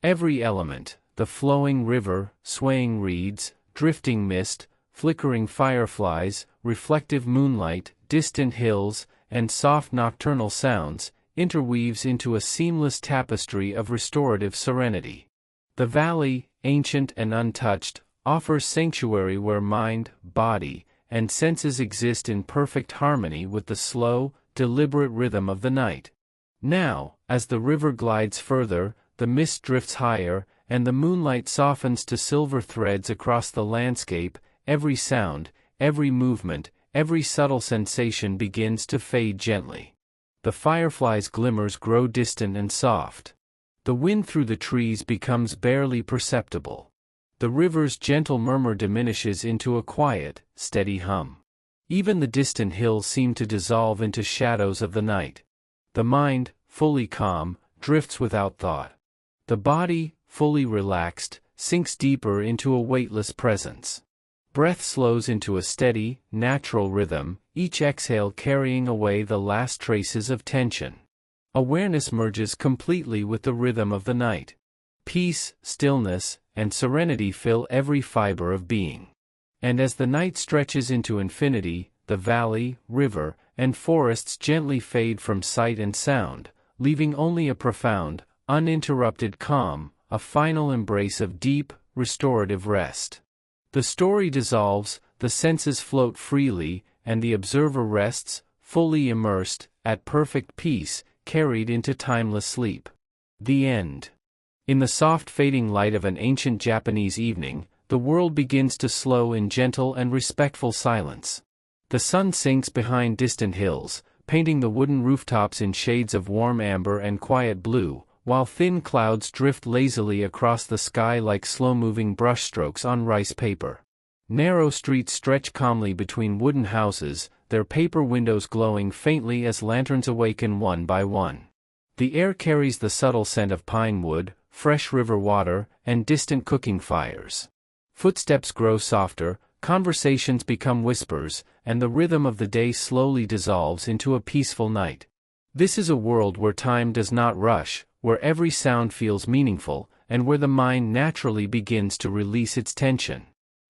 Every element, the flowing river, swaying reeds, drifting mist, flickering fireflies, reflective moonlight, distant hills, and soft nocturnal sounds, interweaves into a seamless tapestry of restorative serenity. The valley, ancient and untouched, offers sanctuary where mind, body, and senses exist in perfect harmony with the slow, deliberate rhythm of the night. Now, as the river glides further, the mist drifts higher, and the moonlight softens to silver threads across the landscape, every sound, every movement, every subtle sensation begins to fade gently. The fireflies' glimmers grow distant and soft. The wind through the trees becomes barely perceptible. The river's gentle murmur diminishes into a quiet, steady hum. Even the distant hills seem to dissolve into shadows of the night. The mind, fully calm, drifts without thought. The body, fully relaxed, sinks deeper into a weightless presence. Breath slows into a steady, natural rhythm, each exhale carrying away the last traces of tension. Awareness merges completely with the rhythm of the night. Peace, stillness, and serenity fill every fiber of being. And as the night stretches into infinity, the valley, river, and forests gently fade from sight and sound, leaving only a profound, uninterrupted calm, a final embrace of deep, restorative rest. The story dissolves, the senses float freely, and the observer rests, fully immersed, at perfect peace, carried into timeless sleep. The end. In the soft fading light of an ancient Japanese evening, the world begins to slow in gentle and respectful silence. The sun sinks behind distant hills, painting the wooden rooftops in shades of warm amber and quiet blue, while thin clouds drift lazily across the sky like slow-moving brushstrokes on rice paper. Narrow streets stretch calmly between wooden houses, their paper windows glowing faintly as lanterns awaken one by one. The air carries the subtle scent of pine wood, fresh river water, and distant cooking fires. Footsteps grow softer, conversations become whispers, and the rhythm of the day slowly dissolves into a peaceful night. This is a world where time does not rush, where every sound feels meaningful, and where the mind naturally begins to release its tension.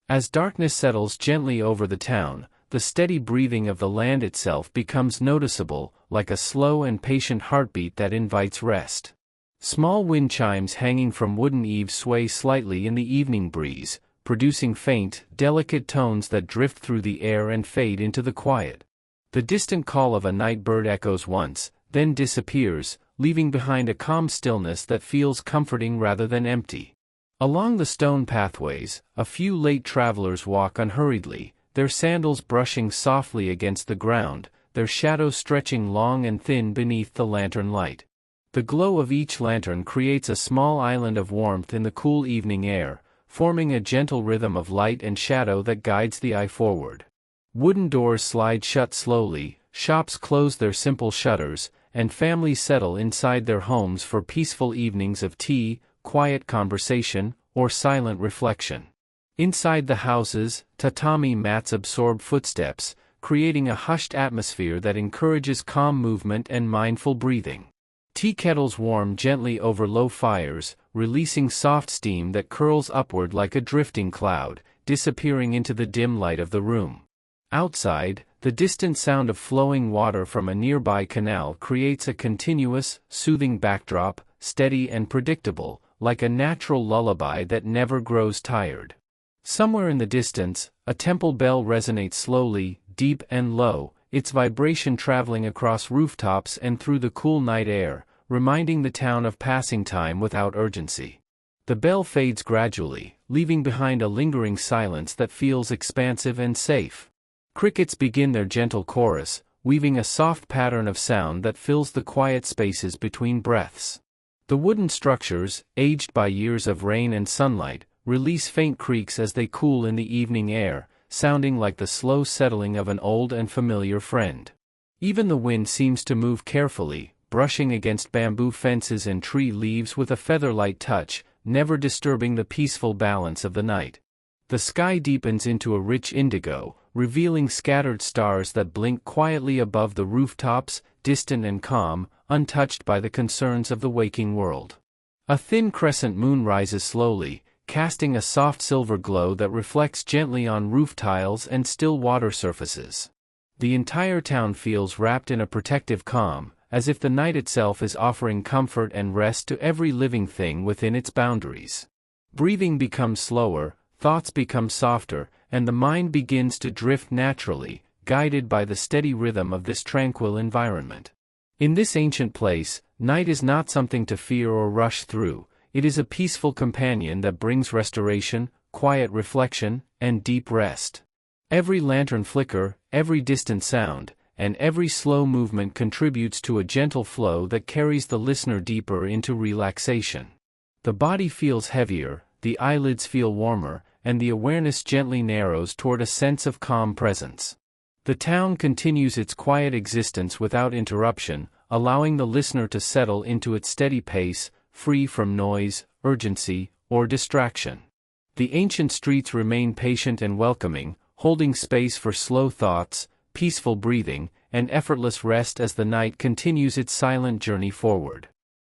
As darkness settles gently over the town, the steady breathing of the land itself becomes noticeable, like a slow and patient heartbeat that invites rest. Small wind chimes hanging from wooden eaves sway slightly in the evening breeze, producing faint, delicate tones that drift through the air and fade into the quiet. The distant call of a night bird echoes once, then disappears, leaving behind a calm stillness that feels comforting rather than empty. Along the stone pathways, a few late travelers walk unhurriedly, their sandals brushing softly against the ground, their shadows stretching long and thin beneath the lantern light. The glow of each lantern creates a small island of warmth in the cool evening air, forming a gentle rhythm of light and shadow that guides the eye forward. Wooden doors slide shut slowly, shops close their simple shutters, and families settle inside their homes for peaceful evenings of tea, quiet conversation, or silent reflection. Inside the houses, tatami mats absorb footsteps, creating a hushed atmosphere that encourages calm movement and mindful breathing. Tea kettles warm gently over low fires, releasing soft steam that curls upward like a drifting cloud, disappearing into the dim light of the room. Outside, the distant sound of flowing water from a nearby canal creates a continuous, soothing backdrop, steady and predictable, like a natural lullaby that never grows tired. Somewhere in the distance, a temple bell resonates slowly, deep and low, its vibration traveling across rooftops and through the cool night air, reminding the town of passing time without urgency. The bell fades gradually, leaving behind a lingering silence that feels expansive and safe. Crickets begin their gentle chorus, weaving a soft pattern of sound that fills the quiet spaces between breaths. The wooden structures, aged by years of rain and sunlight, release faint creaks as they cool in the evening air, sounding like the slow settling of an old and familiar friend. Even the wind seems to move carefully, brushing against bamboo fences and tree leaves with a feather-light touch, never disturbing the peaceful balance of the night. The sky deepens into a rich indigo, revealing scattered stars that blink quietly above the rooftops, distant and calm, untouched by the concerns of the waking world. A thin crescent moon rises slowly, casting a soft silver glow that reflects gently on roof tiles and still water surfaces. The entire town feels wrapped in a protective calm, as if the night itself is offering comfort and rest to every living thing within its boundaries. Breathing becomes slower, thoughts become softer, and the mind begins to drift naturally, guided by the steady rhythm of this tranquil environment. In this ancient place, night is not something to fear or rush through. It is a peaceful companion that brings restoration, quiet reflection, and deep rest. Every lantern flicker, every distant sound, and every slow movement contributes to a gentle flow that carries the listener deeper into relaxation. The body feels heavier, the eyelids feel warmer, and the awareness gently narrows toward a sense of calm presence. The town continues its quiet existence without interruption, allowing the listener to settle into its steady pace, free from noise, urgency, or distraction. The ancient streets remain patient and welcoming, holding space for slow thoughts, peaceful breathing, and effortless rest as the night continues its silent journey forward.